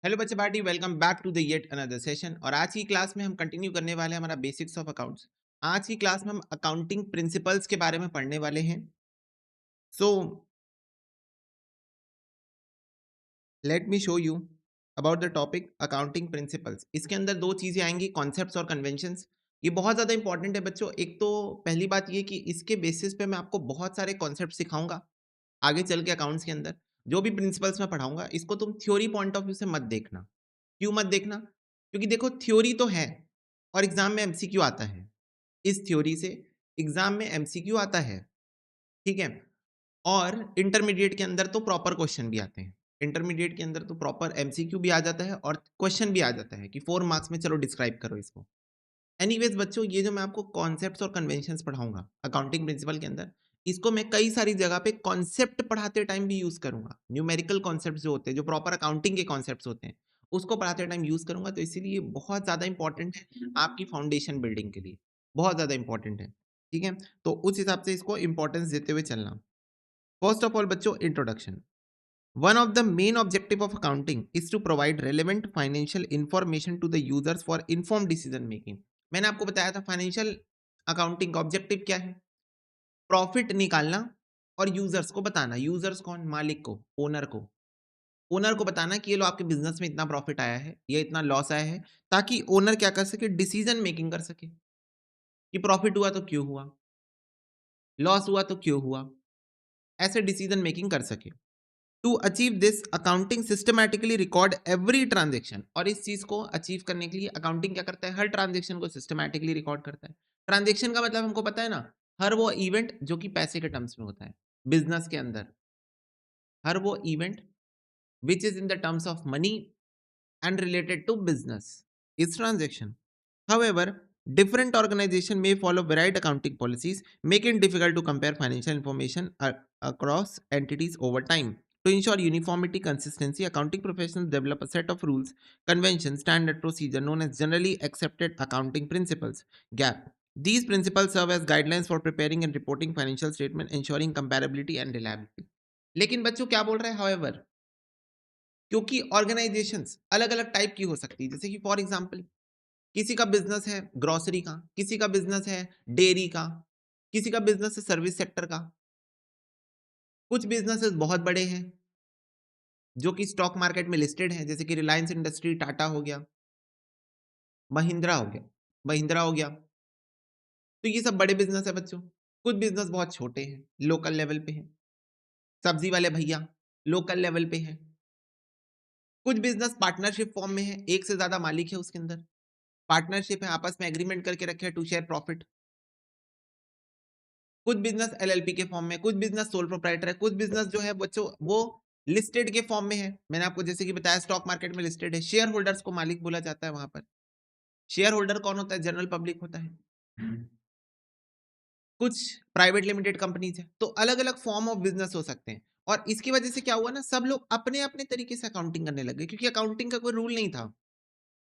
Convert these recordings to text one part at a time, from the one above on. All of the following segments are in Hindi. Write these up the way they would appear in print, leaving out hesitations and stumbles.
हेलो बच्चे party welcome back to the yet another session. और आज की क्लास में हम कंटिन्यू करने वाले हैं हमारा बेसिक्स ऑफ अकाउंट्स। आज की क्लास में हम अकाउंटिंग प्रिंसिपल्स के बारे में पढ़ने वाले हैं। So let me show you about the topic accounting principles. इसके अंदर दो चीजें आएंगी, कॉन्सेप्ट्स और कन्वेंशंस। ये बहुत ज्यादा इंपॉर्टेंट है बच्चों। एक तो पहली बात ये कि इसके बेसिस पे मैं आपको बहुत सारे कॉन्सेप्ट सिखाऊंगा आगे चल के अकाउंट्स के अंदर। जो भी प्रिंसिपल्स मैं पढ़ाऊंगा इसको तुम थ्योरी पॉइंट ऑफ व्यू से मत देखना। क्यों मत देखना? क्योंकि देखो थ्योरी तो है और एग्जाम में एमसीक्यू आता है। इस थ्योरी से एग्जाम में एमसीक्यू आता है, ठीक है। और इंटरमीडिएट के अंदर तो प्रॉपर क्वेश्चन भी आते हैं। इंटरमीडिएट के अंदर तो प्रॉपर एमसीक्यू भी आ जाता है और क्वेश्चन भी आ जाता है कि 4 मार्क्स में चलो डिस्क्राइब करो इसको। एनीवेज बच्चों, ये जो मैं आपको कॉन्सेप्ट्स और कन्वेंशंस पढ़ाऊंगा अकाउंटिंग प्रिंसिपल के अंदर, इसको मैं कई सारी जगह पे कॉन्सेप्ट पढ़ाते टाइम भी यूज करूंगा। न्यूमेरिकल कॉन्सेप्ट्स जो होते हैं, जो प्रॉपर अकाउंटिंग के कॉन्सेप्ट्स होते हैं, उसको पढ़ाते टाइम यूज करूंगा। तो इसीलिए ये बहुत ज्यादा इंपॉर्टेंट है आपकी फाउंडेशन बिल्डिंग के लिए, बहुत ज्यादा इंपॉर्टेंट है, ठीक है। तो उस हिसाब से इसको इंपॉर्टेंस देते हुए चलना। फर्स्ट ऑफ ऑल बच्चों, introduction. One of the main objective of accounting is to provide relevant financial information to the users for informed decision making. मैंने आपको बताया था फाइनेंशियल अकाउंटिंग का ऑब्जेक्टिव क्या है? प्रॉफिट निकालना और यूजर्स को बताना। यूजर्स कौन? मालिक को, ओनर को। ओनर को बताना कि ये लो आपके बिजनेस में इतना प्रॉफिट आया है, ये इतना लॉस आया है, ताकि ओनर क्या कर सके? डिसीजन मेकिंग कर सके कि प्रॉफिट हुआ तो क्यों हुआ, लॉस हुआ तो क्यों हुआ, ऐसे डिसीजन मेकिंग कर सके। To achieve this accounting systematically record every transaction. और इस चीज को अचीव करने के लिए अकाउंटिंग क्या करता है? हर ट्रांजेक्शन को सिस्टमैटिकली रिकॉर्ड करता है। ट्रांजेक्शन का मतलब हमको पता है ना, हर वो इवेंट जो कि पैसे के टर्म्स में होता है बिजनेस के अंदर, हर वो event which is in the terms of money and related to business is transaction. However, different organization may follow varied accounting policies, making it difficult to compare financial information across entities over time. To ensure uniformity, consistency, accounting professionals develop a set of rules, conventions, standard procedure known as generally accepted accounting principles (GAAP). These principles serve as guidelines for preparing and reporting financial statement, ensuring comparability and reliability. लेकिन बच्चों क्या बोल रहे हैं? However, क्योंकि ऑर्गेनाइजेशंस अलग अलग टाइप की हो सकती है। जैसे कि फॉर एग्जांपल, किसी का बिजनेस है ग्रोसरी का, किसी का बिजनेस है डेयरी का, किसी का बिजनेस है सर्विस सेक्टर का। कुछ बिजनेसेस बहुत बड़े हैं जो कि स्टॉक मार्केट में लिस्टेड हैं, जैसे कि रिलायंस इंडस्ट्री, टाटा हो गया, महिंद्रा हो गया, महिंद्रा हो गया। तो ये सब बड़े बिजनेस है बच्चों। कुछ बिजनेस बहुत छोटे हैं, लोकल लेवल पे हैं। सब्जी वाले भैया लोकल लेवल पे हैं। कुछ बिजनेस पार्टनरशिप फॉर्म में है, एक से ज्यादा मालिक है उसके अंदर, पार्टनरशिप है, आपस में एग्रीमेंट करके रखे हैं टू शेयर प्रॉफिट। कुछ बिजनेस एलएलपी के फॉर्म में, कुछ बिजनेस सोल प्रोप्राइटर है, कुछ बिजनेस जो है बच्चों वो लिस्टेड के फॉर्म में है। मैंने आपको जैसे कि बताया स्टॉक मार्केट में लिस्टेड है, शेयर होल्डर्स को मालिक बोला जाता है वहां पर। शेयर होल्डर कौन होता है? जनरल पब्लिक होता है। कुछ प्राइवेट लिमिटेड कंपनीज है। तो अलग अलग फॉर्म ऑफ बिजनेस हो सकते हैं। और इसकी वजह से क्या हुआ ना, सब लोग अपने अपने तरीके से अकाउंटिंग करने लगे, क्योंकि अकाउंटिंग का कोई रूल नहीं था।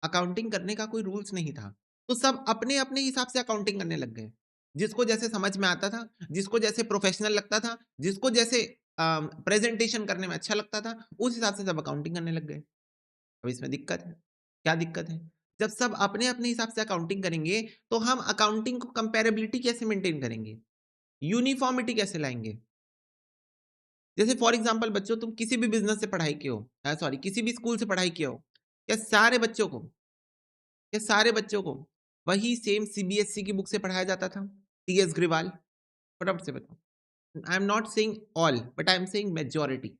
अकाउंटिंग करने का कोई रूल्स नहीं था। तो सब अपने अपने हिसाब से अकाउंटिंग करने लग गए। जिसको जैसे समझ में आता था, जिसको जैसे प्रोफेशनल लगता था, जिसको जैसे प्रेजेंटेशन करने में अच्छा लगता था, उस हिसाब से सब अकाउंटिंग करने लग गए। अब इसमें दिक्कत है। क्या दिक्कत है? जब सब अपने अपने हिसाब से अकाउंटिंग करेंगे, तो हम अकाउंटिंग को कंपेरेबिलिटी कैसे मेंटेन करेंगे, यूनिफॉर्मिटी कैसे लाएंगे? जैसे फॉर एग्जांपल बच्चों, तुम किसी भी बिजनेस से पढ़ाई किए हो, सॉरी किसी भी स्कूल से पढ़ाई किए हो, क्या सारे बच्चों को, क्या सारे बच्चों को वही सेम सीबीएसई की बुक से पढ़ाया जाता था? टीएस ग्रिवाल, फटाफट से बताओ। I am not saying all, but I am saying majority.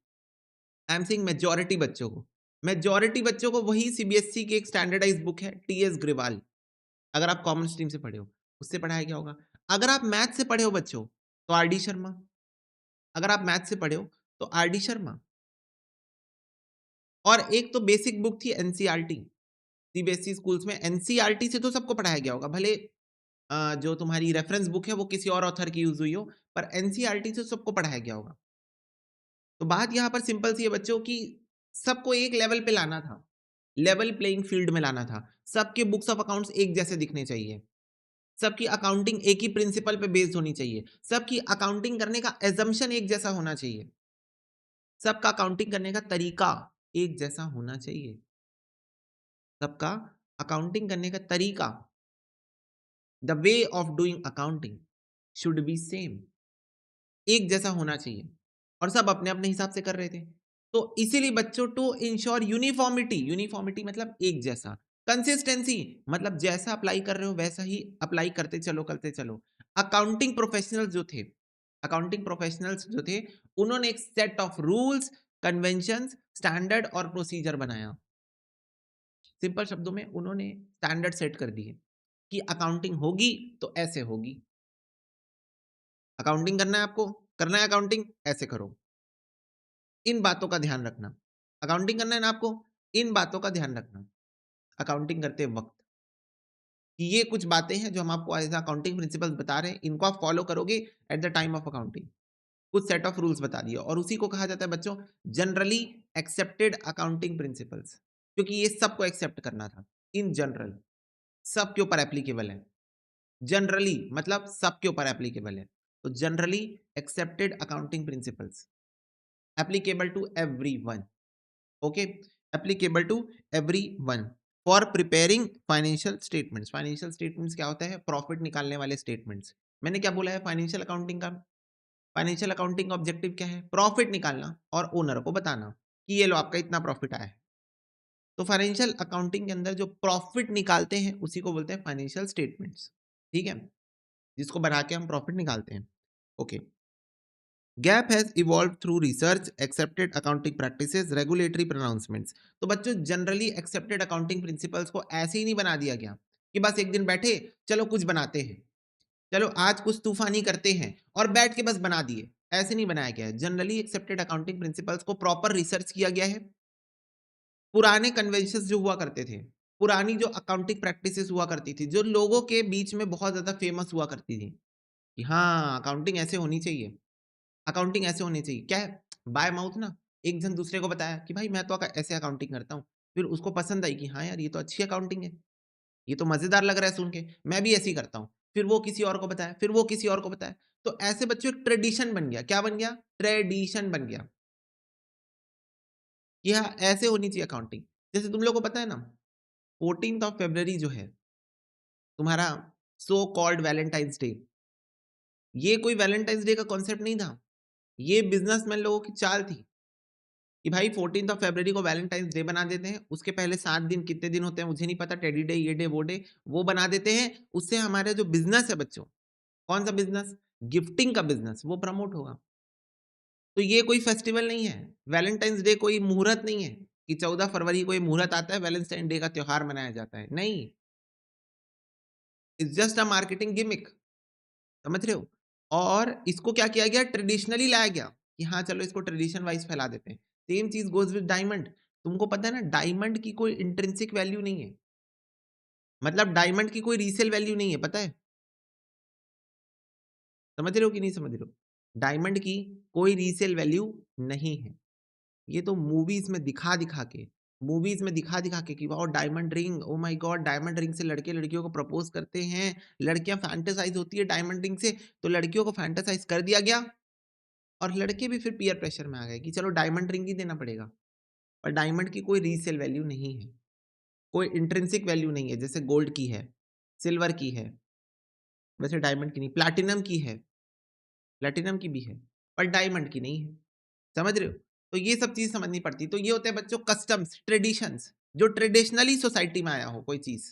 I am saying majority बच्चों को, मेजॉरिटी बच्चों को वही सीबीएसई की एक स्टैंडर्डाइज बुक है टीएस ग्रिवाल। अगर आप कॉमन स्ट्रीम से पढ़े हो, उससे पढ़ाया गया होगा। अगर आप मैथ से पढ़े हो बच्चों, तो आर डी शर्मा। अगर आप मैथ से पढ़े हो तो आर डी शर्मा। और एक तो बेसिक बुक थी एनसीईआरटी। सीबीएसई स्कूल्स में एनसीईआरटी से तो सबको पढ़ाया गया होगा, भले जो तुम्हारी रेफरेंस बुक है वो किसी और ऑथर की यूज हुई हो, पर एनसीईआरटी से सबको पढ़ाया गया होगा। तो बात यहाँ पर सिंपल सी है बच्चों की, सबको एक लेवल पे लाना था, लेवल प्लेइंग फील्ड में लाना था। सबके बुक्स ऑफ अकाउंट्स एक जैसे दिखने चाहिए, सबकी अकाउंटिंग एक ही प्रिंसिपल पे बेस्ड होनी चाहिए, सबकी अकाउंटिंग करने का एजम्पशन एक जैसा होना चाहिए, सबका अकाउंटिंग करने का तरीका एक जैसा होना चाहिए। सबका अकाउंटिंग करने का तरीका, the way of doing accounting should be same, एक जैसा होना चाहिए और सब अपने-अपने हिसाब से कर रहे थे। तो इसीलिए बच्चों टू इंश्योर यूनिफॉर्मिटी, यूनिफॉर्मिटी मतलब एक जैसा, कंसिस्टेंसी मतलब जैसा अप्लाई कर रहे हो वैसा ही अप्लाई करते चलो। अकाउंटिंग प्रोफेशनल्स जो थे अकाउंटिंग प्रोफेशनल्स जो थे, उन्होंने एक set of rules, conventions, standard और प्रोसीजर बनाया। सिंपल शब्दों में उन्होंने स्टैंडर्ड सेट कर दिए कि अकाउंटिंग होगी तो ऐसे होगी। अकाउंटिंग करना है आपको, करना है अकाउंटिंग, ऐसे करो। इन बातों का ध्यान रखना। अकाउंटिंग करना है ना आपको, इन बातों का ध्यान रखना। अकाउंटिंग करते वक़्त कि ये कुछ बातें हैं जो हम आपको एज़ अ अकाउंटिंग प्रिंसिपल्स बता रहे हैं, इनको आप फॉलो करोगे at the time of accounting. कुछ सेट ऑफ रूल्स बता दिए और उसी को कहा जाता है बच्चों जनरली एक्सेप्टेड अकाउंटिंग प्रिंसिपल्स, क्योंकि ये सबको एक्सेप्ट करना था। इन जनरल सबके ऊपर एप्लीकेबल है। जनरली मतलब सबके ऊपर एप्लीकेबल है। तो generally accepted accounting principles applicable to everyone. Okay, applicable to everyone for preparing financial statements क्या होता है? प्रॉफिट निकालने वाले स्टेटमेंट्स। मैंने क्या बोला है फाइनेंशियल अकाउंटिंग का? फाइनेंशियल अकाउंटिंग का ऑब्जेक्टिव क्या है? प्रॉफिट निकालना और ओनर को बताना कि ये लो आपका इतना प्रॉफिट आया है। तो फाइनेंशियल अकाउंटिंग के अंदर जो प्रॉफिट निकालते हैं उसी को बोलते हैं फाइनेंशियल स्टेटमेंट्स। ठीक है, जिसको बना के हम प्रॉफिट निकालते हैं। Okay, gap has evolve through research, accepted accounting practices, regulatory pronouncements. तो बच्चों जनरली एक्सेप्टेड अकाउंटिंग प्रिंसिपल्स को ऐसे ही नहीं बना दिया गया कि बस एक दिन बैठे चलो कुछ बनाते हैं, चलो आज कुछ तूफानी करते हैं और बैठ के बस बना दिए। ऐसे नहीं बनाया गया है। जनरली एक्सेप्टेड अकाउंटिंग प्रिंसिपल्स को प्रॉपर रिसर्च किया गया है। पुराने कन्वेंशंस जो हुआ करते थे, पुरानी जो अकाउंटिंग प्रैक्टिसेस हुआ करती थी, जो लोगों के बीच में बहुत ज्यादा फेमस हुआ करती थी कि हाँ अकाउंटिंग ऐसे होनी चाहिए, अकाउंटिंग ऐसे होनी चाहिए। क्या है? बाय माउथ ना, एक जन दूसरे को बताया कि भाई मैं तो ऐसे अकाउंटिंग करता हूँ। फिर उसको पसंद आई कि हाँ यार ये तो अच्छी अकाउंटिंग है, ये तो मज़ेदार लग रहा है सुन के, मैं भी ऐसे ही करता हूँ। फिर वो किसी और को बताया, फिर वो किसी और को बताया। तो ऐसे बच्चों एक ट्रेडिशन बन गया। क्या बन गया? ट्रेडिशन बन गया कि हाँ ऐसे होनी चाहिए अकाउंटिंग। जैसे तुम लोग को पता है ना 14th ऑफ फ़रवरी जो है तुम्हारा सो कॉल्ड वैलेंटाइन्स डे, ये कोई वैलेंटाइन्स डे का कॉन्सेप्ट नहीं था। ये बिज़नेसमैन लोगों की चाल थी कि भाई 14th ऑफ फ़रवरी को वैलेंटाइन्स डे बना देते हैं। उसके पहले 7 दिन कितने दिन होते हैं मुझे नहीं पता, टेडी डे, ये डे, वो बना देते हैं। उससे हमारा जो बिज़नेस है बच्चों, कौन-सा बिज़नेस? गिफ्टिंग का बिज़नेस, वो प्रमोट होगा। तो ये कोई फेस्टिवल नहीं है। वैलेंटाइन्स डे कोई मुहूर्त नहीं है कि 14 फरवरी को ये मुहूर्त आता है, वैलेंटाइन डे का त्योहार मनाया जाता है। नहीं, it's just a marketing gimmick. समझ रहे हो? और इसको क्या किया गया? ट्रेडिशनली लाया गया कि हाँ, चलो इसको ट्रेडिशन वाइज़ फैला देते हैं। Same cheese goes with diamond. तुमको पता है ना डायमंड की कोई इंट्रिंसिक वैल्यू नहीं है। मतलब डायमंड की कोई रीसेल वैल्यू नहीं है, पता है? समझ रहे हो कि नहीं समझ रहे हो? डायमंड की कोई रीसेल वैल्यू नहीं है। ये तो मूवीज़ में दिखा-दिखा के कि wow diamond ring, oh my God! Diamond ring से लड़के लड़कियों को प्रपोज़ करते हैं। लड़कियाँ फैंटेसाइज़ होती है डायमंड रिंग से, तो लड़कियों को फैंटेसाइज़ कर दिया गया और लड़के भी फिर पीयर प्रेशर में आ गए कि चलो डायमंड रिंग ही देना पड़ेगा। और डायमंड की कोई रीसेल वैल्यू नहीं है, कोई इंट्रिंसिक वैल्यू नहीं है, जैसे गोल्ड की है, सिल्वर की है, वैसे डायमंड की नहीं। प्लैटिनम की भी है, पर डायमंड की नहीं है। समझ रहे हो? तो ये सब चीज़ समझनी पड़ती है। तो ये होते हैं बच्चों कस्टम्स, ट्रेडिशंस, जो ट्रेडिशनली सोसाइटी में आया हो कोई चीज़,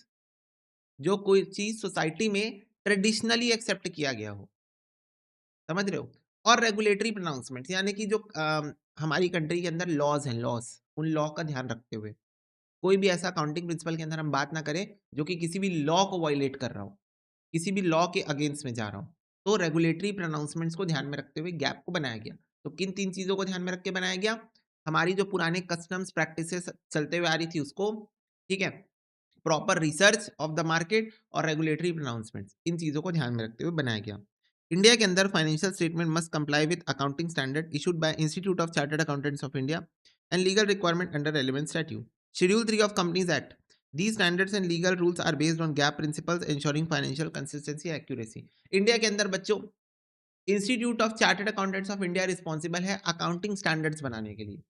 जो कोई चीज़ सोसाइटी में ट्रेडिशनली एक्सेप्ट किया गया हो। समझ रहे हो? और रेगुलेटरी प्रोनाउंसमेंट्स यानी कि जो हमारी कंट्री के अंदर लॉज़ हैं, उन लॉ का ध्यान रखते हुए। कोई भी ऐसा अकाउंटिंग प्रिंसिपल के अंदर हम बात ना करें जो कि किसी भी लॉ को वायलेट कर रहा हो, किसी भी लॉ के अगेंस्ट में जा रहा हो। तो रेगुलेटरी प्रोनाउंसमेंट्स को ध्यान में रखते हुए गैप को बनाया गया। तो किन 3 चीज़ों को ध्यान में रख के बनाया गया? हमारी जो पुराने कस्टम्स प्रैक्टिसेस चलते हुए आ रही थी उसको, ठीक है? Proper research of the market और रेगुलेटरी प्रोनाउंसमेंट्स, इन चीज़ों को ध्यान में रखते हुए बनाया गया। इंडिया के अंदर financial statement must comply with accounting standard issued by institute of chartered accountants of India and legal requirement under relevant statute. Schedule 3 of companies act, these standards and legal rules are based on gap principles ensuring financial consistency accuracy। India के अंदर बच्चों institute of chartered accountants of India responsible है अकाउंटिंग स्टैंडर्ड्स बनाने के लिए।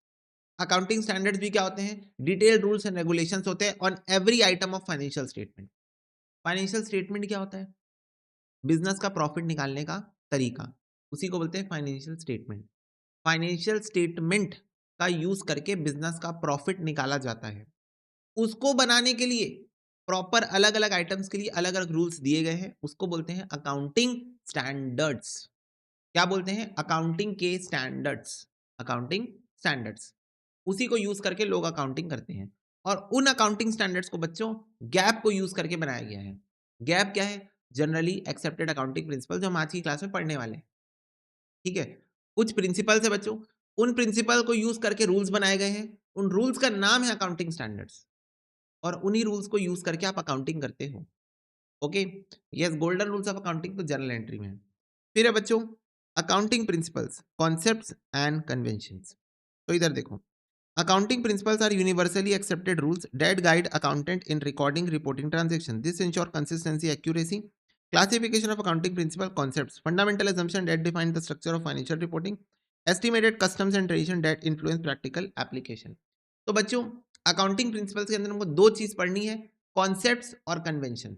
अकाउंटिंग स्टैंडर्ड्स भी क्या होते हैं? डिटेल्ड रूल्स एंड रेगुलेशंस होते हैं on every item of financial statement. Financial statement क्या होता है? बिजनेस का प्रॉफिट निकालने का तरीका, उसी को बोलते हैं फाइनेंशियल स्टेटमेंट। फाइनेंशियल स्टेटमेंट का यूज करके बिजनेस का प्रॉफिट निकाला जाता है। उसको बनाने के लिए प्रॉपर अलग अलग आइटम्स के लिए अलग अलग रूल्स दिए गए हैं, उसको बोलते हैं अकाउंटिंग स्टैंडर्ड्स। क्या बोलते हैं? अकाउंटिंग के स्टैंडर्ड्स। अकाउंटिंग स्टैंडर्ड्स, उसी को यूज करके लोग अकाउंटिंग करते हैं। और उन अकाउंटिंग स्टैंडर्ड्स को बच्चों गैप को यूज करके बनाया गया है। गैप क्या है? जनरली एक्सेप्टेड अकाउंटिंग प्रिंसिपल, जो हम आज की क्लास में पढ़ने वाले हैं। ठीक है, कुछ प्रिंसिपल्स है बच्चों, उन प्रिंसिपल को यूज करके रूल्स बनाए गए हैं। उन रूल्स का नाम है अकाउंटिंग स्टैंडर्ड्स, और उन्हीं रूल्स को यूज करके आप अकाउंटिंग करते हो। Okay, yes, golden rules of accounting तो जर्नल एंट्री में है। फिर है बच्चों accounting principles, concepts and conventions. तो इधर देखो, accounting principles are universally accepted rules that guide accountant in recording, reporting transaction. This ensure consistency, accuracy. Classification of accounting principle concepts: fundamental assumption that define the structure of financial reporting, estimated customs and tradition that influence practical application. तो बच्चों अकाउंटिंग प्रिंसिपल्स के अंदर हमको दो चीज पढ़नी है, कॉन्सेप्ट्स और कन्वेंशन।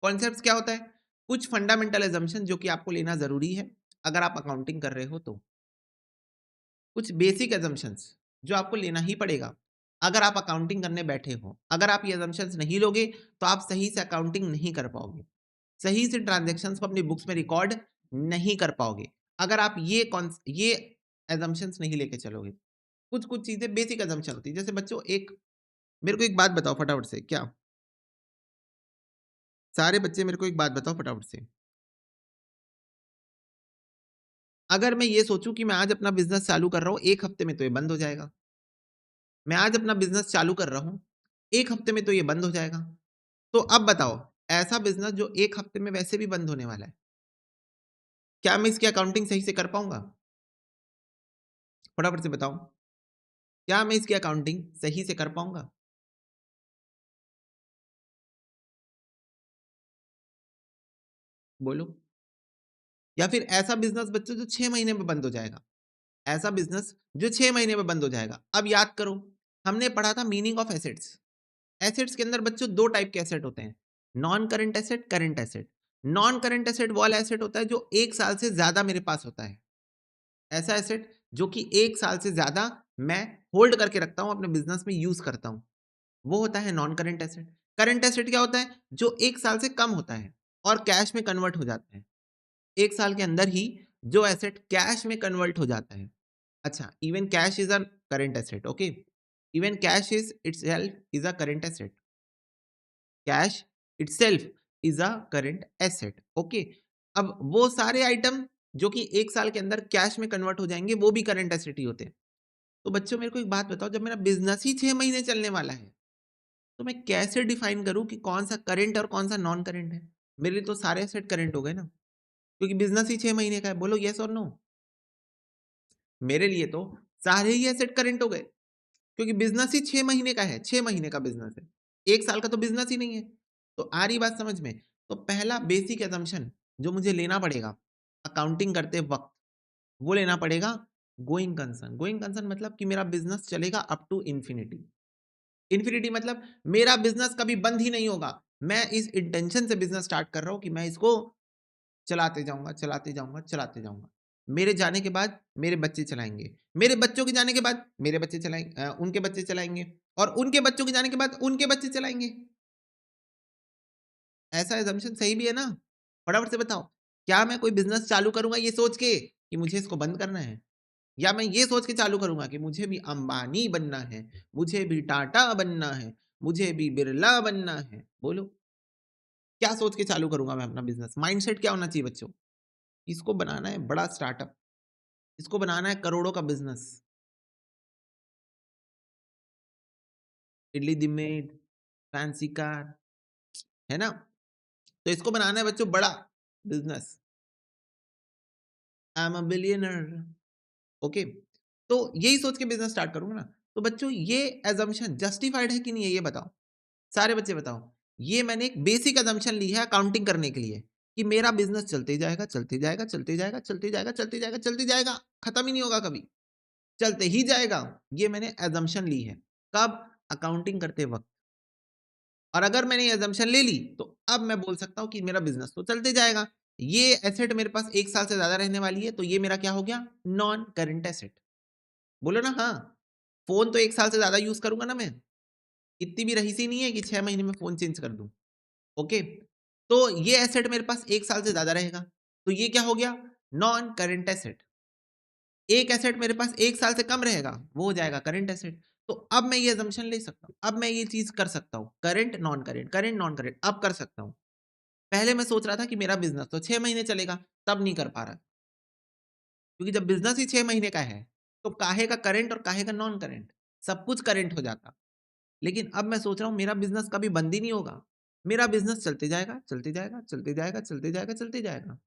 कॉन्सेप्ट्स क्या होता है? कुछ फंडामेंटल एजम्पशन जो कि आपको लेना जरूरी है अगर आप अकाउंटिंग कर रहे हो, तो कुछ बेसिक एजम्पशंस जो आपको लेना ही पड़ेगा अगर आप अकाउंटिंग करने बैठे हो। अगर आप ये एजम्पशंस नहीं लोगे तो आप सही से अकाउंटिंग नहीं कर पाओगे, सही से ट्रांजैक्शंस को अपनी बुक्स में रिकॉर्ड नहीं कर पाओगे अगर आप ये एजम्पशंस नहीं लेके चलोगे। कुछ कुछ चीजें बेसिक एजम्पशन होती है। जैसे बच्चों एक मेरे को एक बात बताओ फटाफट से, क्या सारे बच्चे मेरे को एक बात बताओ फटाफट से, अगर मैं ये सोचूं कि मैं आज अपना बिजनेस चालू कर रहा हूं, एक हफ्ते में तो ये बंद हो जाएगा। मैं आज अपना बिजनेस चालू कर रहा हूं, एक हफ्ते में तो ये बंद हो जाएगा। तो अब बताओ, ऐसा बिजनेस जो एक हफ्ते में वैसे भी बंद होने वाला है, क्या मैं इसकी अकाउंटिंग सही से कर पाऊंगा? फटाफट से बताओ, क्या मैं इसकी अकाउंटिंग सही से कर पाऊंगा? बोलो। या फिर ऐसा बिजनेस बच्चों जो 6 महीने में बंद हो जाएगा, ऐसा बिजनेस जो 6 महीने में बंद हो जाएगा। अब याद करो, हमने पढ़ा था मीनिंग ऑफ एसेट्स। एसेट्स के अंदर बच्चों दो टाइप के एसेट होते हैं, non current asset, current asset. Non current asset वो वाला एसेट होता है जो 1 साल से ज्यादा मेरे पास होता है। ऐसा एसेट जो कि 1 साल से ज्यादा मैं होल्ड करके रखता हूं, अपने बिजनेस में यूज करता हूं, वो होता है non current asset. Current asset क्या होता है? जो 1 साल से कम होता है और कैश में कन्वर्ट हो जाता है। 1 साल के अंदर ही जो एसेट कैश में कन्वर्ट हो जाता है। अच्छा, even cash is a current asset. Okay, even cash is itself is a current asset. Cash itself is a current asset. Okay, अब वो सारे आइटम जो कि 1 साल के अंदर कैश में कन्वर्ट हो जाएंगे वो भी करंट एसेट ही होते हैं। तो बच्चों मेरे को एक बात बताओ, जब मेरा बिजनेस ही 6 महीने चलने वाला है तो मैं कैसे डिफाइन करूं कि कौन सा करंट और कौन सा नॉन करंट है? मेरे लिए तो सारे एसेट करंट हो गए ना, क्योंकि बिजनेस ही 6 महीने का है। बोलो यस और नो। मेरे लिए तो सारे ही एसेट करंट हो गए, क्योंकि बिजनेस ही 6 महीने का है, 6 महीने का बिजनेस है, 1 साल का तो बिजनेस ही नहीं है। तो आ रही बात समझ में? तो पहला बेसिक एजम्पशन जो मुझे लेना पड़ेगा अकाउंटिंग करते वक्त, वो लेना पड़ेगा गोइंग कंसर्न। गोइंग कंसर्न मतलब कि मेरा बिजनेस चलेगा अप टू इन्फिनिटी। इन्फिनिटी मतलब मेरा बिजनेस कभी बंद ही नहीं होगा। मैं इस इंटेंशन से बिजनेस स्टार्ट कर रहा हूं कि मैं इसको चलाते जाऊंगा, चलाते जाऊंगा, चलाते जाऊंगा। मेरे जाने के बाद मेरे बच्चे चलाएंगे, मेरे बच्चों के जाने के बाद मेरे बच्चे चलाएंगे, उनके बच्चे चलाएंगे, और उनके बच्चों के जाने के बाद उनके बच्चे चलाएंगे। ऐसा एजम्पशन सही भी है ना? फटाफट से बताओ, क्या मैं कोई बिजनेस चालू करूंगा ये सोच के कि मुझे इसको बंद करना है, या मैं ये सोच के चालू करूंगा कि मुझे भी अंबानी बनना है, मुझे भी टाटा बनना है, मुझे भी बिरला बनना है? बोलो, क्या सोच के चालू करूंगा मैं अपना बिजनेस? माइंडसेट क्या होना चाहिए बच्चों? इसको बनाना है बड़ा स्टार्टअप, इसको बनाना है करोड़ों का बिजनेस, इडली दिम्मेट, फैंसी कार, है ना? तो इसको बनाना है बच्चों बड़ा business. I am a billionaire. Okay, तो यही सोच के बिजनेस स्टार्ट करूंगा ना। तो बच्चों ये एजम्पशन जस्टिफाइड है कि नहीं है, ये बताओ, सारे बच्चे बताओ। ये मैंने एक बेसिक एजम्पशन ली है अकाउंटिंग करने के लिए कि मेरा बिजनेस चलते जाएगा, चलते जाएगा, चलते जाएगा, चलते जाएगा, चलते जाएगा, चलते जाएगा, खत्म ही नहीं होगा कभी। चलते ही जाएगा। ये मैंने असम्पशन ली है। कब? अकाउंटिंग करते वक़्त। और अगर मैंने ये असम्पशन ले ली, तो अब मैं बोल सकता हूँ कि मेरा बिज़नेस तो चलते जाएगा। ये एसेट मेरे पास 1 साल से ज़्यादा रहने वाली है, तो ये मेरा क्या हो गया? Non current asset. बोलो ना हाँ। फ़ोन तो 1 साल से ज़्यादा यूज़ करूँगा ना मैं। इतनी भी रईसी नहीं है कि 6 महीने में फ़ोन चेंज कर दूँ। ओके? तो ये एसेट मेरे पास 1 साल से ज़्यादा रहेगा। तो ये क्या हो गया? Non current asset. एक एसेट मेरे पास 1 साल से कम रहेगा, वो हो जाएगा करंट एसेट। तो अब मैं ये असम्पशन ले सकता हूँ, अब मैं ये चीज़ कर सकता हूँ, करंट नॉन करंट अब कर सकता हूँ। पहले मैं सोच रहा था कि मेरा बिज़नेस तो 6 महीने चलेगा, तब नहीं कर पा रहा, क्योंकि जब बिज़नेस ही 6 महीने का है, तो काहे का करंट और काहे का नॉन करंट, सब कुछ करंट हो जाता। लेकिन अब मैं सोच रहा हूँ मेरा बिज़नेस कभी बंद ही नहीं होगा, मेरा बिज़नेस चलते जाएगा, चलते जाएगा, चलते जाएगा, चलते जाएगा, चलते जाएगा।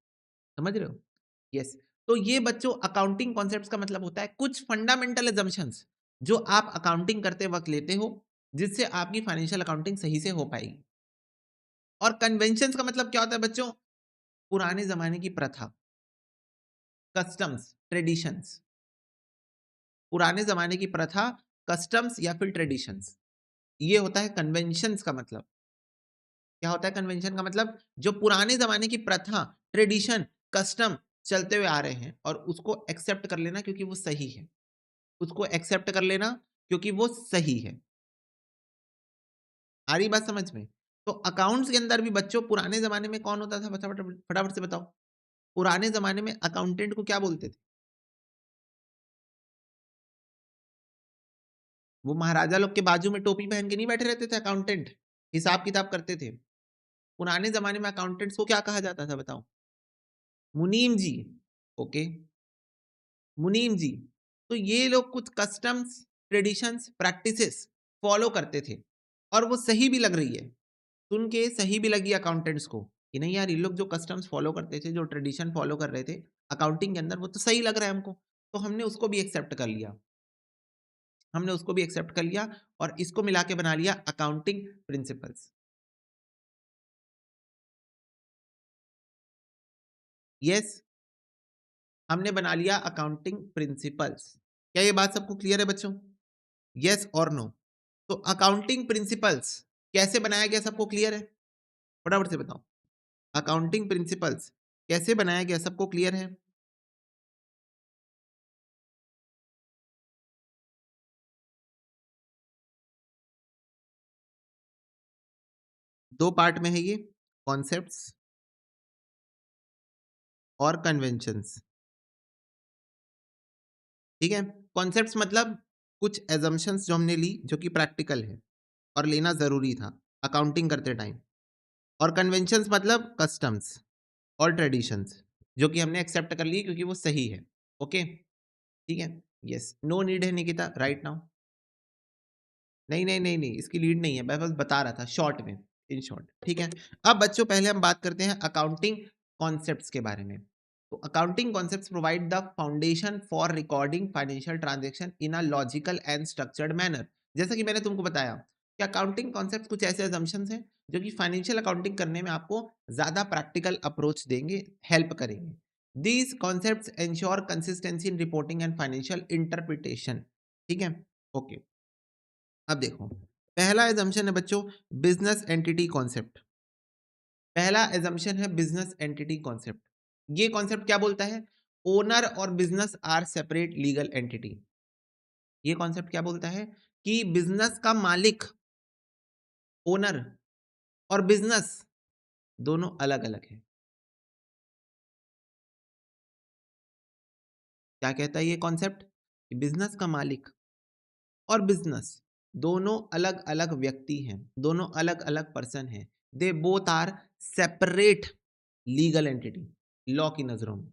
समझ रहे हो? यस। तो ये बच्चों अकाउंटिंग कॉन्सेप्ट्स का मतलब होता है कुछ फंडामेंटल असम्पशन्स जो आप अकाउंटिंग करते वक़्त लेते हो, जिससे आपकी फाइनेंशियल अकाउंटिंग सही से हो पाएगी। और कन्वेंशन्स का मतलब क्या होता है बच्चों? पुराने ज़माने की प्रथा, कस्टम्स, ट्रेडिशंस। पुराने ज़माने की प्रथा, कस्टम्स या फिर ट्रेडिशंस। ये होता है कन्वेंशन्स का मतलब। क्या होता है कन्वेंशन का मतलब? जो पुराने ज़माने की प्रथा, ट्रेडिशन, कस्टम चलते हुए आ रहे हैं और उसको एक्सेप्ट कर लेना क्योंकि वो सही है। उसको एक्सेप्ट कर लेना क्योंकि वो सही है। आ रही बात समझ में? तो अकाउंट्स के अंदर भी बच्चों पुराने ज़माने में कौन होता था फटाफट फटाफट से बताओ? पुराने ज़माने में अकाउंटेंट को क्या बोलते थे? वो महाराजा लोग के बाजू में टोपी पहन के नहीं बैठे रहते थे अकाउंटेंट, हिसाब-किताब करते थे। पुराने ज़माने में अकाउंटेंट्स को क्या कहा जाता था बताओ? मुनीम जी, ओके, मुनीम जी। तो ये लोग कुछ कस्टम्स, ट्रेडिशंस, प्रैक्टिसेस फॉलो करते थे और वो सही भी लग रही है। सुन के सही भी लगी अकाउंटेंट्स को कि नहीं यार ये लोग जो कस्टम्स फॉलो करते थे, जो ट्रेडिशन फॉलो कर रहे थे अकाउंटिंग के अंदर वो तो सही लग रहा है हमको। तो हमने उसको भी एक्सेप्ट कर लिया। हमने उसको भी एक्सेप्ट कर लिया और इसको मिला के बना लिया अकाउंटिंग प्रिंसिपल्स। यस, हमने बना लिया अकाउंटिंग प्रिंसिपल्स। क्या ये बात सबको क्लियर है बच्चों? यस और नो? तो अकाउंटिंग प्रिंसिपल्स कैसे बनाया गया सबको क्लियर है? फटाफट से बताओ। अकाउंटिंग प्रिंसिपल्स कैसे बनाया गया सबको क्लियर है? 2 पार्ट में है ये, कॉन्सेप्ट्स और कन्वेंशंस। ठीक है? कॉन्सेप्ट्स मतलब कुछ असम्पशन्स जो हमने ली जो कि प्रैक्टिकल है और लेना ज़रूरी था अकाउंटिंग करते टाइम। और कन्वेंशंस मतलब कस्टम्स और ट्रेडिशंस जो कि हमने एक्सेप्ट कर लिए क्योंकि वो सही है। ओके? ठीक है? यस। नो नीड है निकिता राइट नाउ। नहीं, नहीं, नहीं, नहीं, इसकी लीड नहीं है, मैं बस बता रहा था शॉर्ट में, इन शॉर्ट, ठीक है? अब बच्चों पहले हम बात करते हैं अकाउंटिंग कॉन्सेप्ट्स के बारे में। तो accounting concepts provide the foundation for recording financial transaction in a logical and structured manner. जैसा कि मैंने तुमको बताया कि अकाउंटिंग कॉन्सेप्ट्स कुछ ऐसे असम्पशन्स हैं जो कि फाइनेंशियल अकाउंटिंग करने में आपको ज़्यादा प्रैक्टिकल अप्रोच देंगे, हेल्प करेंगे। These concepts ensure consistency in reporting and financial interpretation. ठीक है? ओके। अब देखो, पहला असम्पशन है बच्चों बिज़नेस एंटिटी कॉन्सेप्ट। पहला असम्पशन है बिज़नेस एंटिटी कॉन्सेप्ट। ये कॉन्सेप्ट क्या बोलता है? ओनर और business are separate legal entity. ये कॉन्सेप्ट क्या बोलता है? कि बिज़नेस का मालिक, ओनर और बिज़नेस दोनों अलग-अलग है। क्या कहता है ये कॉन्सेप्ट? कि बिज़नेस का मालिक और बिज़नेस दोनों अलग-अलग व्यक्ति हैं, दोनों अलग-अलग पर्सन हैं। They both are separate legal entity law की नज़रों में।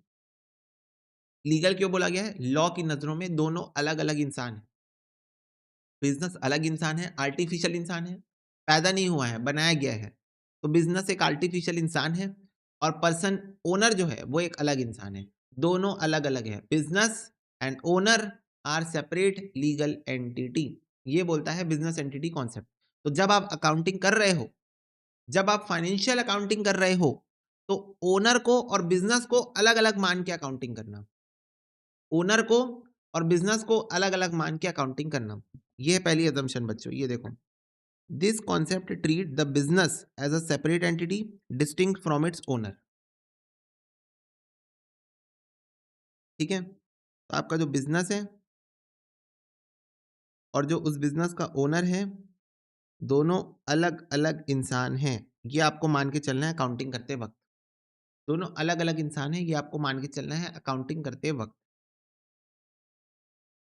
लीगल क्यों बोला गया है? लॉ की नज़रों में दोनों अलग-अलग इंसान हैं। बिज़नेस अलग इंसान है, आर्टिफ़िशियल इंसान है, पैदा नहीं हुआ है, बनाया गया है। तो बिज़नेस एक आर्टिफ़िशियल इंसान है और पर्सन ओनर जो है वो एक अलग इंसान है। दोनों अलग-अलग हैं। Business and owner are separate legal entity. ये बोलता है बिज़नेस एंटिटी कॉन्सेप्ट। तो जब आप अकाउंटिंग कर रहे हो, जब आप फाइनेंशियल अकाउंटिंग कर रहे हो, तो ओनर को और बिज़नेस को अलग-अलग मान के अकाउंटिंग करना। ओनर को और बिजनेस को अलग अलग मान के अकाउंटिंग करना। ये है पहली अजम्पशन बच्चों, ये देखो। This concept treat the business as a separate entity distinct from its owner. ठीक है, तो आपका जो बिजनेस है और जो उस बिजनेस का ओनर है, दोनों अलग अलग इंसान हैं। ये आपको मान के चलना है अकाउंटिंग करते वक्त। दोनों अलग अलग इंसान हैं, ये आपको मान के चलना है अकाउंटिंग करते वक्त।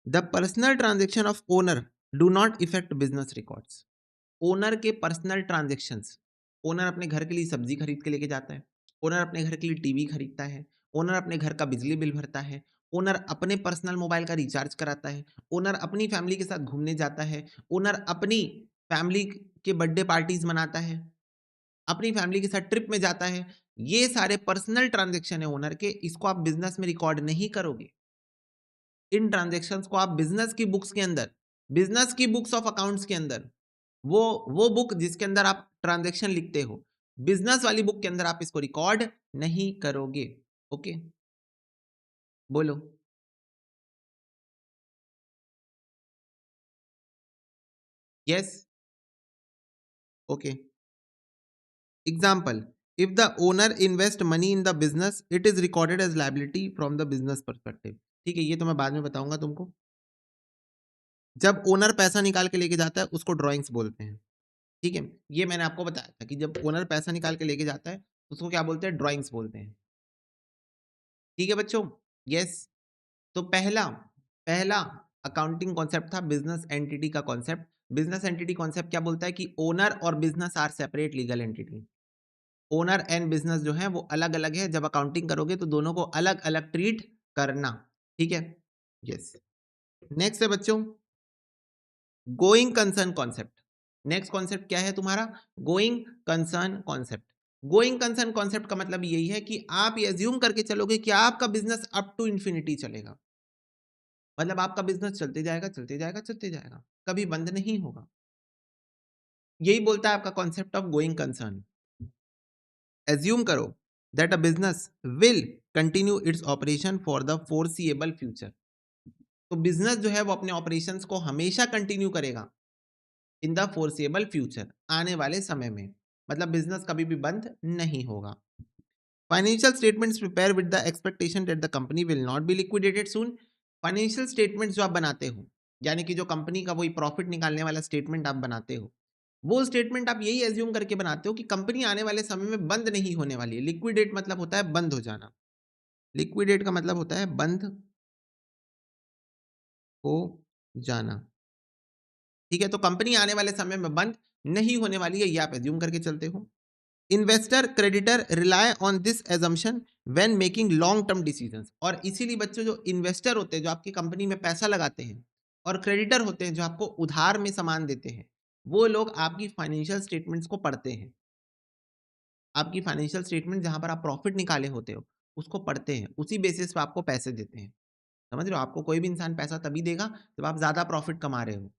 The personal transaction of owner do not effect business records. Owner के पर्सनल ट्रांजेक्शन्स, ओनर अपने घर के लिए सब्जी खरीद के लेके जाता है, ओनर अपने घर के लिए टीवी खरीदता है, ओनर अपने घर का बिजली बिल भरता है, ओनर अपने पर्सनल मोबाइल का रिचार्ज कराता है, ओनर अपनी फैमिली के साथ घूमने जाता है, ओनर अपनी फैमिली के बर्थडे पार्टीज मनाता है, अपनी फैमिली के साथ ट्रिप में जाता है। ये सारे पर्सनल ट्रांजेक्शन है ओनर के, इसको आप बिजनेस में रिकॉर्ड नहीं करोगे। इन ट्रांजेक्शन्स को आप बिजनेस की बुक्स के अंदर, बिजनेस की बुक्स ऑफ अकाउंट्स के अंदर, वो बुक जिसके अंदर आप ट्रांजैक्शन लिखते हो, बिजनेस वाली बुक के अंदर आप इसको रिकॉर्ड नहीं करोगे। ओके, बोलो। Yes, okay. Example, if the owner invest money in the business it is recorded as liability from the business perspective. ठीक है, ये तो मैं बाद में बताऊंगा तुमको। जब ओनर पैसा निकाल के लेके जाता है उसको ड्रॉइंग्स बोलते हैं। ठीक है, ये मैंने आपको बताया था कि जब ओनर पैसा निकाल के लेके जाता है उसको क्या बोलते हैं, ड्रॉइंग्स बोलते हैं। ठीक है बच्चों, यस। तो पहला पहला अकाउंटिंग कॉन्सेप्ट था बिजनेस एंटिटी का कॉन्सेप्ट। बिजनेस एंटिटी कॉन्सेप्ट क्या बोलता है कि ओनर और business are separate legal entity. Owner and business जो है वो अलग अलग है, जब अकाउंटिंग करोगे तो दोनों को अलग अलग ट्रीट करना। ठीक है, यस। नेक्स्ट है बच्चों going concern concept. Next concept क्या है तुम्हारा, going concern concept. Going concern concept का मतलब यही है कि आप ये अज्यूम करके चलोगे कि आपका बिजनेस अप टू इन्फिनिटी चलेगा। मतलब आपका बिजनेस चलते जाएगा चलते जाएगा चलते जाएगा, कभी बंद नहीं होगा। यही बोलता है आपका concept of going concern. Assume करो that a business will continue its operation for the foreseeable future. तो बिजनेस जो है वो अपने ऑपरेशंस को हमेशा कंटिन्यू करेगा इन द फोरसीएबल फ्यूचर, आने वाले समय में। मतलब बिजनेस कभी भी बंद नहीं होगा। Financial statements prepare with the expectation that the company will not be liquidated soon. Financial statements जो आप बनाते हो, यानी कि जो कंपनी का वही प्रॉफिट निकालने वाला स्टेटमेंट आप बनाते हो, वो स्टेटमेंट आप यही एज्यूम करके बनाते हो कि कंपनी आने वाले समय में बंद नहीं होने वाली है। लिक्विडेट मतलब होता है बंद हो जाना। लिक्विडेट का मतलब होता है बंद हो जाना। ठीक है, तो कंपनी आने वाले समय में बंद नहीं होने वाली है, ये आप एज्यूम करके चलते हो। Investor creditor rely on this assumption when making long term decisions. और इसीलिए बच्चों जो इन्वेस्टर होते हैं, जो आपकी कंपनी में पैसा लगाते हैं, और क्रेडिटर होते हैं जो आपको उधार में सामान देते हैं, वो लोग आपकी फाइनेंशियल स्टेटमेंट्स को पढ़ते हैं। आपकी फाइनेंशियल स्टेटमेंट जहां पर आप प्रॉफिट निकाले होते हो उसको पढ़ते हैं, उसी बेसिस पे आपको पैसे देते हैं। समझ रहे हो, आपको कोई भी इंसान पैसा तभी देगा जब आप ज्यादा प्रॉफिट कमा रहे हो।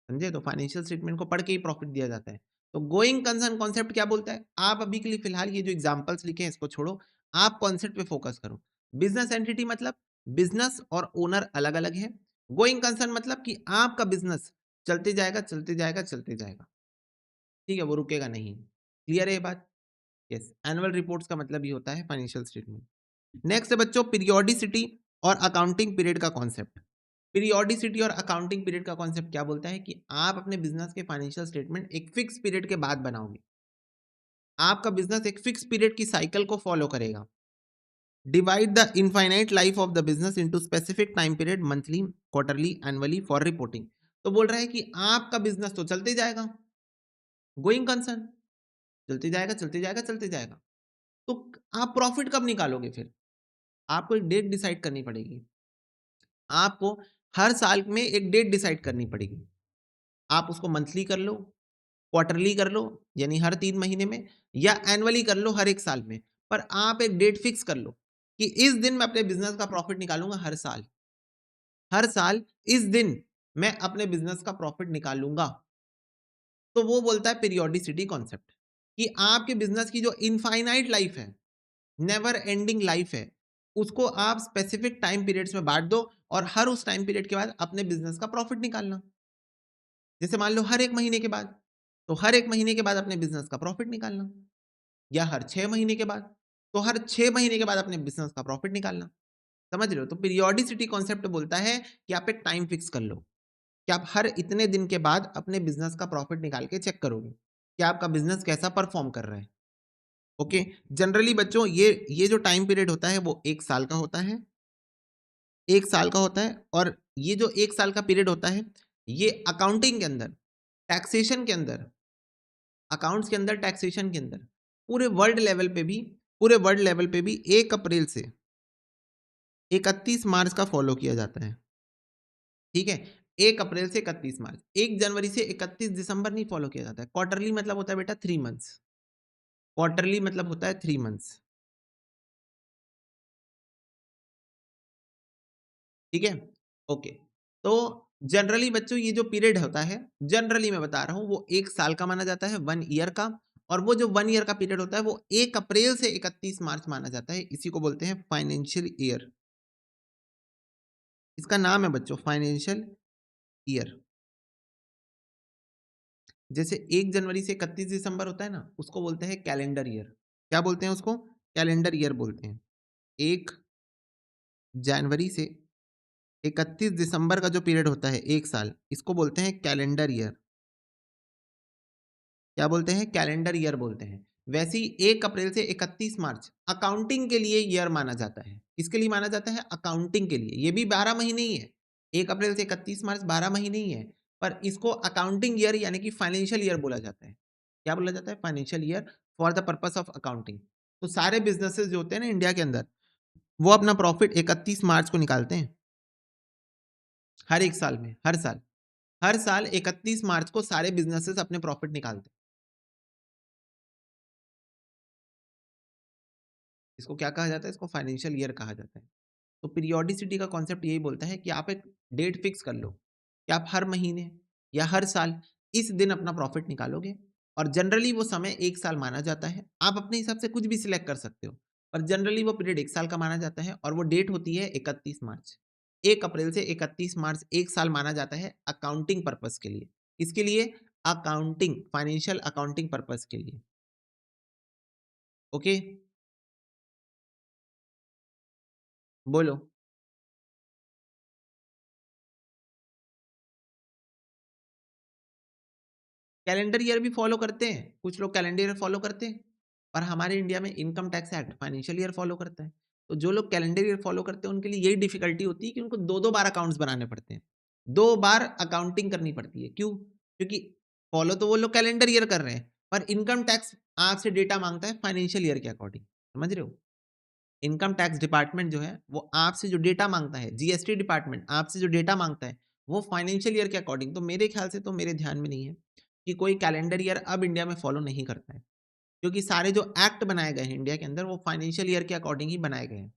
समझे, तो फाइनेंशियल स्टेटमेंट को पढ़ के ही प्रॉफिट दिया जाता है। तो गोइंग कंसर्न कॉन्सेप्ट क्या बोलता है, आप अभी के लिए फिलहाल ये जो एग्जांपल्स लिखे हैं इसको छोड़ो, आप कॉन्सेप्ट पे फोकस करो। बिजनेस एंटिटी मतलब बिजनेस और ओनर अलग अलग है। गोइंग कंसर्न मतलब कि आपका बिजनेस चलते जाएगा चलते जाएगा चलते जाएगा। ठीक है, वो रुकेगा नहीं। क्लियर है ये बात? यस। एनुअल रिपोर्ट्स का मतलब ये होता है फाइनेंशियल स्टेटमेंट। नेक्स्ट है बच्चों पीरियोडिसिटी और अकाउंटिंग पीरियड का कॉन्सेप्ट। पीरियोडिसिटी और अकाउंटिंग पीरियड का कॉन्सेप्ट क्या बोलता है कि आप अपने बिजनेस के फाइनेंशियल स्टेटमेंट एक फिक्स पीरियड के बाद बनाओगे। आपका बिजनेस एक फिक्स पीरियड की साइकिल को फॉलो करेगा। Divide the infinite life of the business into specific time period, monthly, quarterly, annually for reporting. तो बोल रहा है कि आपका बिजनेस तो चलते जाएगा, गोइंग कंसर्न, चलते जाएगा चलते जाएगा चलते जाएगा। तो आप प्रॉफिट कब निकालोगे फिर? आपको एक डेट डिसाइड करनी पड़ेगी। आपको हर साल में एक डेट डिसाइड करनी पड़ेगी। आप उसको मंथली कर लो, क्वार्टरली कर लो यानी हर 3 महीने में, या एनुअली कर लो हर 1 साल में। पर आप एक डेट फिक्स कर लो कि इस दिन मैं अपने बिजनेस का प्रॉफिट निकालूंगा हर साल। हर साल इस दिन मैं अपने बिजनेस का प्रॉफिट निकालूंगा। तो वो बोलता है पीरियोडिसिटी कॉन्सेप्ट कि आपके बिजनेस की जो इनफाइनाइट लाइफ है, नेवर एंडिंग लाइफ है, उसको आप स्पेसिफिक टाइम पीरियड्स में बाँट दो और हर उस टाइम पीरियड के बाद अपने बिज़नेस का प्रॉफिट निकालना। जैसे मान लो हर 1 महीने के बाद, तो हर 1 महीने के बाद अपने बिज़नेस का प्रॉफिट निकालना या हर 6 महीने के बाद, तो हर 6 महीने के बाद अपने बिज़नेस का प्रॉफिट निकालना। समझ रहे हो? तो पीरियोडिसिटी कॉन्सेप्ट बोलता है कि आप एक टाइम फिक्स कर लो, कि आप हर इतने दिन के बाद अपने बिज़नेस का प्रॉफिट निकाल के चेक करोगे, कि आपका बिज़नेस कैसा परफ़ॉर्म कर रहा है। ओके? जनरली बच्चों ये जो टाइम पीरियड होता है वो 1 साल का होता है, 1 साल का होता है और ये जो 1 साल का पीरियड होता है, ये अकाउंटिंग के अंदर, टैक्सेशन के अंदर, अकाउंट्स के अंदर, टैक्सेशन के अंदर, पूरे वर्ल्ड लेवल पे भी 1 अप्रैल से 31 मार्च का फॉलो किया जाता है। ठीक है? 1 अप्रैल से 31 मार्च, 1 जनवरी से 31 दिसंबर नहीं फॉलो किया जाता है। क्वार्टरली मतलब होता है बेटा 3 मंथ्स, क्वार्टरली मतलब होता है 3 मंथ्स। ठीक है? ओके। तो जनरली बच्चों ये जो पीरियड होता है, जनरली मैं बता रहा हूँ वो 1 साल का माना जाता है, 1 ईयर का और वो जो 1 ईयर का पीरियड होता है वो 1 अप्रैल से 31 मार्च माना जाता है। इसी को बोलते हैं फाइनेंशियल ईयर। इसका नाम है बच्चों फाइनेंशियल ईयर। जैसे 1 जनवरी से 31 दिसंबर होता है ना, उसको बोलते हैं कैलेंडर ईयर। क्या बोलते हैं उसको? कैलेंडर ईयर बोलते हैं। 1 जनवरी से 31 दिसंबर का जो पीरियड होता है 1 साल, इसको बोलते हैं कैलेंडर ईयर। क्या बोलते हैं? कैलेंडर ईयर बोलते हैं। वैसे ही 1 अप्रैल से 31 मार्च अकाउंटिंग के लिए ईयर माना जाता है। किसके लिए माना जाता है? अकाउंटिंग के लिए। ये भी 12 महीने ही है। 1 अप्रैल से 31 मार्च 12 महीने ही है, पर इसको अकाउंटिंग ईयर यानी कि फाइनेंशियल ईयर बोला जाता है। क्या बोला जाता है? Financial year for the purpose of accounting. तो सारे बिज़नेसेस जो होते हैं ना इंडिया के अंदर, वो अपना प्रॉफिट 31 मार्च को निकालते हैं। हर 1 साल में, हर साल। हर साल 31 मार्च को सारे बिज़नेसेस अपने प्रॉफिट निकालते हैं। इसको क्या कहा जाता है? इसको फाइनेंशियल ईयर कहा जाता है। तो पीरियोडिसिटी का कॉन्सेप्ट यही बोलता है कि आप एक डेट फिक्स कर लो कि आप हर महीने या हर साल इस दिन अपना प्रॉफिट निकालोगे और जनरली वो समय 1 साल माना जाता है। आप अपने हिसाब से कुछ भी सिलेक्ट कर सकते हो, पर जनरली वो पीरियड 1 साल का माना जाता है और वो डेट होती है 31 मार्च। 1 अप्रैल से 31 मार्च 1 साल माना जाता है अकाउंटिंग पर्पज़ के लिए। किसके लिए? अकाउंटिंग, फाइनेंशियल अकाउंटिंग पर्पज़ के लिए। ओके? बोलो। कैलेंडर ईयर भी फॉलो करते हैं, कुछ लोग कैलेंडर ईयर फॉलो करते हैं, पर हमारे इंडिया में income tax act financial year follow करता है। तो जो लोग कैलेंडर ईयर फॉलो करते हैं उनके लिए यही डिफिकल्टी होती है कि उनको 2-2 बार अकाउंट्स बनाने पड़ते हैं। 2 बार अकाउंटिंग करनी पड़ती है। क्यों? क्योंकि फॉलो तो वो लोग कैलेंडर ईयर कर रहे हैं, पर इनकम टैक्स आपसे डेटा माँगता है फाइनेंशियल ईयर के अकॉर्डिंग। समझ रहे हो? इनकम टैक्स डिपार्टमेंट जो है, वो आपसे जो डेटा माँगता है, जीएसटी डिपार्टमेंट आपसे जो डेटा माँगता है, वो फाइनेंशियल ईयर के अकॉर्डिंग तो मेरे ख्याल से तो मेरे ध्यान में नहीं है कि कोई कैलेंडर ईयर अब इंडिया में फॉलो नहीं करता है। क्योंकि सारे जो एक्ट बनाए गए हैं इंडिया के अंदर, वो फाइनेंशियल ईयर के अकॉर्डिंग ही बनाए गए हैं।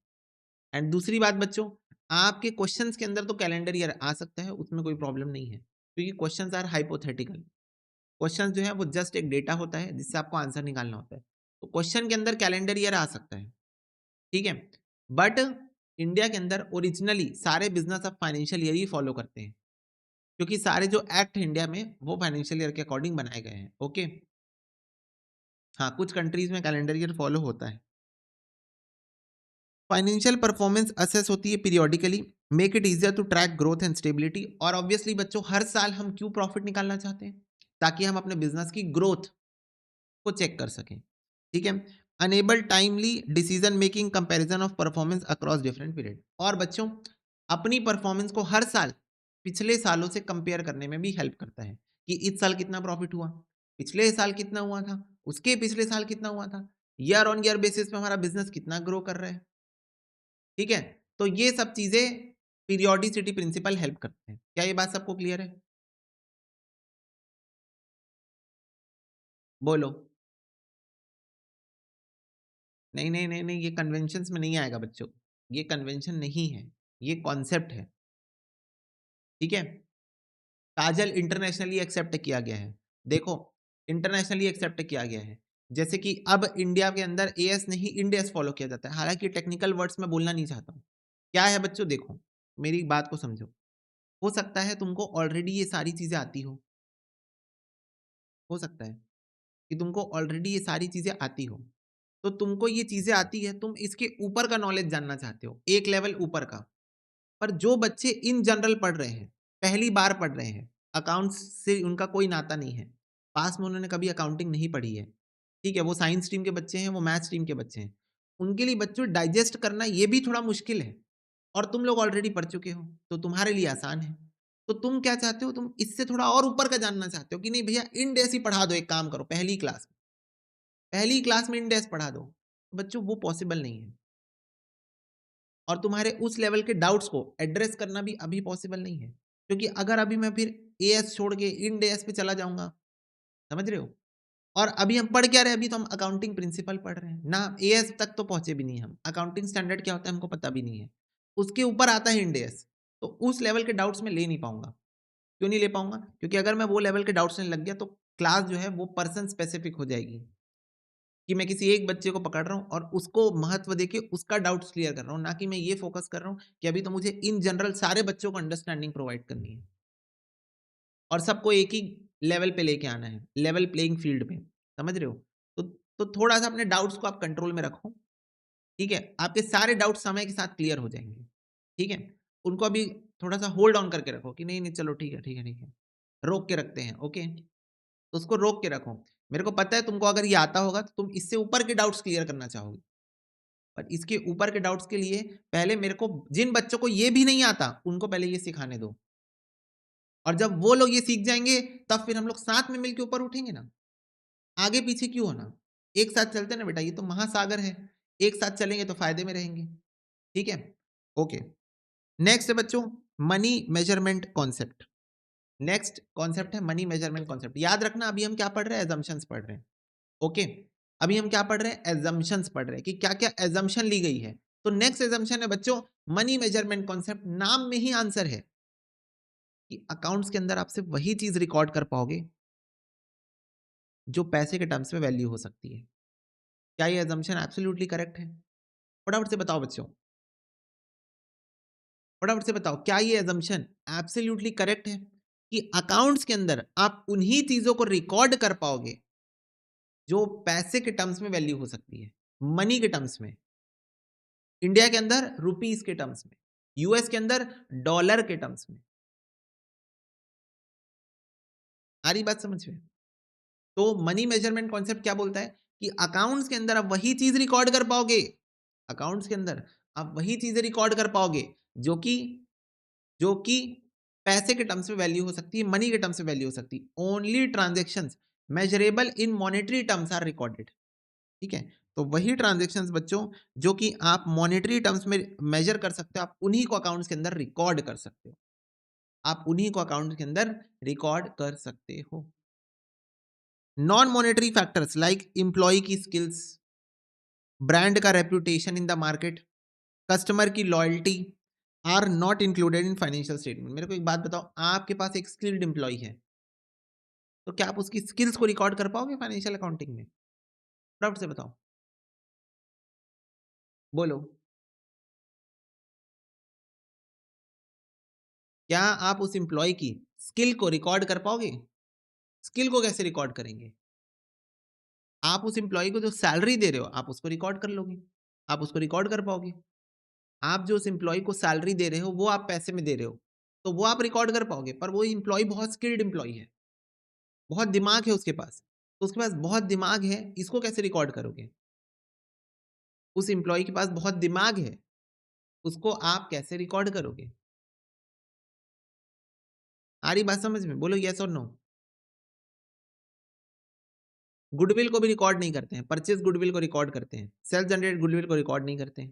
एंड दूसरी बात बच्चों, आपके क्वेश्चंस के अंदर तो कैलेंडर ईयर आ सकता है, उसमें कोई प्रॉब्लम नहीं है। क्योंकि क्वेश्चंस आर हाइपोथेटिकल। क्वेश्चंस जो है वो जस्ट एक डेटा होता है, जिससे आपको आंसर निकालना होता है। तो क्वेश्चन के अंदर कैलेंडर ईयर आ सकता है। ठीक है? बट इंडिया के अंदर ओरिजिनली सारे बिज़नेस अब फाइनेंशियल ईयर ही फॉलो करते हैं। क्योंकि सारे जो एक्ट इंडिया में वो फाइनेंशियल ईयर के अकॉर्डिंग बनाए गए हैं। ओके? हाँ, कुछ कंट्रीज़ में कैलेंडर ईयर फॉलो होता है। फाइनेंशियल परफॉर्मेंस असेस होती है periodically, make it easier to track growth and stability और ऑब्वियसली बच्चों हर साल हम क्यों प्रॉफिट निकालना चाहते हैं? ताकि हम अपने बिज़नेस की ग्रोथ को चेक कर सकें। ठीक है? Enable timely decision making comparison of performance across different period और बच्चों अपनी परफॉर्मेंस को हर साल पिछले सालों से कंपेयर करने में भी हेल्प करता है कि इस साल कितना प्रॉफिट हुआ, पिछले साल कितना हुआ था, उसके पिछले साल कितना हुआ था, ईयर ऑन ईयर बेसिस पे हमारा बिजनेस कितना ग्रो कर रहा है। ठीक है? तो ये सब चीजें पीरियोडिसिटी प्रिंसिपल हेल्प करते हैं। क्या ये बात सबको क्लियर है? बोलो। नहीं, नहीं, नहीं, नहीं, ये कन्वेंशंस में नहीं आएगा बच्चों। ये कन्वेंशन नहीं है, ये कॉन्सेप्ट है। ठीक है? काजल इंटरनेशनली एक्सेप्ट किया गया है। देखो, इंटरनेशनली एक्सेप्ट किया गया है। जैसे कि अब इंडिया के अंदर एएस नहीं इंड एस फॉलो किया जाता है। हालाँकि टेक्निकल वर्ड्स मैं बोलना नहीं चाहता हूँ। क्या है बच्चों देखो, मेरी बात को समझो। हो सकता है तुमको ऑलरेडी ये सारी चीज़ें आती हो सकता है कि तुमको ऑलरेडी ये सारी चीज़ें आती हो। तो तुमको ये चीज़ें आती है, तुम इसके ऊपर का नॉलेज जानना चाहते हो, एक लेवल ऊपर का। पर जो बच्चे इन जनरल पढ़ रहे हैं, पहली बार पढ़ रहे हैं, अकाउंट्स से उनका कोई नाता नहीं है, पास में उन्होंने कभी अकाउंटिंग नहीं पढ़ी है, ठीक है? वो साइंस स्ट्रीम के बच्चे हैं, वो मैथ्स स्ट्रीम के बच्चे हैं। उनके लिए बच्चों डाइजेस्ट करना ये भी थोड़ा मुश्किल है और तुम लोग ऑलरेडी पढ़ चुके हो, तो तुम्हारे लिए आसान है। तो तुम क्या चाहते हो? तुम इससे थोड़ा और ऊपर का जानना चाहते हो कि नहीं भैया इंड ऐसे ही पढ़ा दो, एक काम करो पहली क्लास में इंड ऐसे पढ़ा दो। बच्चों वो पॉसिबल नहीं है। और तुम्हारे उस लेवल के डाउट्स को एड्रेस करना भी अभी पॉसिबल नहीं है। क्योंकि अगर अभी मैं फिर एएस छोड़ के इंड एएस पे चला जाऊँगा, समझ रहे हो? और अभी हम पढ़ क्या रहे हैं? अभी तो हम अकाउंटिंग प्रिंसिपल पढ़ रहे हैं। ना एएस तक तो पहुँचे भी नहीं हम। अकाउंटिंग स्टैंडर्ड क्या होता है हमको पता भी नहीं है। उसके ऊपर आता है इंड एएस। तो उस लेवल के डाउट्स मैं ले नहीं पाऊँगा। क्यों नहीं ले पाऊँगा? क्योंकि अगर मैं वो लेवल के डाउट्स लेने लग गया तो क्लास जो है वो पर्सन स्पेसिफिक हो जाएगी। कि मैं किसी एक बच्चे को पकड़ रहा हूँ और उसको महत्व देके उसका डाउट्स क्लियर कर रहा हूँ, ना कि मैं ये फोकस कर रहा हूँ कि अभी तो मुझे इन जनरल सारे बच्चों को अंडरस्टैंडिंग प्रोवाइड करनी है और सबको एक ही लेवल पे लेके आना है, लेवल प्लेइंग फील्ड पे, समझ रहे हो? तो तो थोड़ा-सा अपने डाउट्स को आप कंट्रोल में रखो, ठीक है? आपके सारे डाउट्स समय के साथ क्लियर हो जाएँगे, ठीक है? उनको अभी थोड़ा-सा होल्ड ऑन करके रखो कि नहीं, नहीं चलो ठीक है, ठीक है, ठीक है। रोक के रखते हैं, ओके? तो उसको रोक के रखो। मेरे को पता है तुमको अगर ये आता होगा तो तुम इससे ऊपर के डाउट्स क्लियर करना चाहोगे। और इसके ऊपर के डाउट्स के लिए पहले मेरे को जिन बच्चों को ये भी नहीं आता, उनको पहले ये सिखाने दो। और जब वो लोग ये सीख जाएँगे, तब फिर हम लोग साथ में मिलके ऊपर उठेंगे ना। आगे-पीछे क्यों होना? एक साथ चलते हैं ना बेटा, ये तो महासागर है। एक साथ चलेंगे तो फ़ायदे में रहेंगे। ठीक है? ओके। नेक्स्ट है बच्चों money measurement concept. Next concept है मनी मेजरमेंट कॉन्सेप्ट। याद रखना अभी हम क्या पढ़ रहे हैं? असम्पशन्स पढ़ रहे हैं। ओके? अभी हम क्या पढ़ रहे हैं? असम्पशन्स पढ़ रहे हैं कि क्या-क्या असम्पशन ली गई है। तो नेक्स्ट असम्पशन है बच्चों मनी मेजरमेंट कॉन्सेप्ट। नाम में ही आंसर है कि अकाउंट्स के अंदर आप सिर्फ वही चीज़ रिकॉर्ड कर पाओगे, जो पैसे के टर्म्स में वैल्यू हो सकती है। क्या ये असम्पशन एब्सोल्यूटली करेक्ट है? फटाफट से बताओ बच्चों, फटाफट से बताओ क्या ये असम्पशन एब्सोल्यूटली करेक्ट है कि अकाउंट्स के अंदर आप उन्हीं चीज़ों को रिकॉर्ड कर पाओगे, जो पैसे के टर्म्स में वैल्यू हो सकती है, मनी के टर्म्स में। इंडिया के अंदर रुपीस के टर्म्स में, यूएस के अंदर डॉलर के टर्म्स में। आ रही बात समझ में? तो मनी मेजरमेंट कॉन्सेप्ट क्या बोलता है कि अकाउंट्स के अंदर आप वही चीज रिकॉर्ड कर पाओगे, अकाउंट्स के अंदर आप वही चीजें रिकॉर्ड कर पाओगे जो कि जो कि पैसे के टर्म्स में वैल्यू हो सकती है, मनी के टर्म्स में वैल्यू हो सकती है। Only transactions measurable in monetary terms are recorded. ठीक है? तो वही ट्रांजेक्शन्स बच्चों जो कि आप मॉनेटरी टर्म्स में मेजर कर सकते हो, आप उन्हीं को अकाउंट्स के अंदर रिकॉर्ड कर सकते हो। आप उन्हीं को अकाउंट के अंदर रिकॉर्ड कर सकते हो। Non monetary factors like employ की स्किल्स, ब्रांड का reputation in the market, customer की loyalty are not included in financial statement. मेरे को एक बात बताओ, आपके पास एक स्किल्ड एम्प्लॉय है, तो क्या आप उसकी स्किल्स को रिकॉर्ड कर पाओगे फाइनेंशियल अकाउंटिंग में? फटाफट से बताओ, बोलो। क्या आप उस एम्प्लॉय की स्किल को रिकॉर्ड कर पाओगे? स्किल को कैसे रिकॉर्ड करेंगे? आप उस एम्प्लॉय को जो सैलरी दे रहे हो, आप उसको रिकॉर्ड कर लोगे, आप उसको रिकॉर्ड कर पाओगे। आप जो उस एम्प्लॉयी को सैलरी दे रहे हो, वो आप पैसे में दे रहे हो, तो वो आप रिकॉर्ड कर पाओगे, पर वो एम्प्लॉयी बहुत स्किल्ड एम्प्लॉयी है, बहुत दिमाग है उसके पास। तो उसके पास बहुत दिमाग है, इसको कैसे रिकॉर्ड करोगे? उस एम्प्लॉयी के पास बहुत दिमाग है, उसको आप कैसे रिकॉर्ड करोगे? आ रही बात समझ में? बोलो येस और नो। गुडविल को भी रिकॉर्ड नहीं करते हैं, परचेज़ गुडविल को रिकॉर्ड करते हैं, सेल्फ जनरेटेड गुडविल को रिकॉर्ड नहीं करते हैं,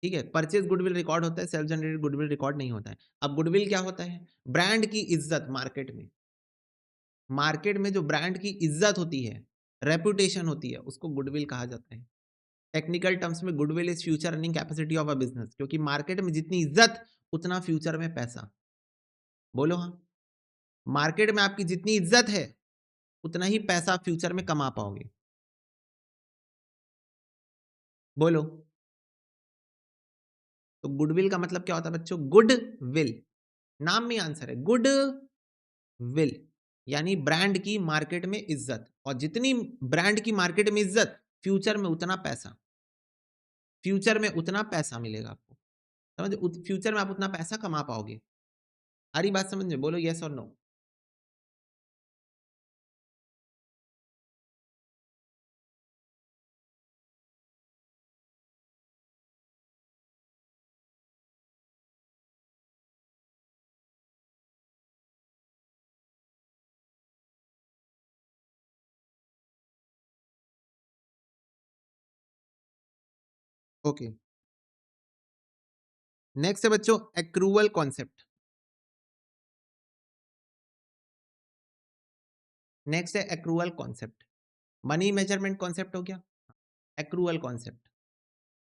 ठीक है? परचेज़ गुडविल रिकॉर्ड होता है, सेल्फ जनरेटेड गुडविल रिकॉर्ड नहीं होता है। अब गुडविल क्या होता है? ब्रांड की इज़्ज़त मार्केट में। मार्केट में जो ब्रांड की इज्जत होती है, रेपुटेशन होती है, उसको गुडविल कहा जाता है। टेक्निकल टर्म्स में goodwill is future earning capacity of a business, क्योंकि मार्केट में जितनी इज्जत उतना फ्यूचर में पैसा। बोलो हाँ। मार्केट में आपकी जितनी इज्जत है उतना ही पैसा फ्यूचर में कमा पाओगे। बोलो। तो गुडविल का मतलब क्या होता है बच्चों? Good will. नाम में आंसर है, गुड विल, यानी ब्रांड की मार्केट में इज्जत। और जितनी ब्रांड की मार्केट में इज्जत, फ्यूचर में उतना पैसा, फ्यूचर में उतना पैसा मिलेगा आपको। समझ, फ्यूचर में आप उतना पैसा कमा पाओगे। आ रही बात समझ में? बोलो यस और नो। ओके, नेक्स्ट है बच्चों एक्रूवल कॉन्सेप्ट। नेक्स्ट है accrual concept. Money measurement concept हो गया, एक्रूवल कॉन्सेप्ट।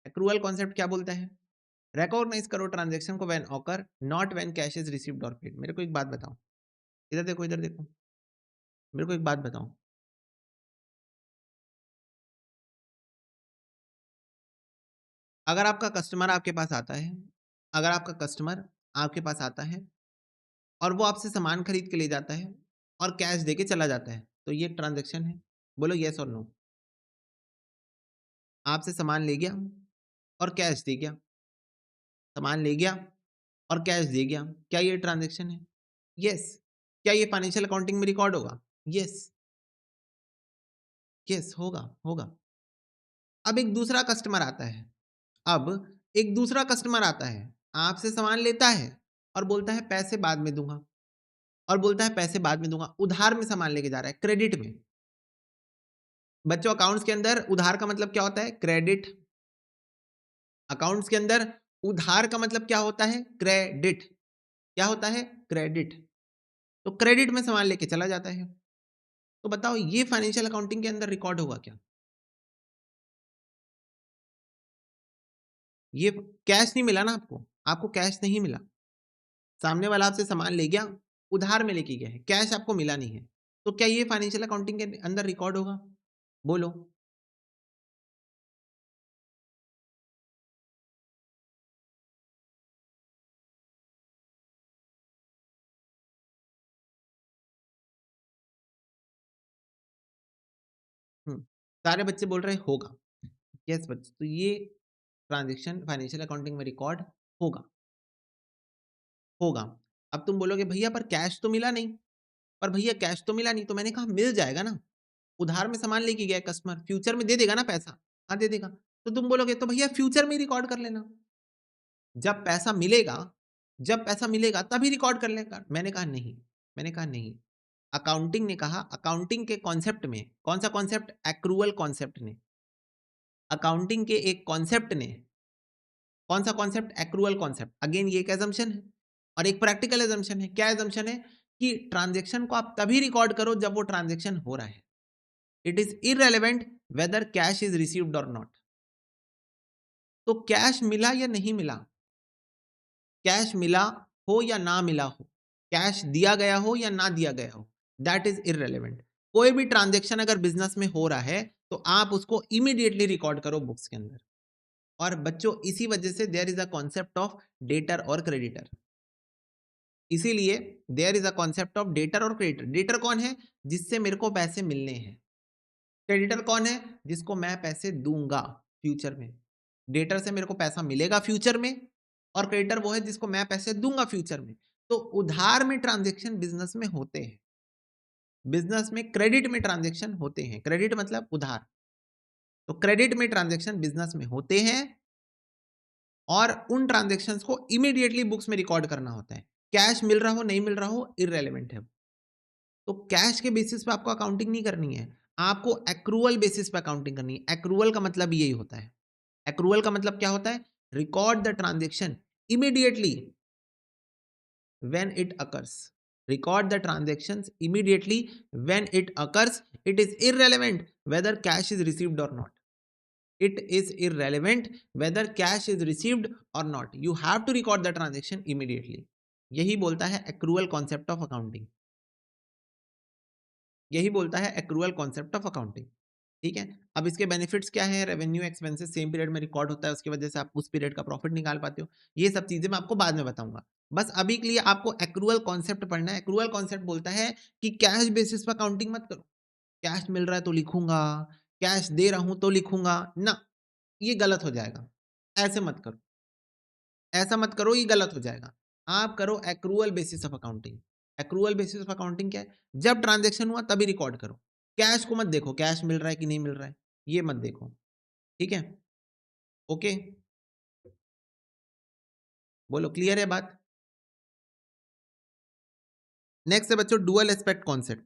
एक्रूवल कॉन्सेप्ट क्या बोलता है? रिकॉग्नाइज करो ट्रांजेक्शन को when occur, not when cash is received और पेड। मेरे को एक बात बताओ, इधर देखो, इधर देखो, मेरे को एक बात बताओ। अगर आपका कस्टमर आपके पास आता है, अगर आपका कस्टमर आपके पास आता है और वो आपसे सामान खरीद के ले जाता है और कैश देके चला जाता है, तो ये एक ट्रांजेक्शन है। बोलो यस और नो। आपसे सामान ले गया और कैश दे गया, सामान ले गया और कैश दे गया, क्या ये ट्रांजेक्शन है? यस। क्या ये फाइनेंशियल अकाउंटिंग में रिकॉर्ड होगा? यस। यस, होगा, होगा। अब एक दूसरा कस्टमर आता है, अब एक दूसरा कस्टमर आता है, आपसे सामान लेता है और बोलता है पैसे बाद में दूंगा, और बोलता है पैसे बाद में दूंगा, उधार में सामान लेके जा रहा है, क्रेडिट में। बच्चों अकाउंट्स के अंदर उधार का मतलब क्या होता है? क्रेडिट। अकाउंट्स के अंदर उधार का मतलब क्या होता है? क्रेडिट। क्या होता है? क्रेडिट। तो क्रेडिट में सामान लेके चला जाता है। तो बताओ ये फाइनेंशियल अकाउंटिंग के अंदर रिकॉर्ड होगा क्या? ये कैश नहीं मिला ना आपको, आपको कैश नहीं मिला। सामने वाला आपसे सामान ले गया, उधार में लेके गया है, कैश आपको मिला नहीं है। तो क्या ये फाइनेंशियल अकाउंटिंग के अंदर रिकॉर्ड होगा? बोलो। सारे बच्चे बोल रहे होगा। यस बच्चे, तो ये ट्रांजैक्शन फाइनेंशियल अकाउंटिंग में रिकॉर्ड होगा, होगा। अब तुम बोलोगे भैया पर कैश तो मिला नहीं, पर भैया कैश तो मिला नहीं, तो मैंने कहा मिल जाएगा ना, उधार में सामान लेके गया कस्टमर, फ्यूचर में दे देगा ना पैसा। हाँ दे देगा। तो तुम बोलोगे तो भैया फ्यूचर में रिकॉर्ड कर लेना, जब पैसा मिलेगा, जब पैसा मिलेगा तभी रिकॉर्ड कर लेगा। मैंने कहा नहीं, मैंने कहा नहीं। अकाउंटिंग ने कहा, अकाउंटिंग के कॉन्सेप्ट में, कौन सा कॉन्सेप्ट? एक्रूवल कॉन्सेप्ट ने, अकाउंटिंग के एक कॉन्सेप्ट ने, कौन सा कॉन्सेप्ट? Accrual concept. अगेन ये एक एजम्पशन है और एक प्रैक्टिकल एजम्पशन है। क्या एजम्पशन है? कि ट्रांजेक्शन को आप तभी रिकॉर्ड करो जब वो ट्रांजेक्शन हो रहा है। It is irrelevant whether cash is received और नॉट। तो कैश मिला या नहीं मिला, कैश मिला हो या ना मिला हो, कैश दिया गया हो या ना दिया गया हो, दैट इज इररेलेवेंट। कोई भी ट्रांजेक्शन अगर बिजनेस में हो रहा है तो आप उसको इमीडिएटली रिकॉर्ड करो बुक्स के अंदर। और बच्चों इसी वजह से there is a concept of debtor और क्रेडिटर। इसीलिए there is a concept of debtor और क्रेडिटर। डेटर कौन है? जिससे मेरे को पैसे मिलने हैं। क्रेडिटर कौन है? जिसको मैं पैसे दूंगा फ्यूचर में। डेटर से मेरे को पैसा मिलेगा फ्यूचर में, और क्रेडिटर वो है जिसको मैं पैसे दूंगा फ्यूचर में। तो उधार में ट्रांजेक्शन बिजनेस में होते हैं, बिजनेस में क्रेडिट में ट्रांजेक्शन होते हैं। क्रेडिट मतलब उधार। तो क्रेडिट में ट्रांजेक्शन बिजनेस में होते हैं और उन ट्रांजेक्शन्स को इमीडिएटली बुक्स में रिकॉर्ड करना होता है। कैश मिल रहा हो नहीं मिल रहा हो इररेलेवेंट है। तो कैश के बेसिस पे आपको अकाउंटिंग नहीं करनी है, आपको एक्रूवल बेसिस पे अकाउंटिंग करनी है। एक्रूवल का मतलब यही होता है। एक्रूवल का मतलब क्या होता है? Record the transaction immediately when it occurs. Record the transactions immediately when it occurs. It is irrelevant whether cash is received or not. It is irrelevant whether cash is received or not. You have to record the transaction immediately. यही बोलता है accrual concept of accounting. यही बोलता है accrual concept of accounting. ठीक है? अब इसके बेनिफिट्स क्या है? रेवेन्यू एक्सपेंसेस सेम पीरियड में रिकॉर्ड होता है, उसकी वजह से आप उस पीरियड का प्रॉफिट निकाल पाते हो। ये सब चीज़ें मैं आपको बाद में बताऊँगा। बस अभी के लिए आपको एक्रूअल कॉन्सेप्ट पढ़ना है। एक्रूअल कॉन्सेप्ट बोलता है कि कैश बेसिस पे अकाउंटिंग मत करो। कैश मिल रहा है तो लिखूँगा, कैश दे रहा हूँ तो लिखूँगा, ना, ये गलत हो जाएगा। ऐसे मत करो। ऐसा मत करो, ये गलत हो जाएगा। आप करो accrual basis of accounting. Accrual basis of accounting क्या है? जब ट्रांज़ैक्शन हुआ तभी रिकॉर्ड करो। कैश को मत देखो, कैश मिल रहा है कि नहीं मिल रहा है, ये मत देखो। ठीक है? ओके? बोलो क्लियर है बात? नेक्स्ट है बच्चों dual aspect concept.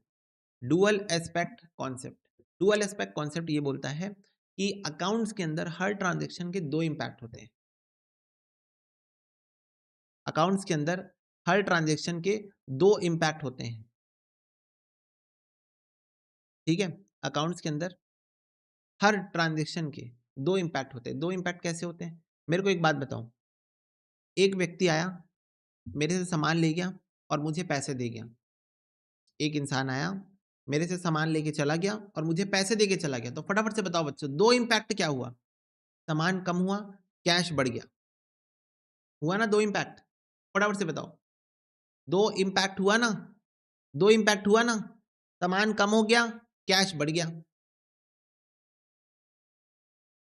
Dual aspect concept. Dual aspect concept ये बोलता है कि अकाउंट्स के अंदर हर ट्रांज़ैक्शन के 2 इम्पैक्ट होते हैं। अकाउंट्स के अंदर हर ट्रांज़ैक्शन के 2 इम्पैक्ट होते हैं। ठीक है? अकाउंट्स के अंदर हर ट्रांज़ैक्शन के 2 इम्पैक्ट होते हैं। 2 इम्पैक्ट कैसे होते हैं? मेरे को एक बात बताओ, एक व्यक्ति आया, मेरे से सामान ले गया और मुझे पैसे दे गया। एक इंसान आया, मेरे से सामान लेके चला गया और मुझे पैसे देके चला गया। तो फटाफट से बताओ बच्चों, 2 इम्पैक्ट क्या हुआ? सामान कम हुआ, कैश बढ़ गया। हुआ ना 2 इम्पैक्ट? फटाफट से बताओ। 2 इम्पैक्ट हुआ ना? 2 इम्पैक्ट हुआ ना? सामान कम हो गया, कैश बढ़ गया।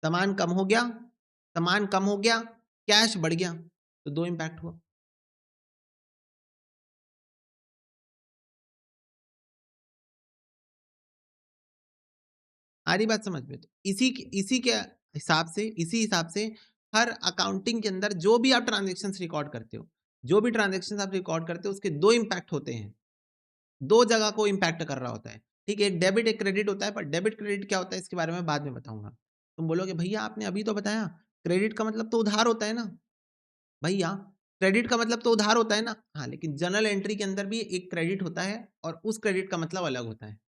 सामान कम हो गया, सामान कम हो गया, कैश बढ़ गया। तो 2 इम्पैक्ट हुआ। आ रही बात समझ में? तो इसी के हिसाब से हर अकाउंटिंग के अंदर जो भी आप ट्रांज़ैक्शंस रिकॉर्ड करते हो, जो भी ट्रांज़ैक्शंस आप रिकॉर्ड करते हो उसके 2 इम्पैक्ट होते हैं। 2 जगह को इम्पैक्ट कर रहा होता है। ठीक है? एक डेबिट एक क्रेडिट होता है, पर डेबिट क्रेडिट क्या होता है इसके बारे में बाद में बताऊँगा। तुम बोलोगे भैया आपने अभी तो बताया, क्रेडिट का मतलब तो उधार होता है ना? भैया क्रेडिट का मतलब तो उधार होता है ना? हाँ, लेकिन जर्नल एंट्री के अंदर भी एक क्रेडिट होता है और उस क्रेडिट का मतलब अलग होता है।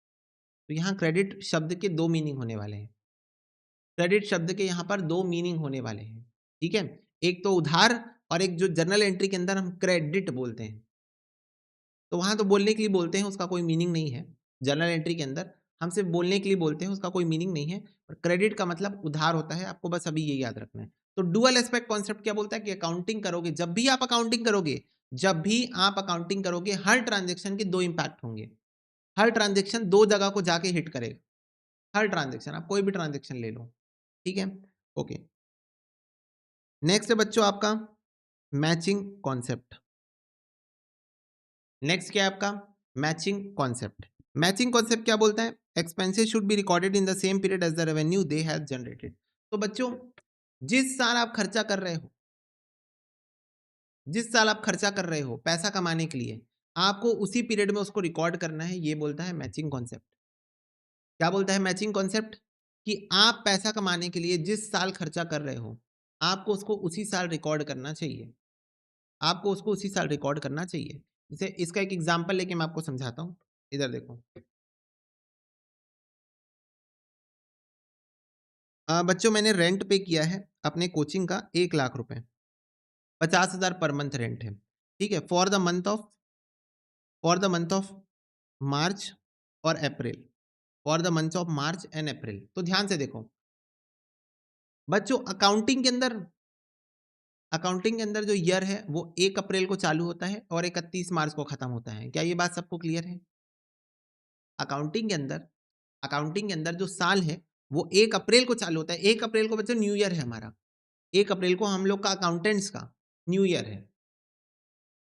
तो यहाँ क्रेडिट शब्द के 2 मीनिंग होने वाले हैं। क्रेडिट शब्द के यहाँ पर 2 मीनिंग होने वाले हैं, ठीक है? एक तो उधार और एक जो जर्नल एंट्री के अंदर हम क्रेडिट बोलते हैं। तो वहाँ तो बोलने के लिए बोलते हैं, उसका कोई मीनिंग नहीं है। जर्नल एंट्री के अंदर हम सिर्फ़ बोलने के लिए बोलते हैं, उसका कोई मीनिंग नहीं है। और क्रेडिट का मतलब उधार होता है, आपको बस अभी ये याद रखना है। तो डुअल एस्पेक्ट कॉन्सेप्ट क्या बोलता है कि अकाउंटिंग करोगे, जब भी आप अकाउंटिंग करोगे, हर ट्रांज़ैक्शन के 2 इम्पैक्ट होंगे। हर ट्रांज़ैक्शन 2 जगह को जाके हिट करेगा। हर ट्रांज़ैक्शन, आप कोई भी ट्रांज़ैक्शन ले लो, ठीक है? ओके। नेक्स्ट है बच्चों आपका मैचिंग कॉन्सेप्ट। नेक्स्ट क्या है आपका मैचिंग कॉन्सेप्ट। मैचिंग कॉन्सेप्ट क्या बोलता है? Expenses should be recorded in the same period as the revenue they have generated. तो बच्चों जिस साल आप खर्चा कर रहे हो, जिस साल आप खर्चा कर रहे हो पैसा कमाने के लिए, आपको उसी पीरियड में उसको रिकॉर्ड करना है, ये बोलता है मैचिंग कॉन्सेप्ट। क्या बोलता है मैचिंग कॉन्सेप्ट? कि आप पैसा कमाने के लिए जिस साल खर्चा कर रहे हो, आपको उसको उसी साल रिकॉर्ड करना चाहिए। आपको उसको उसी साल रिकॉर्ड करना चाहिए। जैसे इसका एक एग्जांपल लेके मैं आपको समझाता हूँ। इधर देखो। बच्चों मैंने रेंट पे किया है अपने कोचिंग का 1 लाख रुपए। 50,000 पर मंथ रेंट है। ठीक है? For the month of March और April. For the month of March and April. तो ध्यान से देखो। बच्चों अकाउंटिंग के अंदर जो ईयर है वो 1 अप्रैल को चालू होता है और 31 मार्च को खत्म होता है। क्या ये बात सबको क्लियर है? अकाउंटिंग के अंदर अकाउंटिंग के अंदर जो साल है वो 1 अप्रैल को चालू होता है। 1 अप्रैल को बच्चों न्यू ईयर है हमारा। 1 अप्रैल को हम लोग का अकाउंटेंट्स का न्यू ईयर है।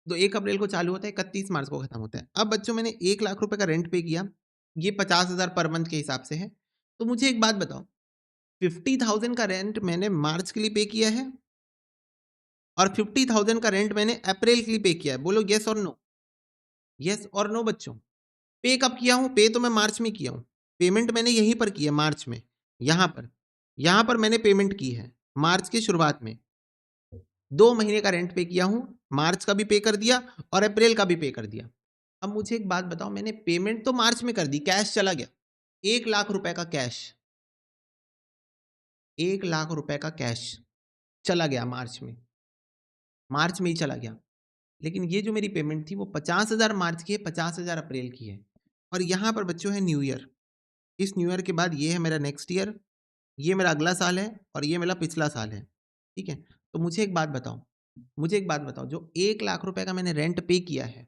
तो 1 अप्रैल को चालू होता है, 31 मार्च को खत्म होता है। अब बच्चों मैंने 1 लाख रुपए का रेंट पे किया, ये 50,000 पर मंथ के हिसाब से है। तो मुझे एक बात बताओ, 50,000 का रेंट मैंने मार्च के लिए पे किया है और 50,000 का रेंट मैंने अप्रैल के लिए पे किया है। बोलो येस और नो? येस और नो बच्चों? पे कब किया हूँ? पे तो मैं मार्च में किया हूँ। पेमेंट मैंने यहीं पर की है मार्च में, यहाँ पर। यहाँ पर मैंने पेमेंट की है, मार्च की शुरुआत में। 2 महीने का रेंट पे किया हूँ, मार्च का भी पे कर दिया और अप्रैल का भी पे कर दिया। अब मुझे एक बात बताओ, मैंने पेमेंट तो मार्च में कर दी, कैश चला गया। 1 लाख रुपए का कैश, 1 लाख रुपए का कैश चला गया मार्च में ही चला गया। लेकिन ये जो मेरी पेमेंट थी वो 50,000 मार्च की है, 50,000 अप्रैल की है। और यहाँ पर बच्चों है न्यू ईयर। इस न्यू ईयर के बाद ये है मेरा नेक्स्ट ईयर, ये मेरा अगला साल है और ये मेरा पिछला साल है, ठीक है? तो मुझे एक बात बताओ, जो 1 लाख रुपए का मैंने रेंट पे किया है,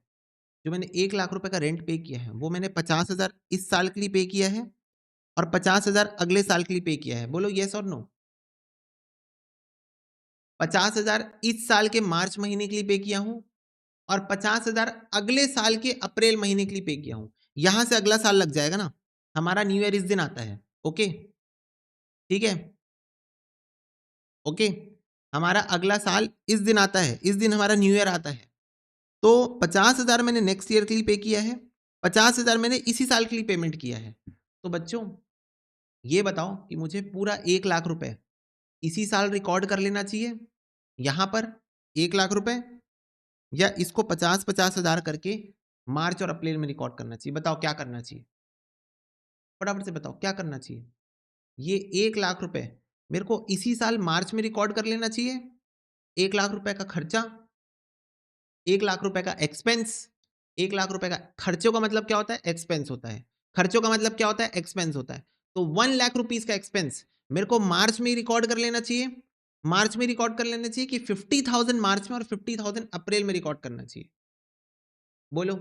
जो मैंने 1 लाख रुपए का रेंट पे किया है, वो मैंने 50,000 इस साल के लिए पे किया है और 50,000 अगले साल के लिए पे किया है। बोलो येस और नो? 50,000 इस साल के मार्च महीने के लिए पे किया हूँ और 50,000 अगले साल के अप्रैल महीने के लिए पे किया हूँ। यहाँ से अगला साल लग जाएगा ना, हमारा न्यू ईयर इस दिन आता है, ओके? ठीक है? ओके? हमारा अगला साल इस दिन आता है, इस दिन हमारा न्यू ईयर आता है। तो 50,000 मैंने नेक्स्ट ईयर के लिए पे किया है, 50,000 मैंने इसी साल के लिए पेमेंट किया है। तो बच्चों, ये बताओ कि मुझे पूरा 1 लाख रुपए इसी साल रिकॉर्ड कर लेना चाहिए, यहाँ पर 1 लाख रुपए, या इसको 50-50 हज़ार करके मार्च और अप्रैल में रिकॉर्ड करना चाहिए? बताओ क्या करना चाहिए? फटाफट से बताओ क्या करना चाहिए? ये 1 लाख रुपए मेरे को इसी साल मार्च में रिकॉर्ड कर लेना चाहिए, 1 लाख रुपए का खर्चा, 1 लाख रुपए का एक्सपेंस, 1 लाख रुपए का, खर्चों का मतलब क्या होता है? एक्सपेंस होता है। खर्चों का मतलब क्या होता है? एक्सपेंस होता है। तो 1 लाख रुपीस का एक्सपेंस मेरे को मार्च में ही रिकॉर्ड कर लेना चाहिए। मार्च में रिकॉर्ड कर लेना चाहिए कि 50,000 मार्च में और 50,000 अप्रैल में रिकॉर्ड करना चाहिए? बोलो,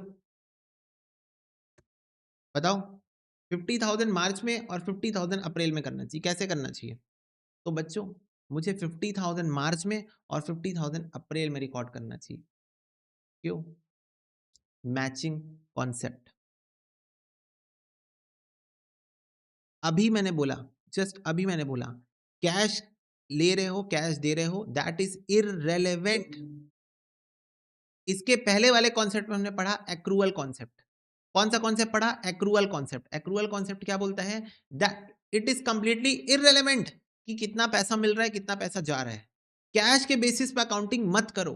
बताओ। 50,000 मार्च में और 50,000 अप्रैल में करना चाहिए। कैसे करना चाहिए? तो बच्चों, मुझे 50,000 मार्च में और 50,000 अप्रैल में रिकॉर्ड करना चाहिए। क्यों? Matching concept. अभी मैंने बोला, जस्ट अभी मैंने बोला, कैश ले रहे हो, कैश दे रहे हो, दैट इज इररेलेवेंट। इसके पहले वाले कॉन्सेप्ट में हमने पढ़ा एक्रूअल कॉन्सेप्ट। कौन सा कॉन्सेप्ट पढ़ा? Accrual concept. एक्रूअल कॉन्सेप्ट क्या बोलता है? That it is completely irrelevant कि कितना पैसा मिल रहा है, कितना पैसा जा रहा है। कैश के बेसिस पे अकाउंटिंग मत करो,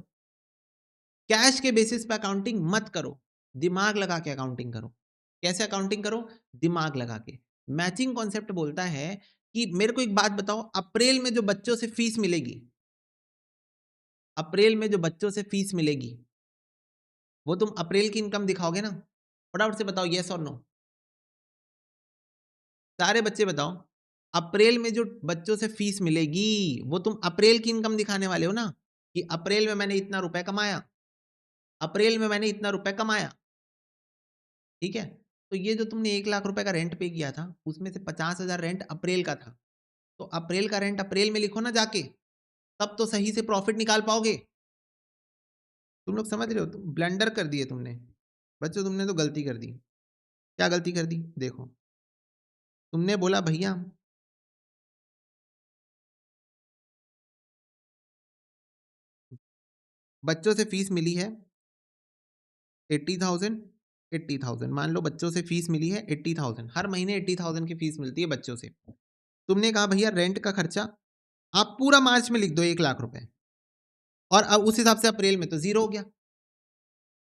कैश के बेसिस पे अकाउंटिंग मत करो, दिमाग लगा के अकाउंटिंग करो। कैसे अकाउंटिंग करो? दिमाग लगा के। मैचिंग कॉन्सेप्ट बोलता है कि मेरे को एक बात बताओ, अप्रैल में जो बच्चों से फीस मिलेगी, अप्रैल में जो बच्चों से फीस मिलेगी, वो तुम अप्रैल की इनकम दिखाओगे ना? फटाफट से बताओ यस और नो। सारे बच्चे बताओ, अप्रैल में जो बच्चों से फीस मिलेगी, वो तुम अप्रैल की इनकम दिखाने वाले हो ना, कि अप्रैल में मैंने इतना रुपए कमाया, अप्रैल में मैंने इतना रुपए कमाया, ठीक है? तो ये जो तुमने 1 लाख रुपए का रेंट पे किया था, उसमें से 50,000 रेंट अप्रैल का था। तो अप्रैल का रेंट अप्रैल में लिखो ना जाके, तब तो सही से प्रॉफिट निकाल पाओगे। तुम लोग समझ रहे हो? तुम ब्लंडर कर दिए तुमने। बच्चों, तुमने तो गलती कर दी। क्या गलती कर दी? देखो, तुमने बोला भैया बच्चों से फीस मिली है 80,000, 80,000 मान लो बच्चों से फीस मिली है 80,000, हर महीने 80,000 की फीस मिलती है बच्चों से। तुमने कहा भैया रेंट का खर्चा आप पूरा मार्च में लिख दो 1 लाख रुपए, और अब उस हिसाब से अप्रैल में तो जीरो हो गया।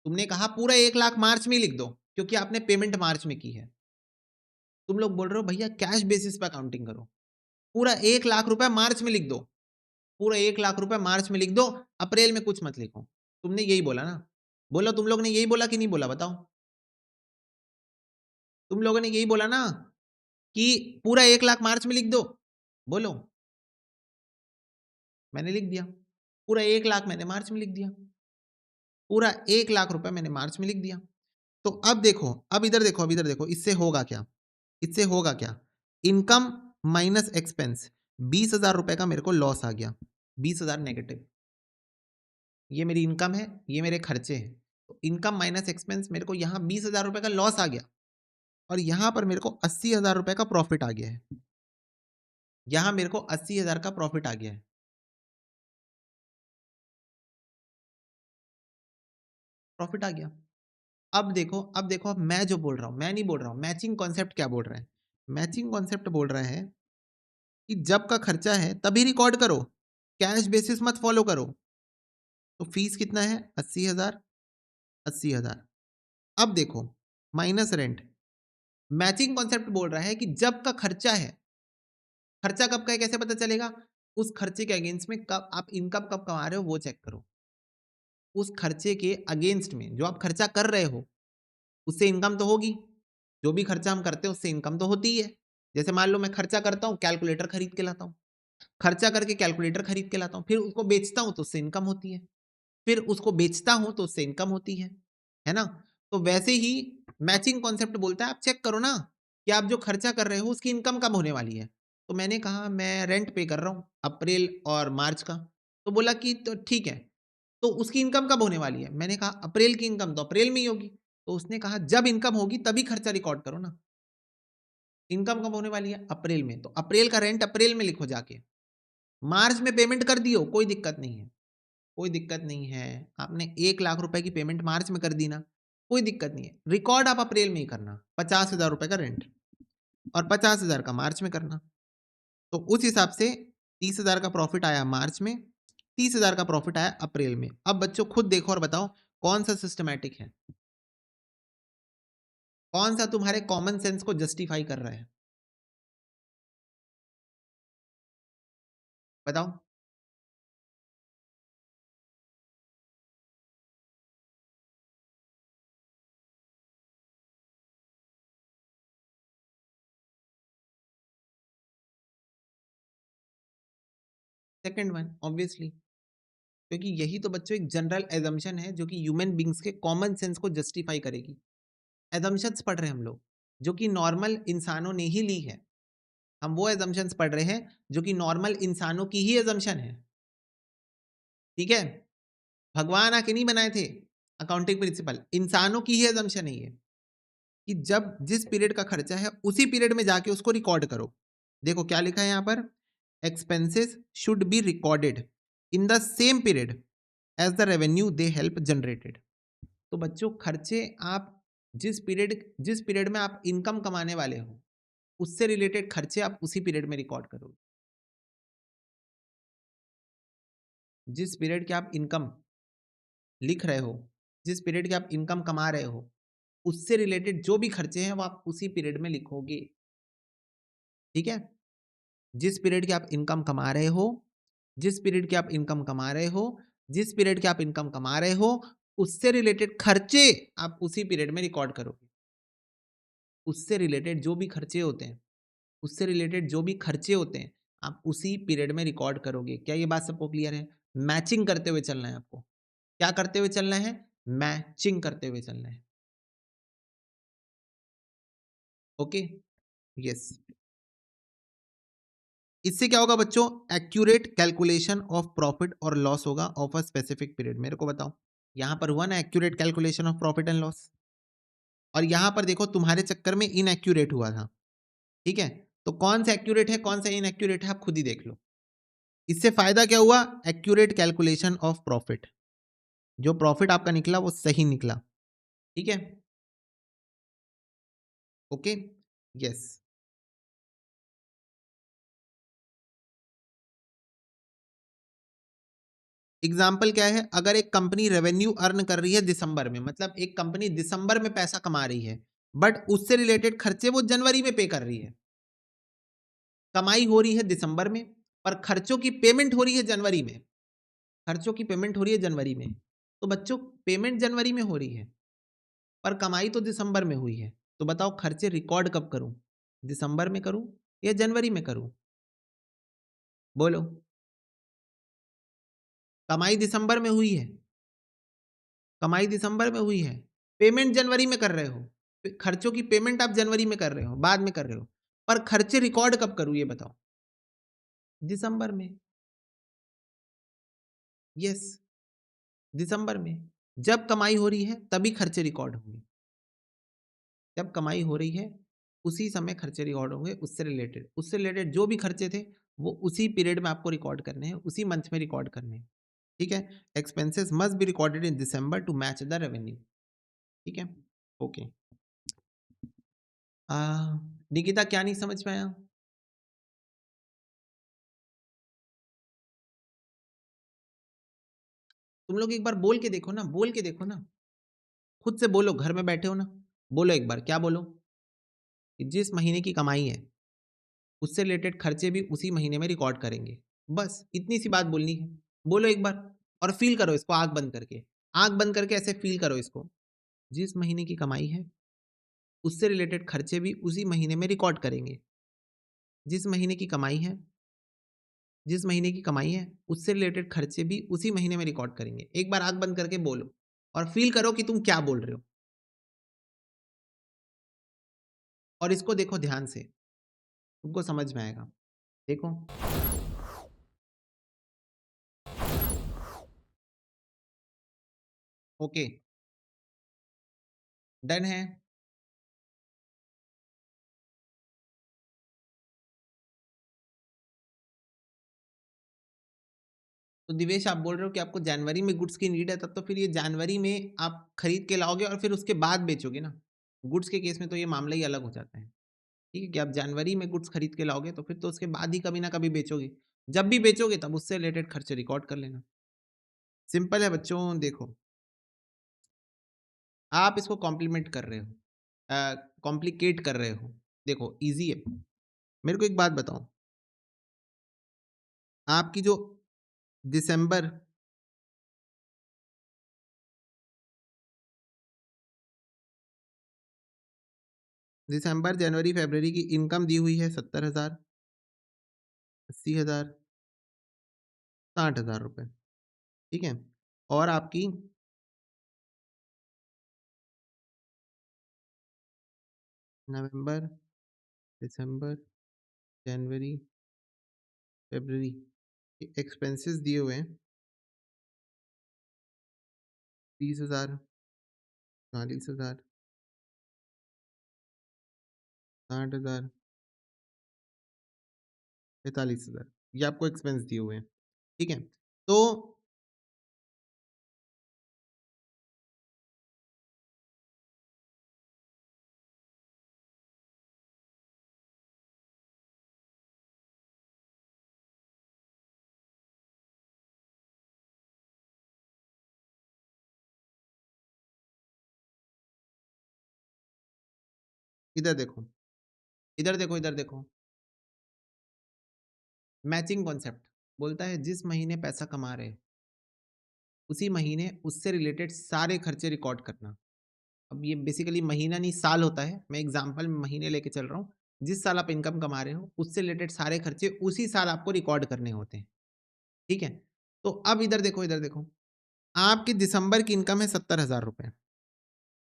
तुमने कहा पूरा 1 लाख मार्च में ही लिख दो, क्योंकि आपने पेमेंट मार्च में की है। तुम लोग बोल रहे हो भैया कैश बेसिस पे अकाउंटिंग करो, पूरा 1 लाख रुपए मार्च में लिख दो, पूरा 1 लाख रुपए मार्च में लिख दो, अप्रैल में कुछ मत लिखो। तुमने यही बोला ना? बोलो, तुम लोग ने यही बोला कि नहीं बोला? बताओ। तुम लोगों ने यही बोला ना कि पूरा 1 लाख मार्च में लिख दो? बोलो। मैंने लिख दिया, पूरा 1 लाख मैंने मार्च में लिख दिया, पूरा 1 लाख रुपए मैंने मार्च में लिख दिया। तो अब देखो, अब इधर देखो, अब इधर देखो, इससे होगा क्या? इससे होगा क्या? इनकम माइनस एक्सपेंस, 20,000 रुपए का मेरे को लॉस आ गया, 20,000 नेगेटिव। ये मेरी इनकम है, ये मेरे खर्चे हैं। तो इनकम माइनस एक्सपेंस, मेरे को यहाँ 20,000 रुपए का लॉस आ गया और यहाँ पर मेरे को 80,000 रुपए का प्रॉफिट आ गया है। यहाँ मेरे को 80,000 का प्रॉफिट आ गया है। प्रॉफिट आ गया। अब देखो, अब देखो, अब मैं जो बोल रहा हूँ, मैं नहीं बोल रहा हूँ, मैचिंग कॉन्सेप्ट क्या बोल रहा है? मैचिंग कॉन्सेप्ट बोल रहा है कि जब का खर्चा है तभी रिकॉर्ड करो, कैश बेसिस मत फॉलो करो। तो फीस कितना है? 80,000, 80,000। अब देखो, माइनस रेंट। मैचिंग कॉन्सेप्ट बोल रहा है कि जब का खर्चा है, खर्चा कब का है कैसे पता चलेगा? उस खर्चे के अगेंस्ट में कब आप इनकम कब कमा रहे हो वो चेक करो। उस खर्चे के अगेंस्ट में जो आप खर्चा कर रहे हो, उससे इनकम तो होगी। जो भी खर्चा हम करते हैं उससे इनकम तो होती ही है। जैसे मान लो मैं खर्चा करता हूँ, कैलकुलेटर खरीद के लाता हूँ। खर्चा करके कैलकुलेटर खरीद के लाता हूँ, फिर उसको बेचता हूँ तो उससे इनकम होती है। फिर उसको बेचता हूँ तो उससे इनकम होती है ना? तो वैसे ही मैचिंग कॉन्सेप्ट बोलता है आप चेक करो ना कि आप जो खर्चा कर रहे हो उसकी इनकम कब होने वाली है। तो मैंने कहा मैं रेंट पे कर रहा हूँ अप्रैल और मार्च का। तो बोला कि तो ठीक है, तो उसकी इनकम कब होने वाली है? मैंने कहा अप्रैल की इनकम तो अप्रैल में ही होगी। तो उसने कहा जब इनकम होगी तभी खर्चा रिकॉर्ड करो ना। इनकम कब होने वाली है? अप्रैल में। तो अप्रैल का रेंट अप्रैल में लिखो जाके। मार्च में पेमेंट कर दियो, कोई दिक्कत नहीं है। कोई दिक्कत नहीं है। आपने 1 लाख रुपए की पेमेंट मार्च में कर दी ना, कोई दिक्कत नहीं है। रिकॉर्ड आप अप्रैल में ही करना, 50,000 रुपए का रेंट और 50,000 का मार्च में करना। तो उस हिसाब से 30,000 का प्रॉफिट आया मार्च में, 30,000 का प्रॉफिट आया अप्रैल में। अब बच्चों खुद देखो और बताओ कौन सा सिस्टमैटिक है? कौन सा तुम्हारे कॉमन सेंस को जस्टिफाई कर रहा है? बताओ। सेकंड वन ऑब्वियसली, क्योंकि यही तो बच्चों एक जनरल एजम्पशन है जो कि ह्यूमन बींग्स के कॉमन सेंस को जस्टिफाई करेगी। एजम्पशंस पढ़ रहे हैं हम लोग जो कि नॉर्मल इंसानों ने ही ली है। हम वो एजम्पशंस पढ़ रहे हैं जो कि नॉर्मल इंसानों की ही एजम्पशन है। ठीक है? भगवान आके नहीं बनाए थे अकाउंटिंग प्रिंसिपल, इंसानों की ही एजम्पशन है ये कि जब जिस पीरियड का खर्चा है उसी पीरियड में जाके उसको रिकॉर्ड करो। देखो क्या लिखा है यहाँ पर, expenses should be recorded in the same period as the revenue they help generated. तो बच्चों खर्चे आप जिस पीरियड में आप इनकम कमाने वाले हो उससे रिलेटेड खर्चे आप उसी पीरियड में रिकॉर्ड करोगे। जिस पीरियड की आप इनकम लिख रहे हो, जिस पीरियड की आप इनकम कमा रहे हो, उससे रिलेटेड जो भी खर्चे हैं वो आप उसी पीरियड में लिखोगे। ठीक है? जिस पीरियड की आप इनकम कमा रहे हो, जिस पीरियड की आप इनकम कमा रहे हो, जिस पीरियड की आप इनकम कमा रहे हो, उससे रिलेटेड खर्चे आप उसी पीरियड में रिकॉर्ड करोगे। उससे रिलेटेड जो भी खर्चे होते हैं, उससे रिलेटेड जो भी खर्चे होते हैं, आप उसी पीरियड में रिकॉर्ड करोगे। क्या ये बात सबको क्लियर है? मैचिंग करते हुए चलना है आपको। क्या करते हुए चलना है? मैचिंग करते हुए चलना है। ओके? यस। इससे क्या होगा बच्चों? एक्यूरेट कैलकुलेशन ऑफ प्रॉफिट और लॉस होगा ऑफ अ स्पेसिफिक पीरियड। मेरे को बताओ, यहां पर हुआ ना accurate calculation of profit and loss, और यहां पर देखो तुम्हारे चक्कर में इनएक्यूरेट हुआ था। ठीक है? तो कौन सा एक्यूरेट है कौन सा इनएक्यूरेट है आप खुद ही देख लो। इससे फायदा क्या हुआ? एक्यूरेट कैलकुलेशन ऑफ प्रॉफिट, जो प्रॉफिट आपका निकला वो सही निकला। ठीक है? ओके। यस। एग्जाम्पल क्या है? अगर एक कंपनी रेवेन्यू अर्न कर रही है दिसंबर में, मतलब एक कंपनी दिसंबर में पैसा कमा रही है, बट उससे रिलेटेड खर्चे वो जनवरी में पे कर रही है। कमाई हो रही है दिसंबर में, पर खर्चों की पेमेंट हो रही है जनवरी में। खर्चों की पेमेंट हो रही है जनवरी में। तो बच्चों पेमेंट जनवरी में हो रही है, पर कमाई तो दिसंबर में हुई है। तो बताओ खर्चे रिकॉर्ड कब करूं? दिसंबर में करूं या जनवरी में करूं? बोलो। कमाई दिसंबर में हुई है, कमाई दिसंबर में हुई है, पेमेंट जनवरी में कर रहे हो। खर्चों की पेमेंट आप जनवरी में कर रहे हो, बाद में कर रहे हो, पर खर्चे रिकॉर्ड कब करूं ये बताओ? दिसंबर में। यस, दिसंबर में। जब कमाई हो रही है तभी खर्चे रिकॉर्ड होंगे। जब कमाई हो रही है उसी समय खर्चे रिकॉर्ड होंगे। उससे रिलेटेड जो भी खर्चे थे वो उसी पीरियड में आपको रिकॉर्ड करने हैं, उसी मंथ में रिकॉर्ड करने हैं। ठीक है? Expenses must be recorded in December to match the revenue. ठीक है? ओके। निकिता क्या नहीं समझ में आया? तुम लोग एक बार बोल के देखो ना, बोल के देखो ना, खुद से बोलो, घर में बैठे हो ना, बोलो एक बार, क्या बोलो? कि जिस महीने की कमाई है उससे रिलेटेड खर्चे भी उसी महीने में रिकॉर्ड करेंगे। बस इतनी सी बात बोलनी है। बोलो एक बार और फील करो इसको, आंख बंद करके, आंख बंद करके ऐसे फील करो इसको। जिस महीने की कमाई है उससे रिलेटेड खर्चे भी उसी महीने में रिकॉर्ड करेंगे। जिस महीने की कमाई है, जिस महीने की कमाई है, उससे रिलेटेड खर्चे भी उसी महीने में रिकॉर्ड करेंगे। एक बार आँख बंद करके बोलो और फ़ील करो कि तुम क्या बोल रहे हो और इसको देखो ध्यान से, तुमको समझ में आएगा। देखो, ओके, डन है? तो दिवेश आप बोल रहे हो कि आपको जनवरी में गुड्स की नीड है, तब तो फिर ये जनवरी में आप खरीद के लाओगे और फिर उसके बाद बेचोगे ना। गुड्स के केस में तो ये मामला ही अलग हो जाता है। ठीक है कि आप जनवरी में गुड्स खरीद के लाओगे तो फिर तो उसके बाद ही कभी ना कभी बेचोगे। जब भी बेचोगे तब उससे रिलेटेड खर्चे रिकॉर्ड कर लेना। सिंपल है बच्चों, देखो, आप इसको कॉम्प्लीमेंट कर रहे हो, कॉम्प्लिकेट कर रहे हो। देखो ईज़ी है। मेरे को एक बात बताओ, आपकी जो दिसंबर दिसंबर, जनवरी, फ़रवरी की इनकम दी हुई है 70,000, 80,000, 60,000 रुपए, ठीक है? और आपकी नवंबर, दिसंबर, जनवरी, फ़रवरी के एक्सपेंसेस दिए हुए हैं 30,000, 40,000, 60,000, 45,000, ये आपको एक्सपेंस दिए हुए हैं, ठीक है? तो इधर देखो, इधर देखो, इधर देखो, मैचिंग कॉन्सेप्ट बोलता है जिस महीने पैसा कमा रहे हो, उसी महीने उससे रिलेटेड सारे खर्चे रिकॉर्ड करना। अब ये बेसिकली महीना नहीं साल होता है, मैं एग्जांपल में महीने लेके चल रहा हूँ। जिस साल आप इनकम कमा रहे हो, उससे रिलेटेड सारे खर्चे उसी साल आपको रिकॉर्ड करने होते हैं, ठीक है? तो अब इधर देखो, इधर देखो, आपकी दिसंबर की इनकम है 70,000 रुपए,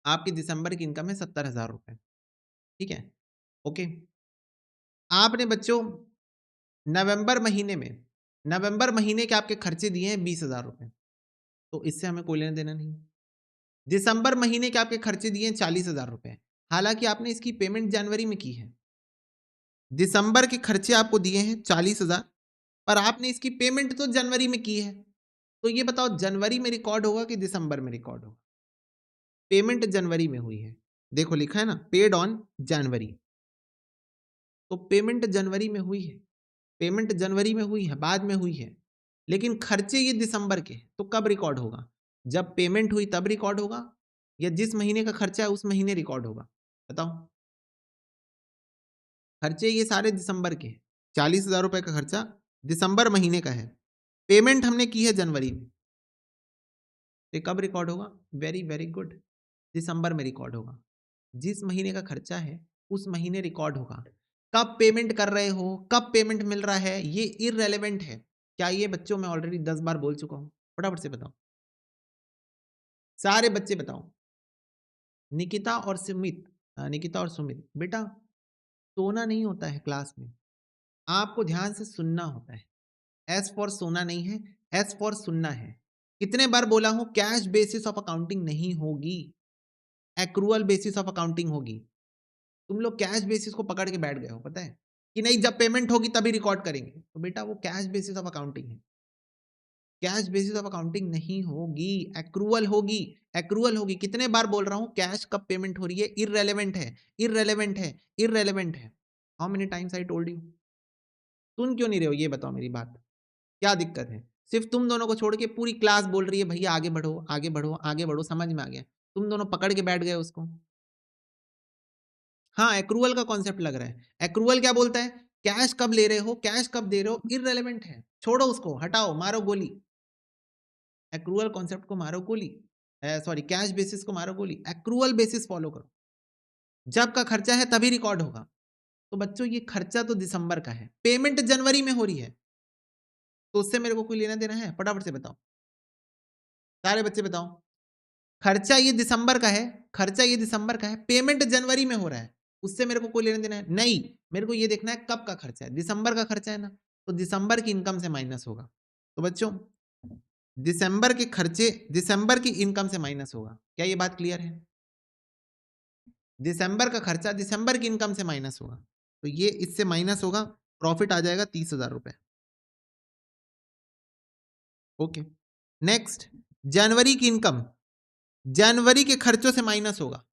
आपकी दिसंबर की इनकम है 70,000 रुपए, ठीक है? ओके। आपने बच्चों नवंबर महीने में नवंबर महीने के आपके खर्चे दिए हैं 20,000 रुपए, तो इससे हमें कोई लेना-देना नहीं है। दिसंबर महीने के आपके खर्चे दिए हैं 40,000 रुपए, हालाँकि आपने इसकी पेमेंट जनवरी में की है। दिसंबर के खर्चे आपको दिए हैं 40,000, पर आपने इसकी पेमेंट तो जनवरी में की है। तो ये बताओ जनवरी में रिकॉर्ड होगा कि दिसंबर में रिकॉर्ड होगा? पेमेंट जनवरी में हुई है। देखो लिखा है ना, पेड ऑन जनवरी, तो पेमेंट जनवरी में हुई है। पेमेंट जनवरी में हुई है, बाद में हुई है। लेकिन खर्चे ये दिसंबर के, तो कब रिकॉर्ड होगा? जब पेमेंट हुई तब रिकॉर्ड होगा या जिस महीने का खर्चा है उस महीने रिकॉर्ड होगा? बताओ। खर्चे ये सारे दिसंबर के हैं। 40,000 रुपए का खर्चा दिसंबर महीने का है। पेमेंट हमने की है जनवरी में। ये कब रिकॉर्ड होगा? वेरी वेरी गुड, दिसंबर में रिकॉर्ड होगा। जिस महीने का खर्चा है उस महीने रिकॉर्ड होगा। कब पेमेंट कर रहे हो, कब पेमेंट मिल रहा है, ये इररेलेवेंट है। क्या ये बच्चों मैं ऑलरेडी 10 बार बोल चुका हूँ? फटाफट से बताओ, सारे बच्चे बताओ। निकिता और सुमित, निकिता और सुमित, बेटा सोना नहीं होता है क्लास में, आपको ध्यान से सुनना होता है। एस फॉर सोना नहीं है, एस फॉर सुनना है। कितने बार बोला हूं, कैश बेसिस ऑफ अकाउंटिंग नहीं होगी, एक्रूअल बेसिस ऑफ अकाउंटिंग होगी। तुम लोग कैश बेसिस को पकड़ के बैठ गए हो, पता है कि नहीं, जब पेमेंट होगी तभी रिकॉर्ड करेंगे, तो बेटा वो कैश बेसिस ऑफ अकाउंटिंग है। कैश बेसिस ऑफ अकाउंटिंग नहीं होगी, एक्रूअल होगी। एक्रूअल होगी, कितने बार बोल रहा हूं, कैश कब पेमेंट हो रही है इररेलेवेंट है, इररेलेवेंट है, इररेलेवेंट है। How many times I told you? सुन क्यों नहीं रहे हो, ये बताओ मेरी बात, क्या दिक्कत है? सिर्फ तुम दोनों को छोड़ के पूरी क्लास बोल रही है भैया आगे बढ़ो, आगे बढ़ो, आगे बढ़ो, समझ में आ गया। तुम दोनों पकड़ के बैठ गए उसको। हाँ, एक्रूअल का कॉन्सेप्ट लग रहा है। एक्रूअल क्या बोलता है? कैश कब ले रहे हो, कैश कब दे रहे हो, इररिलेवेंट है। छोड़ो उसको, हटाओ, मारो गोली। एक्रूअल कॉन्सेप्ट को मारो गोली। सॉरी, कैश बेसिस को मारो गोली। एक्रूअल बेसिस फॉलो करो। जब का खर्चा है तभी रिकॉर्ड होगा। तो बच्चों ये खर्चा तो दिसंबर का है, पेमेंट जनवरी में हो रही है, तो उससे मेरे को कोई लेना देना है? फटाफट से बताओ, सारे बच्चे बताओ। खर्चा ये दिसंबर का है, खर्चा ये दिसंबर का है, पेमेंट जनवरी में हो रहा है, उससे मेरे को कोई लेना देना है? नहीं, मेरे को ये देखना है कब का खर्चा है, दिसंबर का खर्चा है ना, तो दिसंबर की इनकम से माइनस होगा। तो बच्चों दिसंबर के खर्चे दिसंबर की इनकम से माइनस होगा। क्या ये बात क्लियर है? दिसंबर का खर्चा दिसंबर की इनकम से माइनस होगा, तो ये इससे माइनस होगा, प्रॉफिट आ जाएगा 30,000 रुपए। ओके, नेक्स्ट जनवरी की इनकम जनवरी के खर्चों से माइनस होगा।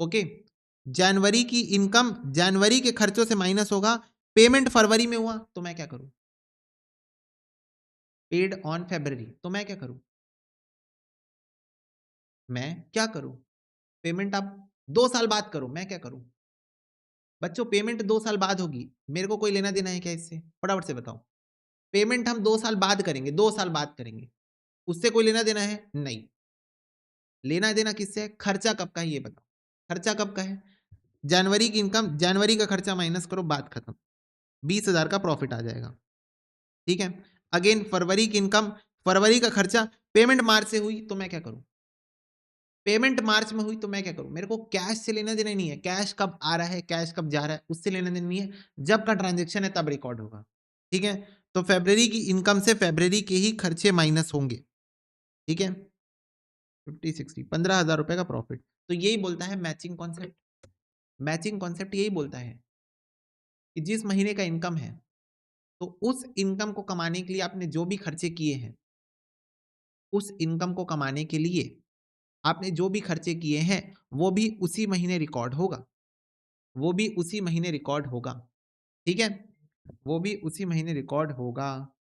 ओके, जनवरी की इनकम जनवरी के खर्चों से माइनस होगा, पेमेंट फरवरी में हुआ तो मैं क्या करूं? पेड ऑन फेब्रवरी, तो मैं क्या करूं? मैं क्या करूं? पेमेंट आप 2 साल बाद करो, मैं क्या करूं? बच्चों पेमेंट 2 साल बाद होगी, मेरे को कोई लेना देना है क्या इससे? फटाफट से बताओ। पेमेंट हम 2 साल बाद करेंगे, 2 साल बाद करेंगे, उससे कोई लेना देना है? नहीं। लेना देना किससे है? खर्चा कब का है ये बताओ, खर्चा कब का है? जनवरी की इनकम, जनवरी का खर्चा माइनस करो, बात खत्म, 20,000 का प्रॉफिट आ जाएगा। ठीक है, अगेन फरवरी की इनकम, फरवरी का खर्चा, पेमेंट मार्च से हुई तो मैं क्या करूं? पेमेंट मार्च में हुई तो मैं क्या करूं? मेरे को कैश से लेना देना नहीं है, कैश कब आ रहा है, कैश कब जा रहा है, उससे लेना देना नहीं है, जब का ट्रांजेक्शन है तब रिकॉर्ड होगा। ठीक है, तो फेब्रवरी की इनकम से फेब्रवरी के ही खर्चे माइनस होंगे। ठीक है, 50 60 15,000 रुपए का प्रॉफिट। तो यही बोलता है मैचिंग कॉन्सेप्ट। मैचिंग कॉन्सेप्ट यही बोलता है कि जिस महीने का इनकम है, तो उस इनकम को कमाने के लिए आपने जो भी खर्चे किए हैं, उस इनकम को कमाने के लिए आपने जो भी खर्चे किए हैं, वो भी उसी महीने रिकॉर्ड होगा, वो भी उसी महीने रिकॉर्ड होगा। ठीक है, वो भी उसी महीने रिकॉर्ड होगा।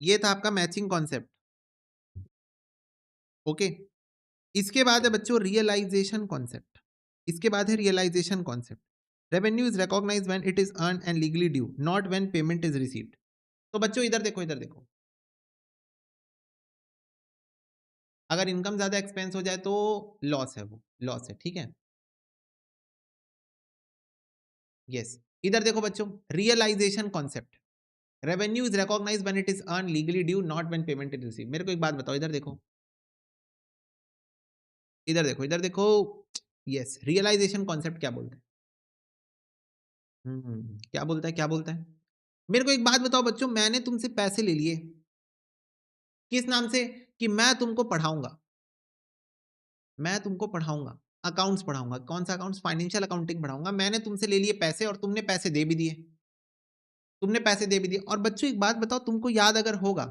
ये था आपका मैचिंग कॉन्सेप्ट। ओके, इसके बाद है बच्चों रियलाइजेशन कॉन्सेप्ट। इसके बाद है realisation concept. Revenue is recognised when it is earn and legally due, not when payment is received. तो बच्चों इधर देखो, इधर देखो, अगर इनकम ज्यादा एक्सपेंस हो जाए तो लॉस है, वो लॉस है। ठीक है, यस, इधर देखो बच्चों, realisation concept, revenue is recognised when it is earn legally due, not when payment is received. मेरे को एक बात बताओ, इधर देखो, इधर देखो, इधर देखो, यस, रियलाइजेशन कॉन्सेप्ट क्या बोलता है? क्या बोलता है, क्या बोलता है? मेरे को एक बात बताओ बच्चों, मैंने तुमसे पैसे ले लिए, किस नाम से? कि मैं तुमको पढ़ाऊंगा, मैं तुमको पढ़ाऊंगा, अकाउंट्स पढ़ाऊंगा। कौन सा अकाउंट्स? फाइनेंशियल अकाउंटिंग पढ़ाऊंगा। मैंने तुमसे ले लिए पैसे और तुमने पैसे दे भी दिए, तुमने पैसे दे भी दिए। और बच्चों एक बात बताओ, तुमको याद अगर होगा,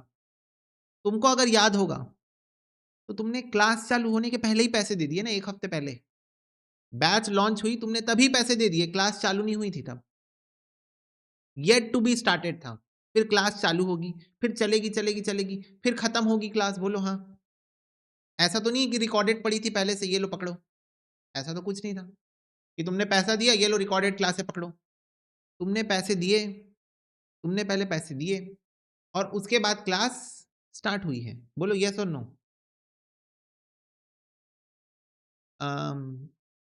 तुमको अगर याद होगा, तो तुमने क्लास चालू होने के पहले ही पैसे दे दिए ना, 1 हफ्ते पहले बैच लॉन्च हुई, तुमने तभी पैसे दे दिए, क्लास चालू नहीं हुई थी तब, येट टू बी स्टार्टेड था। फिर क्लास चालू होगी, फिर चलेगी चलेगी चलेगी, फिर खत्म होगी क्लास, बोलो हाँ। ऐसा तो नहीं है कि रिकॉर्डेड पड़ी थी पहले से, ये लो पकड़ो, ऐसा तो कुछ नहीं था कि तुमने पैसा दिया, ये लो रिकॉर्डेड क्लास है पकड़ो। तुमने पैसे दिए, तुमने पहले पैसे दिए और उसके बाद क्लास स्टार्ट हुई है, बोलो यस और नो।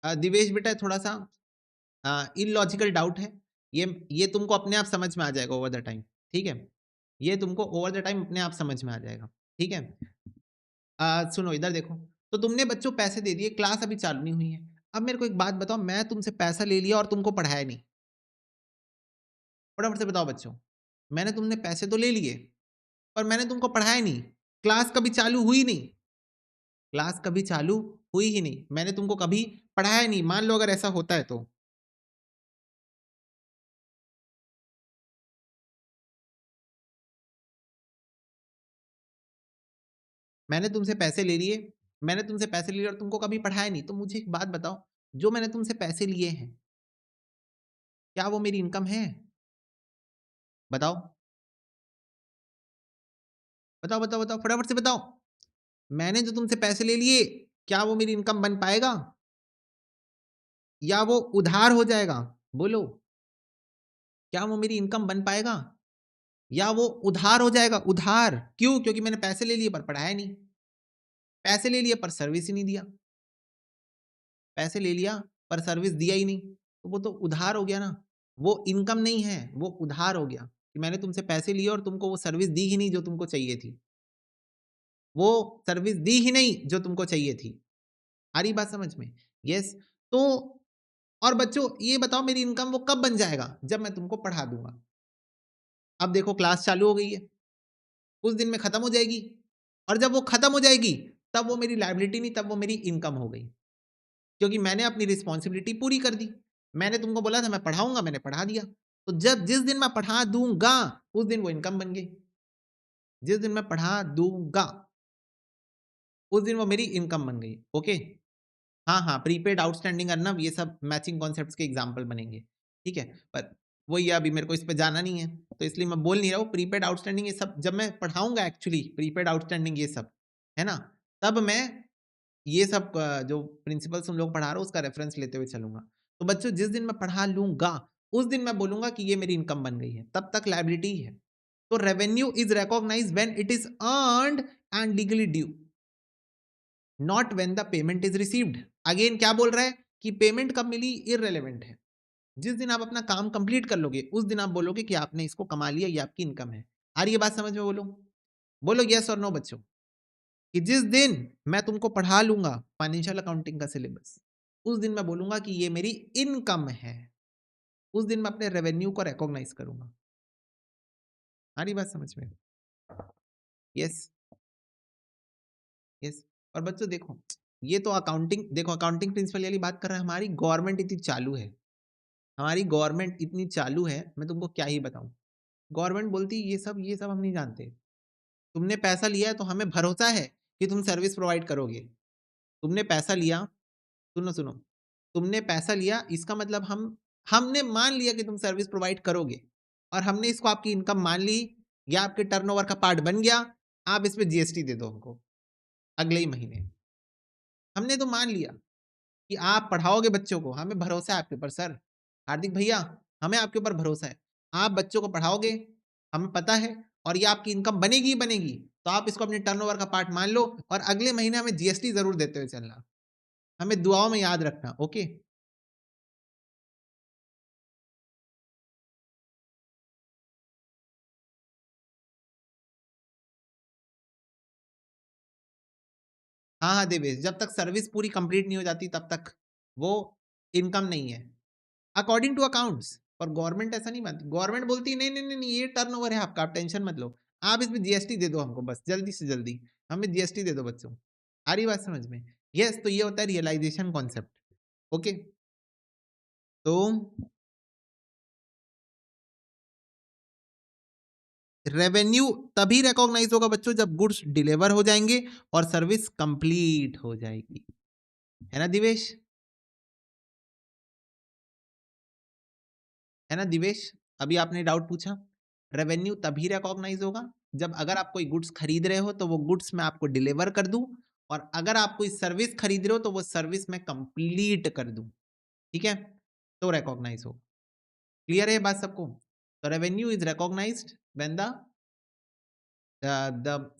दिवेश बेटा थोड़ा सा इलॉजिकल डाउट है, ये तुमको अपने आप समझ में आ जाएगा ओवर द टाइम। ठीक है, ये तुमको ओवर द टाइम अपने आप समझ में आ जाएगा। ठीक है, सुनो इधर देखो, तो तुमने बच्चों पैसे दे दिए, क्लास अभी चालू नहीं हुई है। अब मेरे को एक बात बताओ, मैं तुमसे पैसा ले लिया और तुमको पढ़ाया नहीं, फटाफट से बताओ बच्चों, मैंने तुमने पैसे तो ले लिए पर मैंने तुमको पढ़ाया नहीं, क्लास कभी चालू हुई नहीं, क्लास कभी चालू हुई ही नहीं, मैंने तुमको कभी पढ़ाया नहीं। मान लो अगर ऐसा होता है तो मैंने तुमसे पैसे ले लिए, मैंने तुमसे पैसे लिए और तुमको कभी पढ़ाया नहीं, तो मुझे एक बात बताओ, जो मैंने तुमसे पैसे लिए हैं, क्या वो मेरी इनकम है? बताओ, बताओ बताओ बताओ, फटाफट से बताओ। मैंने जो तुमसे पैसे ले लिए, क्या वो मेरी इनकम बन पाएगा? या वो उधार हो जाएगा? बोलो, क्या वो मेरी इनकम बन पाएगा? या वो उधार हो जाएगा? उधार, क्यों? क्योंकि मैंने पैसे ले लिए पर पढ़ाया नहीं, पैसे ले लिए पर सर्विस ही नहीं दिया, पैसे ले लिया पर सर्विस दिया ही नहीं, तो वो तो उधार हो गया ना, वो इनकम नहीं है, वो उधार हो गया कि मैंने तुमसे पैसे लिए और तुमको वो सर्विस दी ही नहीं जो तुमको चाहिए थी, वो सर्विस दी ही नहीं जो तुमको चाहिए थी। आ रही बात समझ में? यस। तो और बच्चों ये बताओ मेरी इनकम वो कब बन जाएगा? जब मैं तुमको पढ़ा दूँगा। अब देखो क्लास चालू हो गई है, कुछ दिन में खत्म हो जाएगी और जब वो खत्म हो जाएगी, तब वो मेरी लायबिलिटी नहीं, तब वो मेरी इनकम हो गई। क्योंकि मैंने अपनी रिस्पॉन्सिबिलिटी पूरी कर दी। मैंने तुमको बोला था मैं पढ़ाऊँगा, मैंने पढ़ा दिया। तो जब जिस दिन मैं पढ़ा दूँगा, उस दिन वो इनकम बन गई। जिस दिन मैं पढ़ा दूँगा, उस दिन वो मेरी इनकम बन गई। ओके? हाँ, हाँ, प्रीपेड, आउटस्टैंडिंग, अर्नव ये सब मैचिंग कॉन्सेप्ट्स के एग्ज़ाम्पल बनेंगे, ठीक है? पर वही है अभी मेरे को इस पे जाना नहीं है, तो इसलिए मैं बोल नहीं रहा हूँ प्रीपेड, आउटस्टैंडिंग ये सब जब मैं पढ़ाऊँगा एक्चुअली प्रीपेड, आउटस्टैंडिंग ये सब, है ना? तब मैं ये सब जो प्रिंसिपल्स तुम लोग पढ़ा रहे हो उसका रेफरेंस लेते हुए चलूँगा। तो बच्चों जिस दिन मैं पढ़ा लूँगा, उस दिन मैं बोलूँगा कि ये मेरी इनकम बन गई है, तब तक लायबिलिटी ही है। तो revenue is recognised when it is earned and legally due, not when the payment is received. Again क्या बोल रहा है कि पेमेंट कब मिली इर्रेलेवेंट है। जिस दिन आप अपना काम कंप्लीट कर लोगे, उस दिन आप बोलोगे कि आपने इसको कमा लिया, ये आपकी इनकम है। आ रही है बात समझ में बोलो? बोलो येस और नो बच्चों। कि जिस दिन मैं तुमको पढ़ा लूँगा फाइनेंशियल अकाउंटिंग का सिलेबस, उस दिन मैं बोलूँगा कि ये मेरी इनकम है। उस दिन मैं अपने रेवेन्यू को रिकॉग्नाइज़ करूँगा। आ रही बात समझ में? Yes, yes. और बच्चों देखो, ये तो अकाउंटिंग देखो अकाउंटिंग प्रिंसिपल वाली बात कर रहे हैं, हमारी गवर्नमेंट इतनी चालू है। हमारी गवर्नमेंट इतनी चालू है, मैं तुमको क्या ही बताऊँ। गवर्नमेंट बोलती है ये सब हम नहीं जानते। तुमने पैसा लिया है तो हमें भरोसा है कि तुम सर्विस प्रोवाइड करोगे। तुमने पैसा लिया, सुनो, सुनो, तुमने पैसा लिया इसका मतलब हमने मान लिया कि तुम सर्विस प्रोवाइड करोगे और हमने इसको आपकी इनकम मान ली या आपके टर्नओवर का पार्ट बन गया, आप इस पे जीएसटी दे दो हमको अगले ही महीने। हमने तो मान लिया कि आप पढ़ाओगे बच्चों को, हमें भरोसा है आपके ऊपर सर। हार्दिक भैया, हमें आपके ऊपर भरोसा है। आप बच्चों को पढ़ाओगे, हमें पता है और ये आपकी इनकम बनेगी ही बनेगी। तो आप इसको अपने टर्नओवर का पार्ट मान लो और अगले महीने हमें जीएसटी ज़रूर देते हुए चलना। हमें दुआओं में याद रखना, ओके? हाँ, हाँ, देवेश, जब तक सर्विस पूरी कंप्लीट नहीं हो जाती तब तक वो इनकम नहीं है। अकॉर्डिंग टू अकाउंट्स, पर गवर्नमेंट ऐसा नहीं मानती। गवर्नमेंट बोलती है नहीं, नहीं, नहीं, नहीं ये टर्नओवर है आपका, आप टेंशन मत लो। आप इसमें जीएसटी दे दो हमको बस जल्दी से जल्दी। हमें जीएसटी दे दो बच्चों। आ रही बात समझ में? यस, तो ये होता है रियलाइजेशन कॉन्सेप्ट। ओके? तो रेवेन्यू तभी रिकॉग्नाइज होगा बच्चों जब गुड्स डिलीवर हो जाएँगे और सर्विस कंप्लीट हो जाएगी। है ना दिवेश? है ना दिवेश? अभी आपने डाउट पूछा। रेवेन्यू तभी रिकॉग्नाइज़ होगा जब अगर आप कोई गुड्स खरीद रहे हो तो वो गुड्स मैं आपको डिलीवर कर दूँ और अगर आप कोई सर्विस खरीद रहे हो तो वो सर्विस मैं कंप्लीट कर दूँ। ठीक है? तो रिकॉग्नाइज़ हो। क्लियर है ये बात सबको? तो revenue is recognised when the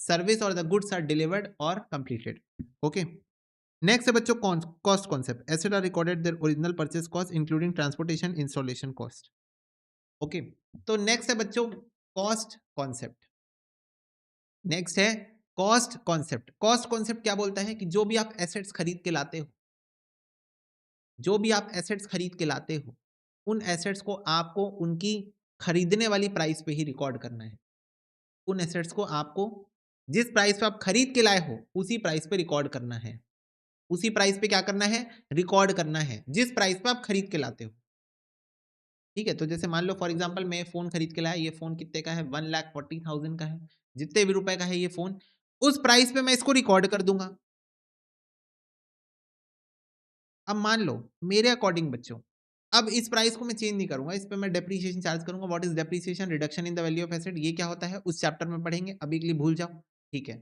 service और द गुड्स आर डिलीवर्ड और कंप्लीटेड। ओके? नेक्स्ट है बच्चों cost concept. Asset are recorded their original purchase cost including transportation, installation cost. Okay? तो नेक्स्ट है बच्चों कॉस्ट कॉन्सेप्ट। नेक्स्ट है कॉस्ट कॉन्सेप्ट। कॉस्ट कॉन्सेप्ट क्या बोलता है कि जो भी आप एसेट्स खरीद के लाते हो, जो भी आप एसेट्स खरीद के लाते हो, उन एसेट्स को आपको उनकी खरीदने वाली प्राइस पे ही रिकॉर्ड करना है। उन एसेट्स को आपको जिस प्राइस पे आप खरीद के लाए हो, उसी प्राइस पे रिकॉर्ड करना है। उसी प्राइस पे क्या करना है? रिकॉर्ड करना है, जिस प्राइस पे आप खरीद के लाते हो। ठीक है? तो जैसे मान लो फॉर एग्जांपल मैं फ़ोन खरीद के लाया, ये फ़ोन कितने का है? 1,40,000 का है। जितने भी रुपए का है ये फ़ोन, उस प्राइस पे मैं इसको रिकॉर्ड कर दूँगा। अब मान लो मेरे अकॉर्डिंग बच्चों, अब इस प्राइस को मैं चेंज नहीं करूँगा, इस पे मैं डेप्रिसिएशन चार्ज करूँगा। What is depreciation? Reduction in the value of asset. ये क्या होता है? उस चैप्टर में पढ़ेंगे, अभी के लिए भूल जाओ। ठीक है?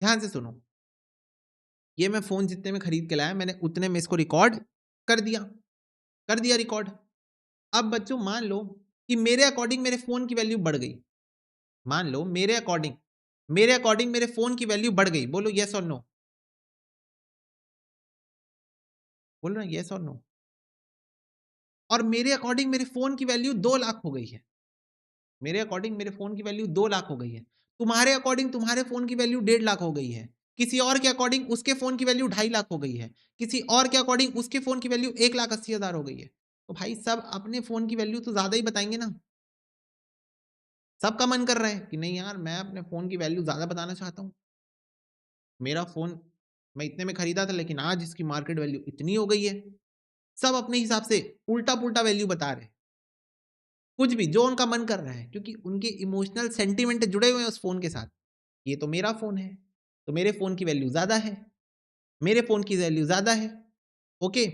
ध्यान से सुनो। ये मैं फ़ोन जितने में खरीद के लाया, मैंने उतने में इसको रिकॉर्ड कर दिया, कर दिया रिकॉर्ड। अब बच्चों मान लो कि मेरे अकॉर्डिंग मेरे फ़ोन की वैल्यू बढ़ गई। मान लो मेरे अकॉर्डिंग मेरे फ़ोन की वैल्यू बढ़ गई। बोलो येस और नो? बोलो ना येस और नो? और मेरे अकॉर्डिंग मेरे फ़ोन की वैल्यू 2 लाख हो गई है। मेरे अकॉर्डिंग मेरे फ़ोन की वैल्यू 2 लाख हो गई है। तुम्हारे अकॉर्डिंग तुम्हारे फ़ोन की वैल्यू 1.5 लाख हो गई है। किसी और के अकॉर्डिंग उसके फ़ोन की वैल्यू 2.5 लाख हो गई है। किसी और के अकॉर्डिंग उसके फ़ोन की वैल्यू 1,80,000 हो गई है। तो भाई सब अपने फ़ोन की वैल्यू तो ज़्यादा ही बताएँगे ना। सबका मन कर रहा है कि नहीं यार मैं अपने फ़ोन की वैल्यू ज़्यादा बताना चाहता हूँ। मेरा फ़ोन मैं इतने में खरीदा था लेकिन आज इसकी मार्केट वैल्यू इतनी हो गई है। सब अपने हिसाब से उल्टा-पुल्टा वैल्यू बता रहे हैं। कुछ भी जो उनका मन कर रहा है क्योंकि उनके इमोशनल सेंटिमेंट जुड़े हुए हैं उस फ़ोन के साथ। ये तो मेरा फ़ोन है, तो मेरे फ़ोन की वैल्यू ज़्यादा है, मेरे फ़ोन की वैल्यू ज़्यादा है, ओके?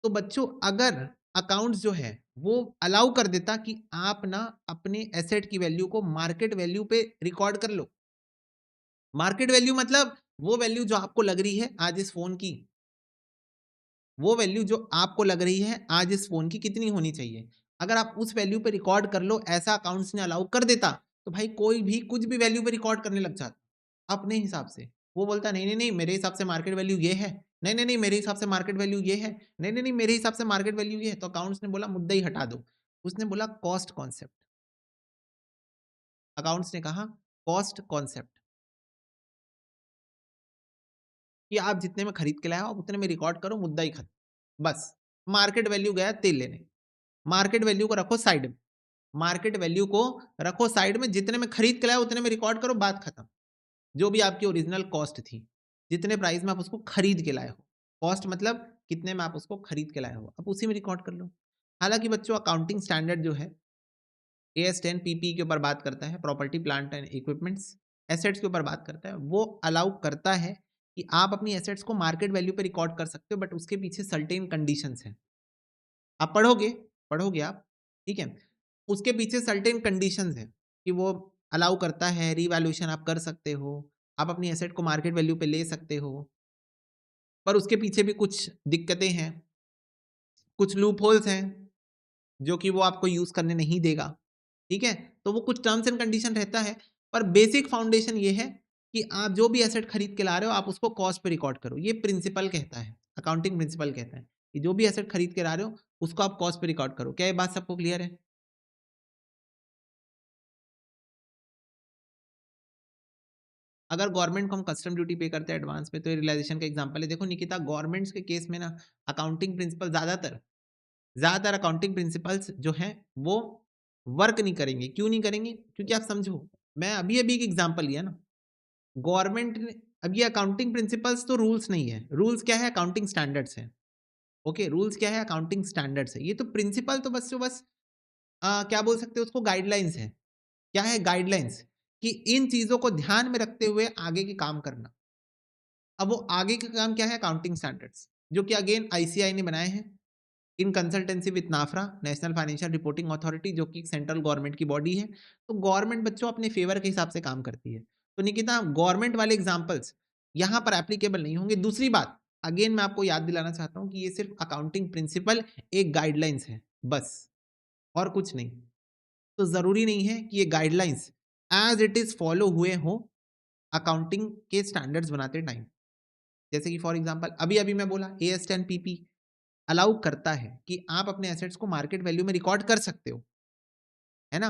तो बच्चों अगर अकाउंट्स जो है वो अलाउ कर देता कि आप ना अपने एसेट की वैल्यू को मार्केट वैल्यू पे रिकॉर्ड कर लो। मार्केट वैल्यू मतलब वो वैल्यू जो आपको लग रही है आज इस फ़ोन की, वो वैल्यू जो आपको लग रही है आज इस फ़ोन की कितनी होनी चाहिए। अगर आप उस वैल्यू पे रिकॉर्ड कर लो ऐसा अकाउंट्स ने अलाउ कर देता, तो भाई कोई भी कुछ भी वैल्यू पे रिकॉर्ड करने लग जाता, अपने हिसाब से। वो बोलता नहीं, नहीं, नहीं मेरे हिसाब से मार्केट वैल्यू ये है, नहीं, नहीं, नहीं मेरे हिसाब से मार्केट वैल्यू ये है, नहीं, नहीं, नहीं मेरे हिसाब से मार्केट वैल्यू ये है। तो अकाउंट्स ने बोला मुद्दा ही हटा दो। उसने बोला कॉस्ट कॉन्सेप्ट, अकाउंट्स ने कहा कॉस्ट कॉन्सेप्ट कि आप जितने में खरीद के लाए हो आप उतने में रिकॉर्ड करो, मुद्दा ही खत्म। बस मार्केट वैल्यू गया तेल लेने। मार्केट वैल्यू को रखो साइड में। मार्केट वैल्यू को रखो साइड में, जितने में खरीद के लाए उतने में रिकॉर्ड करो, बात खत्म। जो भी आपकी ओरिजिनल कॉस्ट थी, जितने प्राइस में आप उसको खरीद के लाए हो, कॉस्ट मतलब कितने में आप उसको खरीद के लाए हो, आप उसी में रिकॉर्ड कर लो। हालाँकि बच्चों अकाउंटिंग स्टैंडर्ड जो है एएस 10 पीपी के ऊपर बात करता है, property plant and equipments, assets के ऊपर बात करता है। वो अलाउ करता है कि आप अपनी एसेट्स को मार्केट वैल्यू पे रिकॉर्ड कर सकते हो, बट उसके पीछे सर्टेन कंडीशंस हैं। आप पढ़ोगे, पढ़ोगे आप, ठीक है? उसके पीछे सर्टेन कंडीशंस हैं कि वो अलाउ करता है, रीवैल्यूएशन आप कर सकते हो, आप अपनी एसेट को मार्केट वैल्यू पे ले सकते हो, पर उसके पीछे भी कुछ दिक्कतें हैं, कुछ लूप होल्स हैं, जो कि वो आपको यूज़ करने नहीं देगा, ठीक है? तो वो कुछ टर्म्स एंड कंडीशन रहता है, पर बेसिक फाउंडेशन ये है कि आप जो भी एसेट खरीद के ला रहे हो, आप उसको कॉस्ट पे रिकॉर्ड करो। ये प्रिंसिपल कहता है, अकाउंटिंग प्रिंसिपल कहता है कि जो भी एसेट खरीद के ला रहे हो, उसको आप कॉस्ट पे रिकॉर्ड करो। क्या ये बात सबको क्लियर है? अगर गवर्नमेंट को हम कस्टम ड्यूटी पे करते हैं एडवांस में, तो ये रियलाइजेशन का एग्जांपल है। देखो निकिता, गवर्नमेंट्स के केस में ना अकाउंटिंग प्रिंसिपल ज़्यादातर अकाउंटिंग प्रिंसिपल्स जो हैं, वो वर्क नहीं करेंगे। क्यों नहीं करेंगे? क्योंकि आप समझो, मैं अभी-अभी एक एग्जांपल लिया ना, गवर्नमेंट ने अब ये अकाउंटिंग प्रिंसिपल्स तो रूल्स नहीं है। रूल्स क्या है? अकाउंटिंग स्टैंडर्ड्स हैं। ओके, रूल्स क्या है? अकाउंटिंग स्टैंडर्ड्स है। ये तो प्रिंसिपल तो बस क्या बोल सकते हो उसको, गाइडलाइंस है। क्या है गाइडलाइंस? कि इन चीज़ों को ध्यान में रखते हुए आगे के काम करना। अब वो आगे का काम क्या है? अकाउंटिंग स्टैंडर्ड्स, जो कि अगेन आईसीएआई ने बनाए हैं in consultancy with NFRA, national financial reporting authority, जो कि सेंट्रल गवर्नमेंट की बॉडी है। तो गवर्नमेंट बच्चों अपने फेवर के हिसाब से काम करती है। तो निकिता, गवर्नमेंट वाले एग्जाम्पल्स यहाँ पर एप्लीकेबल नहीं होंगे। दूसरी बात, अगेन मैं आपको याद दिलाना चाहता हूँ कि ये सिर्फ अकाउंटिंग प्रिंसिपल एक गाइडलाइंस है, बस और कुछ नहीं। तो ज़रूरी नहीं है कि ये guidelines as it is follow हुए हों अकाउंटिंग के स्टैंडर्ड्स बनाते टाइम। जैसे कि फॉर एग्जांपल अभी-अभी मैं बोला एएस 10 पीपी अलाउ करता है कि आप अपने एसेट्स को मार्केट वैल्यू में रिकॉर्ड कर सकते हो, है ना?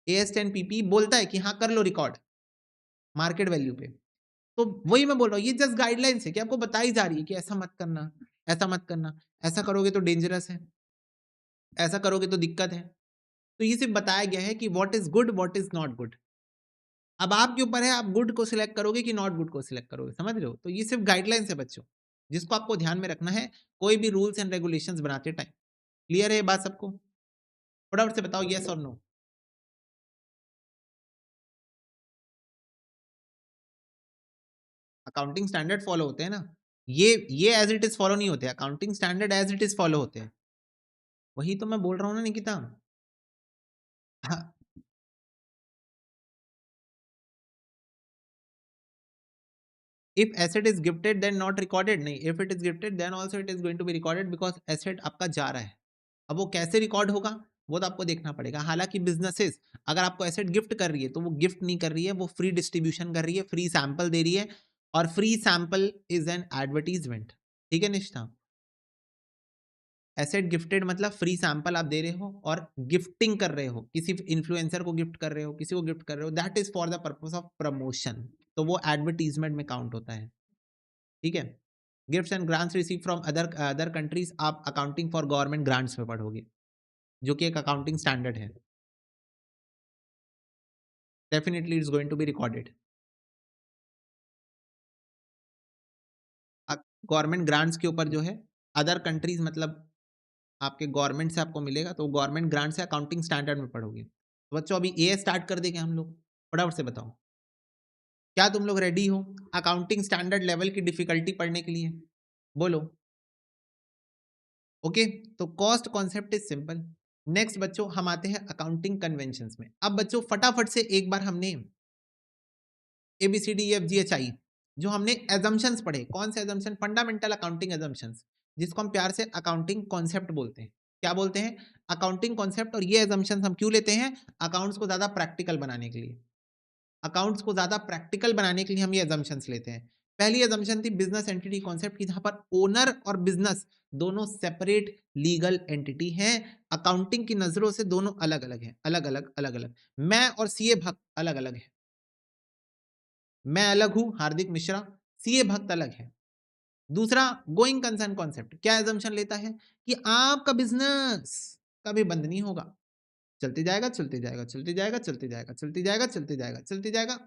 एएस 10 पीपी बोलता है कि हाँ, कर लो रिकॉर्ड मार्केट वैल्यू पे। तो वही मैं बोल रहा हूँ, ये जस्ट गाइडलाइंस है कि आपको बताई जा रही है कि ऐसा मत करना, ऐसा मत करना, ऐसा करोगे तो डेंजरस है, ऐसा करोगे तो दिक्कत है। तो ये सिर्फ बताया गया है कि what is good, what is not good. अब आपके ऊपर है आप गुड को सिलेक्ट करोगे कि नॉट गुड को सिलेक्ट करोगे, समझ रहे हो? तो ये सिर्फ गाइडलाइंस है बच्चों, जिसको आपको ध्यान में रखना है कोई भी रूल्स एंड रेगुलेशंस बनाते टाइम। क्लियर है ये बात सबको? फटाफट से बताओ येस और नो? अकाउंटिंग स्टैंडर्ड फॉलो होते हैं ना। ये एज़ इट इज़ फॉलो नहीं होते, accounting standard as it is follow होते हैं। वही तो मैं बोल रहा हूँ ना निकिता। हाँ, if asset is gifted then not recorded, नहीं, if it is gifted then also it is going to be recorded because asset आपका जा रहा है। अब वो कैसे रिकॉर्ड होगा वो तो आपको देखना पड़ेगा। हालांकि बिजनेसेस अगर आपको एसेट गिफ्ट कर रही है तो वो गिफ्ट नहीं कर रही है, वो फ्री डिस्ट्रीब्यूशन कर रही है, फ्री सैंपल दे रही है, और free sample is an advertisement. ठीक है निष्ठा, एसेट गिफ्टेड मतलब फ्री सैंपल आप दे रहे हो और गिफ्टिंग कर रहे हो, किसी इन्फ्लुएंसर को गिफ्ट कर रहे हो, किसी को गिफ्ट कर रहे हो, that is for the purpose of promotion, तो वो एडवर्टीजमेंट में काउंट होता है। ठीक है, gifts and grants receive from other other countries आप अकाउंटिंग फॉर गवर्नमेंट ग्रांट्स में पढ़ोगे, जो कि एक अकाउंटिंग स्टैंडर्ड है। Definitely it's going to be recorded. Government grants के ऊपर जो है अदर कंट्रीज मतलब आपके गवर्नमेंट से आपको मिलेगा, तो गवर्नमेंट ग्रांट से अकाउंटिंग स्टैंडर्ड में पढ़ोगे। तो बच्चों अभी ए स्टार्ट कर देंगे हम लोग, फटाफट से बताओ क्या तुम लोग रेडी हो अकाउंटिंग स्टैंडर्ड लेवल की डिफिकल्टी पढ़ने के लिए? बोलो। ओके, तो cost concept is simple. Next बच्चों हम आते हैं अकाउंटिंग कन्वेंशंस में। अब बच्चों फटाफट से एक बार हमने ABCDEFGHI जो हमने एजम्पशंस पढ़े, कौन से एजम्पशन? फंडामेंटल अकाउंटिंग एजम्पशंस, जिसको हम प्यार से अकाउंटिंग कॉन्सेप्ट बोलते हैं। क्या बोलते हैं? Accounting concept. और ये एजम्पशंस हम क्यों लेते हैं? अकाउंट्स को ज्यादा प्रैक्टिकल बनाने के लिए। अकाउंट्स को ज्यादा प्रैक्टिकल बनाने के लिए हम ये एजम्पशंस लेते हैं। पहली एजम्पशन थी बिजनेस एंटिटी कॉन्सेप्ट की, जहां पर ओनर और बिजनेस दोनों सेपरेट लीगल एंटिटी हैं। अकाउंटिंग की नजरों से दोनों अलग अलग हैं, अलग अलग अलग अलग। मैं और सीए भक्त अलग अलग है। मैं अलग हूं हार्दिक मिश्रा, सीए भक्त अलग है। दूसरा गोइंग कंसर्न कॉन्सेप्ट क्या एजम्पशन लेता है कि आपका बिजनेस कभी बंद नहीं होगा, चलते जाएगा चलते जाएगा चलते जाएगा चलते जाएगा चलते जाएगा चलते जाएगा चलते जाएगा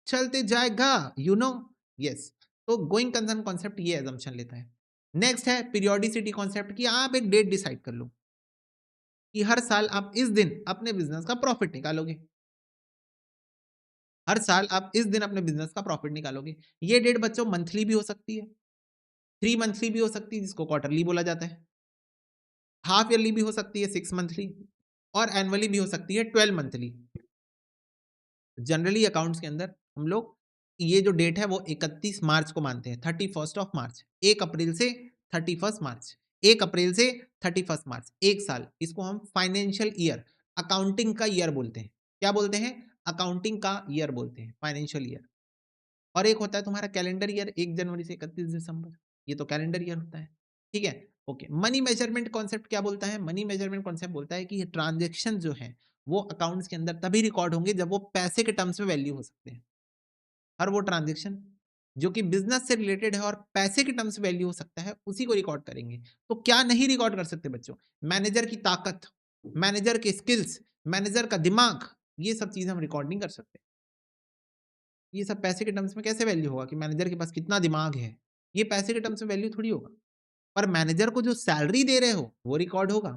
चलते जाएगा, यू नो। यस, तो गोइंग कंसर्न कॉन्सेप्ट ये एजम्पशन लेता है। नेक्स्ट है पीरियोडिसिटी कॉन्सेप्ट कि आप एक डेट डिसाइड कर लो कि हर साल आप इस दिन अपने बिजनेस का प्रॉफिट निकालोगे। हर साल आप इस दिन अपने बिजनेस का प्रॉफिट निकालोगे। ये डेट बच्चों मंथली भी हो सकती है, 3 मंथली भी हो सकती है जिसको क्वार्टरली बोला जाता है, हाफ ईयरली भी हो सकती है 6 मंथली, और एनुअली भी हो सकती है 12 मंथली। जनरली अकाउंट्स के अंदर हम लोग ये जो डेट है वो 31 मार्च को मानते हैं, 31 मार्च, 1 अप्रैल से 31 मार्च, 1 अप्रैल से 31 मार्च, एक साल। इसको हम फाइनेंशियल ईयर, अकाउंटिंग का ईयर बोलते हैं। क्या बोलते हैं? अकाउंटिंग का ईयर बोलते हैं, फाइनेंशियल ईयर। और एक होता है तुम्हारा कैलेंडर ईयर, 1 जनवरी से 31 दिसंबर, ये तो कैलेंडर ईयर होता है। ठीक है, ओके। मनी मेजरमेंट कॉन्सेप्ट क्या बोलता है? मनी मेजरमेंट कॉन्सेप्ट बोलता है कि ट्रांजेक्शन जो है वो अकाउंट्स के अंदर तभी रिकॉर्ड होंगे जब वो पैसे के टर्म्स में वैल्यू हो सकते हैं। और वो ट्रांजेक्शन जो कि बिजनेस से रिलेटेड है और पैसे के टर्म्स वैल्यू हो सकता है, उसी को रिकॉर्ड करेंगे। तो क्या नहीं रिकॉर्ड कर सकते बच्चों? मैनेजर की ताकत, मैनेजर के स्किल्स, मैनेजर का दिमाग, ये सब चीजें हम रिकॉर्ड नहीं कर सकते। ये सब पैसे के टर्म्स में कैसे वैल्यू होगा कि मैनेजर के पास कितना दिमाग है? ये पैसे के टर्म्स में वैल्यू थोड़ी होगा। पर मैनेजर को जो सैलरी दे रहे हो वो रिकॉर्ड होगा,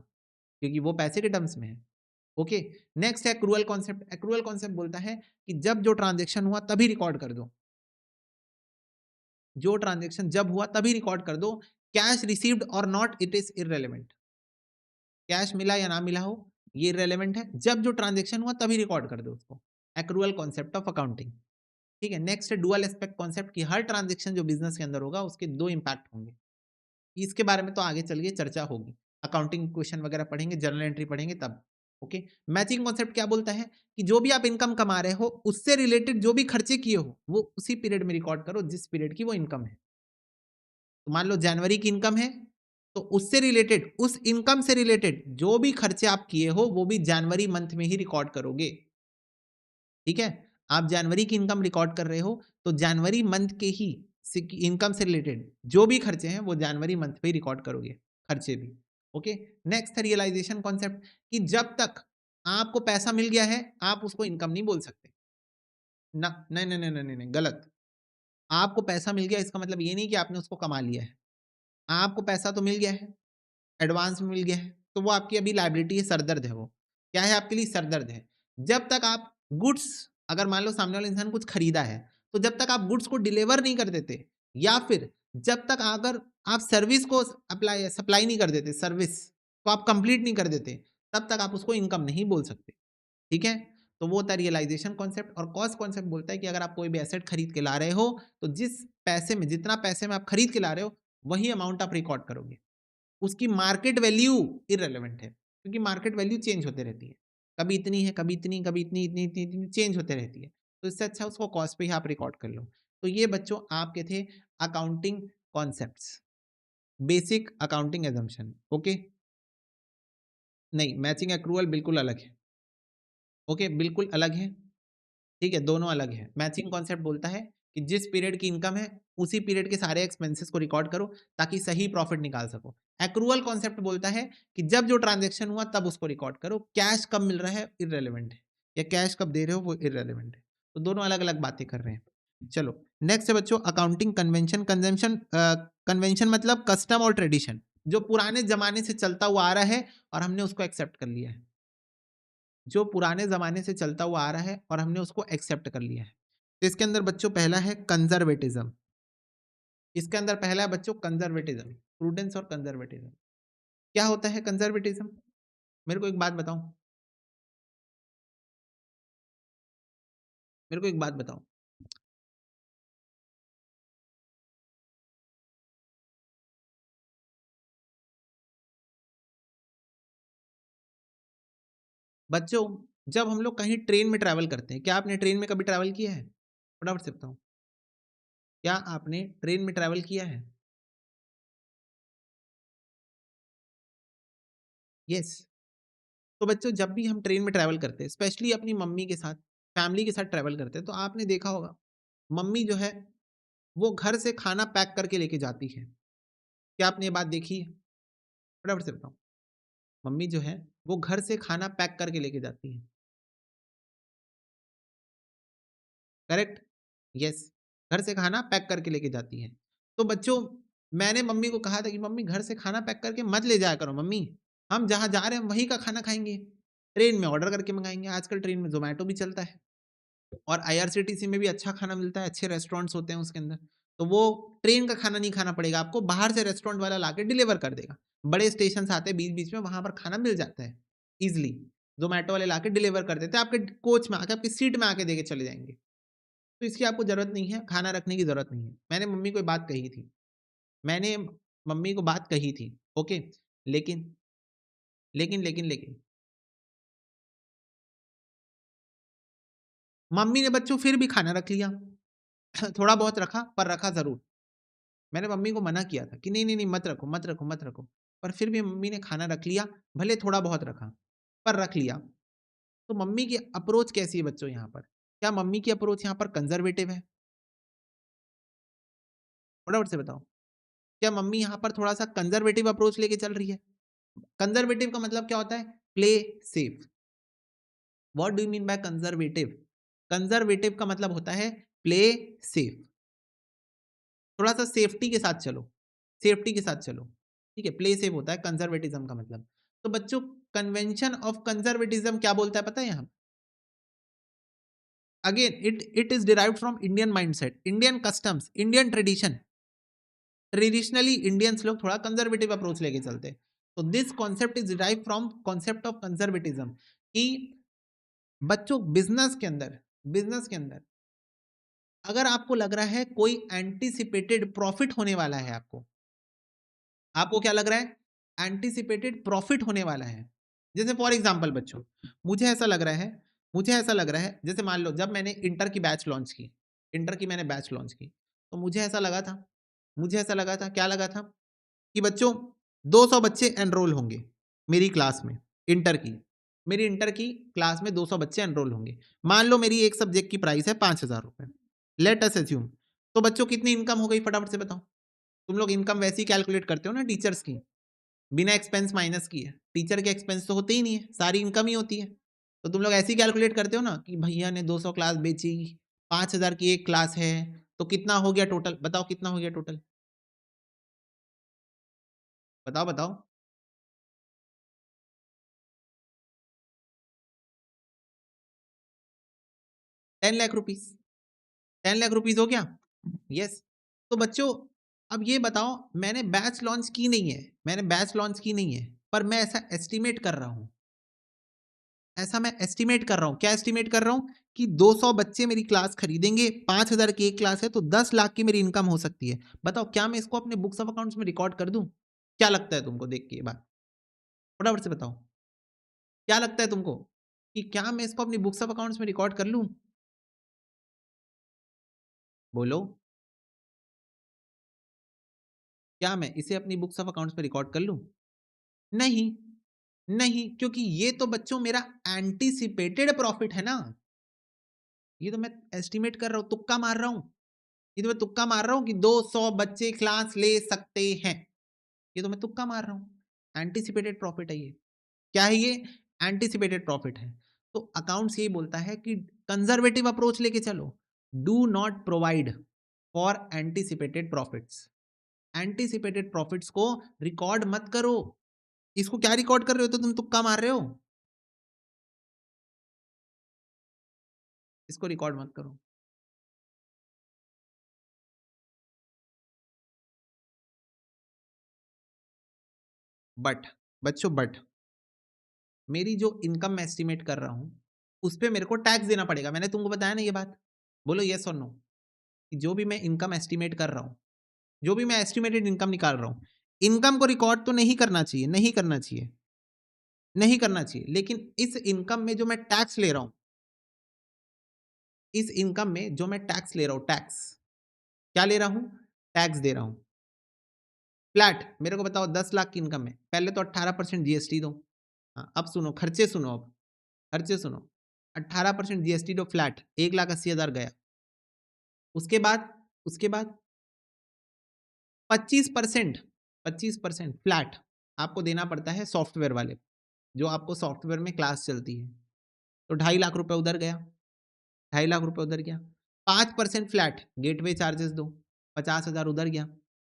क्योंकि वो पैसे के टर्म्स में है। ओके, नेक्स्ट है एक्रूअल कॉन्सेप्ट। एक्रूअल कॉन्सेप्ट बोलता है कि जब जो ट्रांजेक्शन हुआ तभी रिकॉर्ड कर दो, जो ट्रांजेक्शन जब हुआ तभी रिकॉर्ड कर दो। कैश रिसीव्ड और not it is irrelevant, cash मिला या ना मिला हो ये इररेलेवेंट है, जब जो ट्रांजेक्शन हुआ तभी रिकॉर्ड कर दो उसको। Accrual concept of accounting. ठीक है, नेक्स्ट है डुअल एस्पेक्ट कॉन्सेप्ट की हर ट्रांजेक्शन जो बिजनेस के अंदर होगा उसके दो इंपैक्ट होंगे। इसके बारे में तो आगे चल के चर्चा होगी, अकाउंटिंग क्वेश्चन वगैरह पढ़ेंगे, जर्नल एंट्री पढ़ेंगे तब। ओके, मैचिंग कॉन्सेप्ट क्या बोलता है कि जो भी आप इनकम कमा रहे हो उससे रिलेटेड जो भी खर्चे किए हो वो उसी पीरियड में रिकॉर्ड करो जिस पीरियड की वो इनकम है। तो मान लो जनवरी की इनकम है, तो उससे रिलेटेड, उस इनकम से रिलेटेड जो भी खर्चे आप किए हो वो भी जनवरी मंथ में ही रिकॉर्ड करोगे। ठीक है, आप जनवरी की इनकम रिकॉर्ड कर रहे हो तो जनवरी मंथ के ही इनकम से रिलेटेड जो भी खर्चे हैं वो जनवरी मंथ पे ही रिकॉर्ड करोगे, खर्चे भी। ओके, नेक्स्ट है रियलाइजेशन कॉन्सेप्ट कि जब तक आपको पैसा मिल गया है आप उसको इनकम नहीं बोल सकते ना। नहीं नहीं नहीं नहीं नहीं, गलत। आपको पैसा मिल गया इसका मतलब ये नहीं कि आपने उसको कमा लिया है। आपको पैसा तो मिल गया है, एडवांस में मिल गया है, तो वो आपकी अभी लाइबिलिटी है, सरदर्द है। वो क्या है आपके लिए? सरदर्द है। जब तक आप गुड्स, अगर मान लो सामने वाला इंसान कुछ खरीदा है, तो जब तक आप गुड्स को डिलीवर नहीं कर देते, या फिर जब तक अगर आप सर्विस को अप्लाई सप्लाई नहीं कर देते, सर्विस को आप कंप्लीट नहीं कर देते, तब तक आप उसको इनकम नहीं बोल सकते। ठीक है, तो वो होता है रियलाइजेशन कॉन्सेप्ट। और कॉस्ट कॉन्सेप्ट बोलता है कि अगर आप कोई भी एसेट खरीद के ला रहे हो तो जितना पैसे में आप खरीद के ला रहे हो वही अमाउंट आप रिकॉर्ड करोगे। उसकी मार्केट वैल्यू इररिलेवेंट है, क्योंकि मार्केट वैल्यू चेंज होते रहती है। कभी इतनी है, कभी इतनी, कभी इतनी, इतनी, इतनी, इतनी चेंज होते रहती है। तो इससे अच्छा उसको कॉस्ट पे ही आप रिकॉर्ड कर लो। तो ये बच्चों आपके थे accounting concepts, basic accounting assumption. Okay? नहीं, मैचिंग एक्रूअल बिल्कुल अलग है। ओके? बिल्कुल अलग है। ठीक है, दोनों अलग है। मैचिंग कॉन्सेप्ट बोलता है कि जिस पीरियड की इनकम है उसी पीरियड के सारे एक्सपेंसेस को रिकॉर्ड करो ताकि सही प्रॉफिट निकाल सको। एक्रूअल कॉन्सेप्ट बोलता है कि जब जो ट्रांजैक्शन हुआ तब उसको रिकॉर्ड करो। कैश कब मिल रहा है इररिलेवेंट है, या कैश कब दे रहे हो वो इररिलेवेंट है। तो दोनों अलग अलग बातें कर रहे हैं। चलो नेक्स्ट है बच्चों अकाउंटिंग कन्वेंशन। कन्वेंशन मतलब कस्टम और ट्रेडिशन, जो पुराने जमाने से चलता हुआ आ रहा है और हमने उसको एक्सेप्ट कर लिया है। जो पुराने ज़माने से चलता हुआ आ रहा है और हमने उसको एक्सेप्ट कर लिया है। तो इसके अंदर बच्चों पहला है कंजर्वेटिज्म। इसके अंदर पहला है बच्चों कंजर्वेटिज्म, प्रूडेंस और कंजर्वेटिज्म। क्या होता है कंजर्वेटिज्म? मेरे को एक बात बताओ, मेरे को एक बात बताओ। बच्चों जब हम लोग कहीं ट्रेन में ट्रैवल करते हैं, क्या आपने ट्रेन में कभी ट्रैवल किया है? फटाफट से बताओ, क्या आपने ट्रेन में ट्रैवल किया है? यस। तो बच्चों जब भी हम ट्रेन में ट्रैवल करते हैं, स्पेशली अपनी मम्मी के साथ, फैमिली के साथ ट्रैवल करते हैं, तो आपने देखा होगा मम्मी जो है वो घर से खाना पैक करके लेके जाती है। क्या आपने ये बात देखी है? फटाफट से बताओ। मम्मी जो है वो घर से खाना पैक करके लेके जाती है। करेक्ट? यस। घर से खाना पैक करके लेके जाती है। तो बच्चों मैंने मम्मी को कहा था कि मम्मी घर से खाना पैक करके मत ले जाया करो मम्मी, हम जहाँ जा रहे हैं हम वहीं का खाना खाएंगे, ट्रेन में ऑर्डर करके मंगाएंगे। आजकल ट्रेन में जोमेटो भी चलता है और आईआरसीटीसी में भी अच्छा खाना मिलता है, अच्छे रेस्टोरेंट्स होते हैं उसके अंदर। तो वो ट्रेन का खाना नहीं खाना पड़ेगा आपको, बाहर से रेस्टोरेंट वाला लाके डिलीवर कर देगा। बड़े स्टेशन आते हैं बीच बीच में, वहां पर खाना मिल जाता है इजिली। जोमेटो वाले लाके डिलीवर कर देते हैं, आपके कोच में आके आपकी सीट में आके देके चले जाएंगे। तो इसकी आपको जरूरत नहीं है, खाना रखने की जरूरत नहीं है। मैंने मम्मी को बात कही थी, मैंने मम्मी को बात कही थी। ओके? लेकिन लेकिन मम्मी ने बच्चों फिर भी खाना रख लिया। थोड़ा बहुत रखा पर रखा जरूर। मैंने मम्मी को मना किया था कि नहीं नहीं नहीं मत रखो मत रखो मत रखो, पर फिर भी मम्मी ने खाना रख लिया। भले थोड़ा बहुत रखा पर रख लिया। तो मम्मी की अप्रोच कैसी है बच्चों यहाँ पर? क्या मम्मी की अप्रोच यहाँ पर कंजर्वेटिव है? फटाफट से बताओ। क्या मम्मी यहाँ पर थोड़ा सा कंजर्वेटिव अप्रोच लेके चल रही है? कंजर्वेटिव का मतलब क्या होता है? Play safe. What do you mean by conservative? Conservative का मतलब होता है प्ले सेफ। थोड़ा सा सेफ्टी के साथ चलो, सेफ्टी के साथ चलो। ठीक है, प्ले सेफ होता है कंजर्वेटिज्म का मतलब। तो बच्चों कन्वेंशन ऑफ कंजर्वेटिज्म क्या बोलता है पता है? यहाँ again it is derived from Indian mindset, Indian customs, Indian tradition. Traditionally Indians लोग थोड़ा कंजर्वेटिव अप्रोच लेके चलते हैं। तो this concept is derive from concept of conservatism, कि बच्चों बिजनेस के अंदर अगर आपको लग रहा है कोई एंटीसिपेटेड प्रॉफिट होने वाला है, आपको क्या लग रहा है? एंटीसिपेटेड प्रॉफिट होने वाला है। जैसे फॉर एग्जांपल बच्चों, मुझे ऐसा लग रहा है जैसे मान लो जब मैंने इंटर की मैंने बैच लॉन्च की, तो मुझे ऐसा लगा था क्या लगा था कि बच्चों 200 बच्चे एनरोल होंगे मेरी क्लास में। इंटर की मेरी इंटर की क्लास में 200 बच्चे एनरोल होंगे। मान लो मेरी एक सब्जेक्ट की प्राइस है 5,000 रुपए। Let us assume. तो बच्चों कितनी इनकम हो गई फटाफट से बताओ? तुम लोग इनकम वैसे ही कैलकुलेट करते हो ना टीचर्स की, बिना एक्सपेंस माइनस किए। टीचर के एक्सपेंस तो होते ही नहीं है, सारी इनकम ही होती है। तो तुम लोग ऐसे ही कैलकुलेट करते हो ना कि भैया ने 200 क्लास बेची, 5,000 की एक क्लास है, तो कितना हो गया टोटल? बताओ कितना हो गया टोटल? बताओ बताओ। 10 लाख रुपीज। 10 लाख रुपीज हो गया। यस। तो बच्चों अब ये बताओ, मैंने बैच लॉन्च की नहीं है, पर मैं ऐसा एस्टिमेट कर रहा हूं ऐसा मैं एस्टिमेट कर रहा हूँ। क्या एस्टिमेट कर रहा हूँ? कि 200 बच्चे मेरी क्लास खरीदेंगे, 5,000 की एक क्लास है तो 10 लाख की मेरी इनकम हो सकती है। बताओ क्या मैं इसको अपने बुक्स ऑफ अकाउंट्स में रिकॉर्ड कर दूँ? क्या लगता है तुमको देख के ये बात? फटाफट से बताओ। क्या लगता है तुमको? कि क्या मैं इसको अपनी बुक्स ऑफ अकाउंट्स में रिकॉर्ड कर लूँ? बोलो। क्या मैं इसे अपनी बुक्स ऑफ अकाउंट्स में रिकॉर्ड कर लूँ? नहीं, नहीं, क्योंकि ये तो बच्चों मेरा एंटीसिपेटेड प्रॉफिट है ना। ये तो मैं एस्टिमेट कर रहा हूँ, तुक्का मार रहा हूँ। ये तो मैं तुक्का मार रहा हूँ कि 200 बच्चे क्लास ले सकते हैं। ये तो मैं तुक्का मार रहा हूँ। एंटीसिपेटेड प्रॉफिट है ये। क्या है ये? एंटीसिपेटेड प्रॉफिट है। तो अकाउंट्स यही बोलता है कि कंजर्वेटिव अप्रोच लेके चलो। Do not provide for anticipated profits. Anticipated profits को रिकॉर्ड मत करो। इसको क्या रिकॉर्ड कर रहे हो? तो तुम तुक्का मार रहे हो। इसको रिकॉर्ड मत करो। बट बच्चों, बट मेरी जो इनकम मैं एस्टिमेट कर रहा हूं उस पे मेरे को टैक्स देना पड़ेगा। मैंने तुमको बताया ना ये बात। बोलो यस और नो। कि जो भी मैं इनकम एस्टिमेट कर रहा हूं, जो भी मैं एस्टिमेटेड इनकम निकाल रहा हूं, इनकम को रिकॉर्ड तो नहीं करना चाहिए, नहीं करना चाहिए, नहीं करना चाहिए। लेकिन इस इनकम में जो मैं टैक्स ले रहा हूं, इस इनकम में जो मैं टैक्स ले रहा हूं, टैक्स क्या ले रहा हूं? टैक्स दे रहा हूं। फ्लैट मेरे को बताओ 10 लाख की इनकम है, पहले तो 18% जीएसटी दो। हाँ, अब सुनो खर्चे, सुनो अब खर्चे सुनो। 18% जीएसटी दो, फ्लैट 1,80,000 गया। उसके बाद 25%, 25% फ्लैट आपको देना पड़ता है सॉफ्टवेयर वाले, जो आपको सॉफ्टवेयर में क्लास चलती है। तो 2.5 लाख रुपए उधर गया, 2.5 लाख रुपए उधर गया। 5% फ्लैट गेटवे चार्जेस दो, 50,000 उधर गया।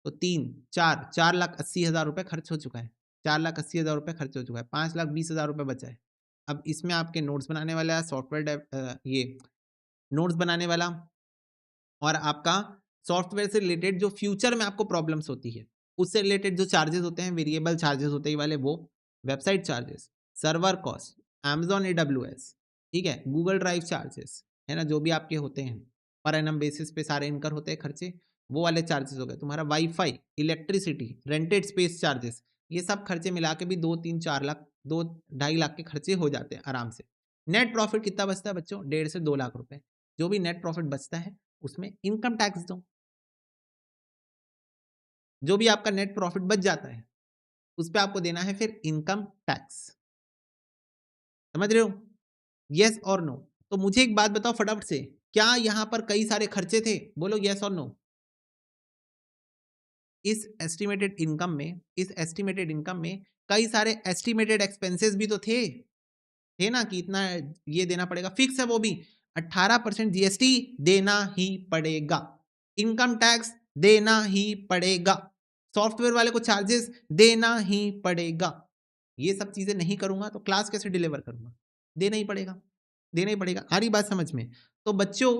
तो 4,80,000 रुपए खर्च हो चुका है। 4,80,000 रुपए खर्च हो चुका है। 5,20,000 रुपए बचा है। अब इसमें आपके नोट्स बनाने वाला सॉफ्टवेयर, ये नोट्स बनाने वाला, और आपका सॉफ्टवेयर से रिलेटेड जो फ्यूचर में आपको प्रॉब्लम्स होती है, उससे रिलेटेड जो चार्जेस होते हैं, वेरिएबल चार्जेस होते हैं वाले, वो website charges, server cost, Amazon AWS, ठीक है, गूगल ड्राइव चार्जेस, है ना, जो भी आपके होते हैं पर एनम बेसिस पे सारे इनकर होते हैं खर्चे, वो वाले चार्जेस हो गए। तुम्हारा wifi, electricity, rented space charges, ये सब खर्चे मिला के भी 2-3-4 लाख, 2-2.5 लाख के खर्चे हो जाते हैं आराम से। नेट प्रॉफिट कितना बचता है बच्चों? 1.5 से 2 लाख रुपए। जो भी नेट प्रॉफिट बचता है उसमें इनकम टैक्स दो। जो भी आपका नेट प्रॉफिट बच जाता है उस पे आपको देना है फिर इनकम टैक्स। समझ रहे हो? यस और नो? तो मुझे एक बात बताओ फटाफट से, क्या यहां पर कई सारे खर्चे थे? बोलो यस और नो। इस एस्टिमेटेड इनकम में, इस एस्टिमेटेड इनकम में कई सारे एस्टिमेटेड एक्सपेंसेस भी तो थे ना, कि इतना ये देना पड़ेगा, फिक्स है वो भी। 18% जीएसटी देना ही पड़ेगा, इनकम टैक्स देना ही पड़ेगा, सॉफ्टवेयर वाले को चार्जेस देना ही पड़ेगा। ये सब चीजें नहीं करूंगा तो क्लास कैसे डिलीवर करूंगा? देना ही पड़ेगा, देना ही पड़ेगा। आ रही बात समझ में? तो बच्चों,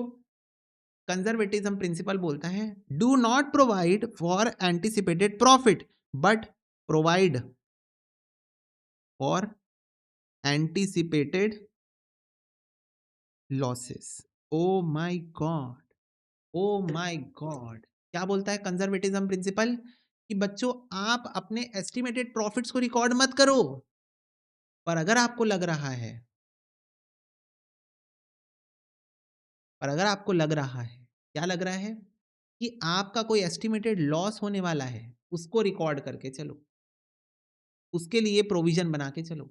कंजर्वेटिज्म प्रिंसिपल बोलता है do not provide for anticipated profit but provide for anticipated losses. Oh my God, oh my God, क्या बोलता है कंजर्वेटिज्म प्रिंसिपल? कि बच्चों आप अपने एस्टिमेटेड प्रॉफिट्स को रिकॉर्ड मत करो। पर अगर आपको लग रहा है, पर अगर आपको लग रहा है, क्या लग रहा है? कि आपका कोई एस्टिमेटेड लॉस होने वाला है, उसको रिकॉर्ड करके चलो, उसके लिए प्रोविजन बना के चलो,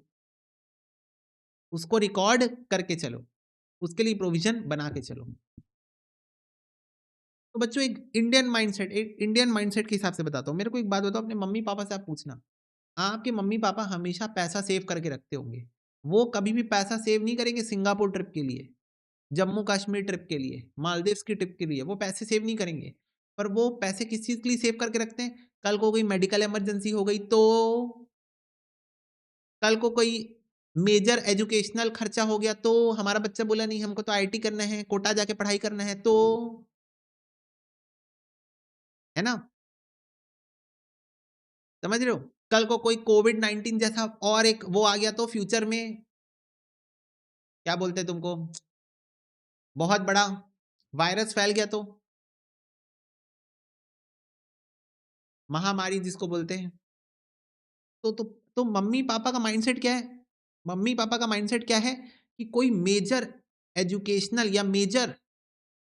उसको रिकॉर्ड करके चलो, उसके लिए प्रोविजन बना के चलो। तो बच्चों एक इंडियन माइंडसेट के हिसाब से बताता हूँ। मेरे को एक बात बताओ, अपने मम्मी पापा से आप पूछना, आपके मम्मी पापा हमेशा पैसा सेव करके रखते होंगे। वो कभी भी पैसा सेव नहीं करेंगे सिंगापुर ट्रिप के लिए, जम्मू कश्मीर ट्रिप के लिए, मालदीव्स की ट्रिप के लिए, वो पैसे सेव नहीं करेंगे। पर वो पैसे किस चीज के लिए सेव करके रखते हैं? कल को कोई मेडिकल इमरजेंसी हो गई तो, कल को कोई मेजर एजुकेशनल खर्चा हो गया तो, हमारा बच्चा बोला नहीं हमको तो आईटी करना है, कोटा जाके पढ़ाई करना है तो, है ना, समझ रहे हो? कल को कोई कोविड 19 जैसा और एक वो आ गया तो फ्यूचर में, क्या बोलते हैं तुमको? बहुत बड़ा वायरस फैल गया तो? महामारी जिसको बोलते हैं। तो मम्मी-पापा का माइंडसेट क्या है? मम्मी-पापा का माइंडसेट क्या है कि कोई मेजर एजुकेशनल या मेजर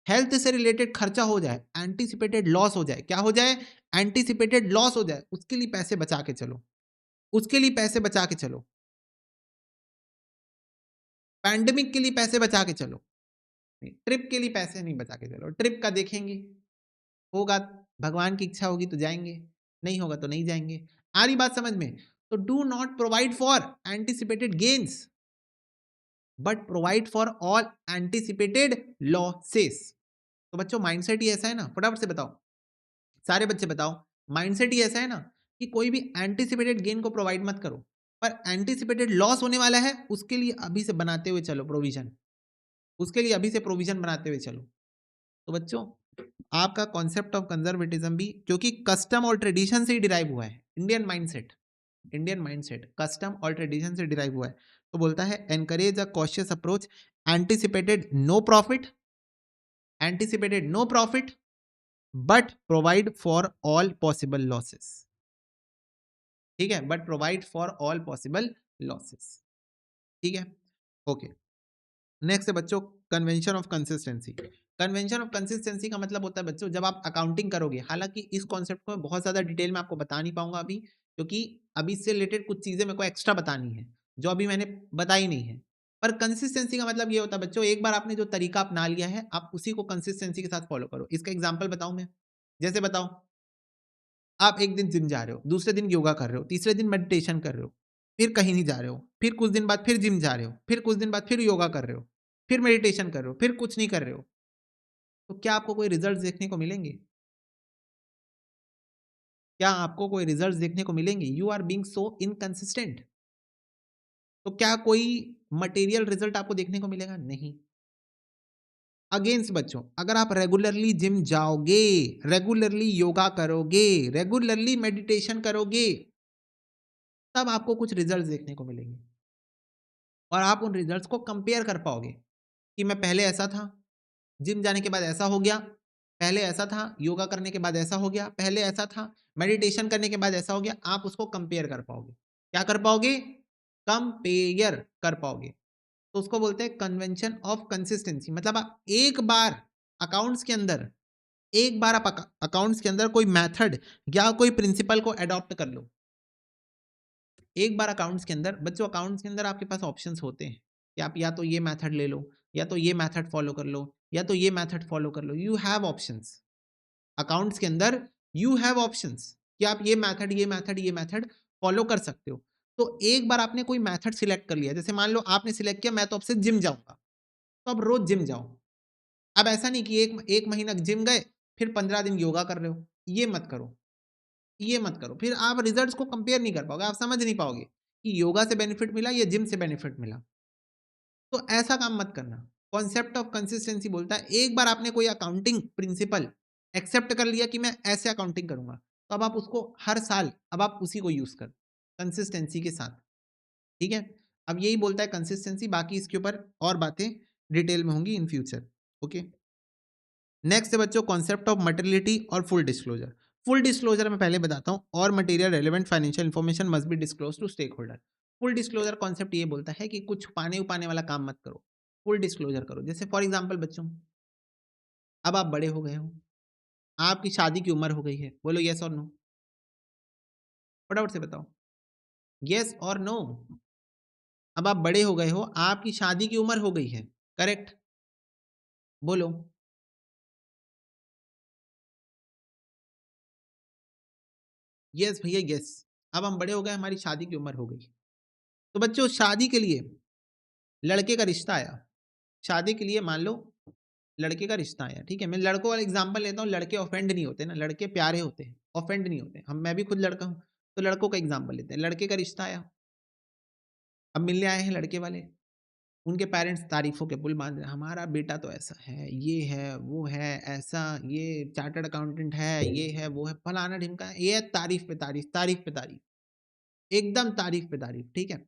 हेल्थ से रिलेटेड खर्चा हो जाए, एंटीसिपेटेड लॉस हो जाए। क्या हो जाए? एंटीसिपेटेड लॉस हो जाए, उसके लिए पैसे बचा के चलो, उसके लिए पैसे बचा के चलो। पैंडेमिक के लिए पैसे बचा के चलो। नहीं, ट्रिप के लिए पैसे नहीं बचा के चलो। ट्रिप का देखेंगे, होगा भगवान की इच्छा होगी तो जाएँगे, नहीं होगा तो नहीं जाएँगे। आ रही बात समझ में? तो do not provide for anticipated gains, but provide for all anticipated losses. तो बच्चों माइंडसेट ही ऐसा है ना, फटाफट से बताओ, सारे बच्चे बताओ, माइंडसेट ही ऐसा है ना कि कोई भी एंटीसिपेटेड गेन को प्रोवाइड मत करो, पर एंटीसिपेटेड लॉस होने वाला है उसके लिए अभी से बनाते हुए चलो प्रोविजन, उसके लिए अभी से प्रोविजन बनाते हुए चलो। तो बच्चों आपका कॉन्सेप्ट ऑफ कंजर्वेटिज्म भी क्योंकि कस्टम और ट्रेडिशन से ही डिराइव हुआ है, इंडियन माइंडसेट कस्टम और ट्रेडिशन से डिराइव हुआ है। तो बोलता है encourage a cautious approach, anticipated no profit, anticipated no profit but provide for all possible losses. ठीक है, but provide for all possible losses. ठीक है, ओके। नेक्स्ट है बच्चों convention of consistency. Convention of consistency का मतलब होता है बच्चों जब आप अकाउंटिंग करोगे, हालांकि इस कॉन्सेप्ट को मैं बहुत ज्यादा डिटेल में आपको बता नहीं पाऊंगा अभी, क्योंकि अभी इससे रिलेटेड कुछ चीजें मेरे को एक्स्ट्रा बतानी है जो अभी मैंने बताई नहीं है। पर कंसिस्टेंसी का मतलब ये होता है बच्चों एक बार आपने जो तरीका अपना लिया है आप उसी को कंसिस्टेंसी के साथ फॉलो करो। इसका एग्जाम्पल बताऊं मैं, जैसे बताओ आप एक दिन जिम जा रहे हो, दूसरे दिन योगा कर रहे हो, तीसरे दिन मेडिटेशन कर रहे हो, फिर कहीं नहीं जा रहे हो, फिर कुछ दिन बाद फिर जिम जा रहे हो, फिर कुछ दिन बाद फिर योगा कर रहे हो, फिर मेडिटेशन कर रहे हो, फिर कुछ नहीं कर रहे हो, तो क्या आपको कोई रिजल्ट देखने को मिलेंगे? क्या आपको कोई रिजल्ट देखने को मिलेंगे? You are being so inconsistent. तो क्या कोई मटेरियल रिजल्ट आपको देखने को मिलेगा? नहीं। अगेंस्ट बच्चों अगर आप रेगुलरली जिम जाओगे, रेगुलरली योगा करोगे, रेगुलरली मेडिटेशन करोगे, तब आपको कुछ रिजल्ट देखने को मिलेंगे और आप उन रिजल्ट्स को कंपेयर कर पाओगे कि मैं पहले ऐसा था, जिम जाने के बाद ऐसा हो गया, पहले ऐसा था, योगा करने के बाद ऐसा हो गया, पहले ऐसा था, मेडिटेशन करने के बाद ऐसा हो गया। आप उसको कंपेयर कर पाओगे। क्या कर पाओगे? कंपेयर कर पाओगे। तो उसको बोलते हैं कन्वेंशन ऑफ कंसिस्टेंसी। मतलब आप एक बार अकाउंट्स के अंदर, एक बार आप अकाउंट्स के अंदर कोई मेथड या कोई प्रिंसिपल को अडॉप्ट कर लो। एक बार अकाउंट्स के अंदर बच्चों, अकाउंट्स के अंदर आपके पास ऑप्शंस होते हैं कि आप या तो ये मेथड ले लो, या तो ये मेथड फॉलो कर लो, या तो ये मेथड फॉलो कर लो। यू हैव ऑप्शंस अकाउंट्स के अंदर, यू हैव ऑप्शंस कि आप ये मेथड फॉलो कर सकते हो। तो एक बार आपने कोई मेथड सिलेक्ट कर लिया, जैसे मान लो आपने सिलेक्ट किया मैं तो अब से जिम जाऊंगा, तो अब रोज जिम जाओ। अब ऐसा नहीं कि एक एक महीना जिम गए फिर 15 दिन योगा कर रहे हो, ये मत करो, ये मत करो। फिर आप रिजल्ट्स को कंपेयर नहीं कर पाओगे, आप समझ नहीं पाओगे कि योगा से बेनिफिट मिला या जिम से बेनिफिट मिला। तो ऐसा काम मत करना। कॉन्सेप्ट ऑफ कंसिस्टेंसी बोलता है एक बार आपने कोई अकाउंटिंग प्रिंसिपल एक्सेप्ट कर लिया कि मैं ऐसे अकाउंटिंग करूंगा, तो अब आप उसको हर साल अब आप उसी को यूज कर कंसिस्टेंसी के साथ। ठीक है, अब यही बोलता है कंसिस्टेंसी, बाकी इसके ऊपर और बातें डिटेल में होंगी इन फ्यूचर। ओके, नेक्स्ट है बच्चों कॉन्सेप्ट ऑफ मटेरियलिटी और फुल डिस्क्लोजर। फुल डिस्क्लोजर मैं पहले बताता हूं, और material relevant financial information must be disclose to stakeholder. Full disclosure concept ये बोलता है कि कुछ छुपाने उपाने वाला काम मत करो, फुल डिस्क्लोजर करो। जैसे फॉर एग्जाम्पल बच्चों, अब आप बड़े हो गए हो, आपकी शादी की उम्र हो गई है, बोलो यस और नो, फटाफट से बताओ, यस और नो। अब आप बड़े हो गए हो, आपकी शादी की उम्र हो गई है, करेक्ट? बोलो। यस भैया यस, अब हम बड़े हो गए, हमारी शादी की उम्र हो गई। तो बच्चों शादी के लिए लड़के का रिश्ता आया, शादी के लिए मान लो लड़के का रिश्ता आया, ठीक है? मैं लड़कों वाला एग्जांपल लेता हूँ, लड़के ऑफेंड नहीं होते ना, लड़के प्यारे होते हैं, ऑफेंड नहीं होते। हम मैं भी खुद लड़का हूँ, तो लड़कों का एग्जांपल लेते हैं। लड़के का रिश्ता आया, अब मिलने आए हैं लड़के वाले, उनके पेरेंट्स तारीफों के पुल बांध रहे हैं, हमारा बेटा तो ऐसा है, ये है, वो है, ऐसा, ये चार्टर्ड अकाउंटेंट है, ये है, वो है, फलाना ढिमका है, ये तारीफ पे तारीफ, तारीफ पे तारीफ, एकदम तारीफ पे तारीफ, ठीक है?